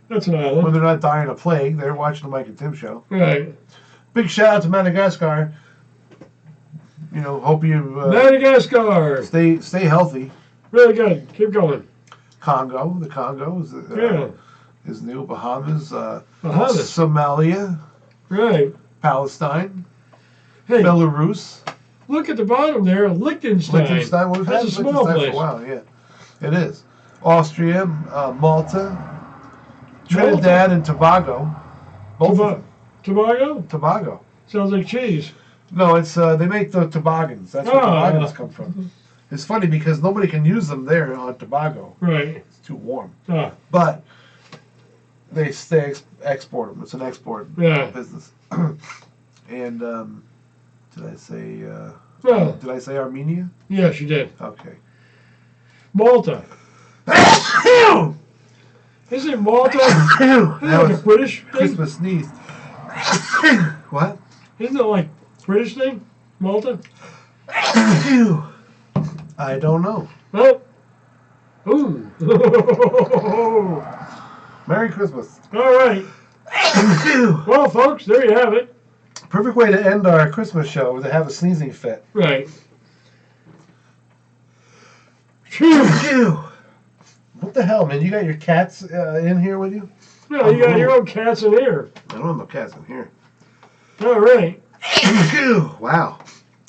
That's an island. When they're not dying of plague, they're watching the Mike and Tim show. Right. Big shout out to Madagascar. You know, hope you Madagascar. Stay healthy. Really good. Keep going. Congo. The Congo is new. Bahamas. Somalia. Right. Palestine. Hey. Belarus. Look at the bottom there. Liechtenstein. Well, we've had That's a small Liechtenstein place. for a while. Yeah, it is. Austria, Malta, Trinidad and Tobago. Tobago? Tobago. Sounds like cheese. No, it's they make the toboggans. That's where toboggans come from. It's funny because nobody can use them there on Tobago. Right. It's too warm. But they export them. It's an export business. And did I say? Did I say Armenia? Yes, you did. Okay. Malta. Isn't Malta? Isn't That was a British thing? Christmas sneeze. What? Isn't it like British thing? Malta? I don't know. Oh. Ooh. Merry Christmas. All right. Well, folks, there you have it. Perfect way to end our Christmas show is to have a sneezing fit. Right. What the hell, man? You got your cats in here with you? No, you got your own cats in here. I don't have no cats in here. All right. Wow.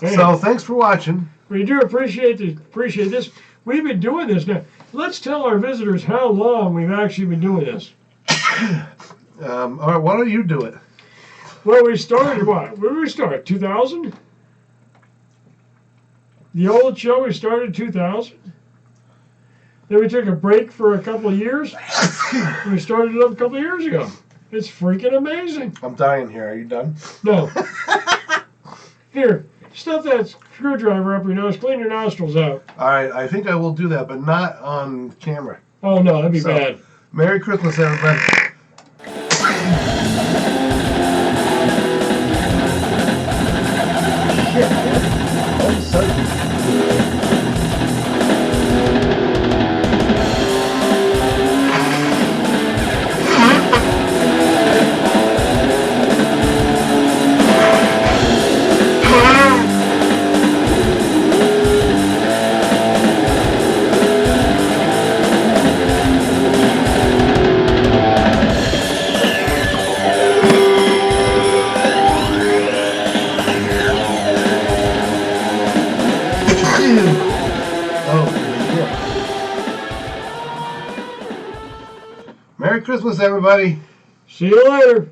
Hey. So thanks for watching. We do appreciate this. We've been doing this now. Let's tell our visitors how long we've actually been doing this. All right, why don't you do it? Well, we started what? When did we start? 2000? The old show we started in 2000. Then we took a break for a couple of years. We started it up a couple of years ago. It's freaking amazing. I'm dying here. Are you done? No. Here, stuff that screwdriver up your nose. Clean your nostrils out. All right, I think I will do that, but not on camera. Oh, no, that'd be bad. Merry Christmas, everybody. Merry Christmas, everybody. See you later.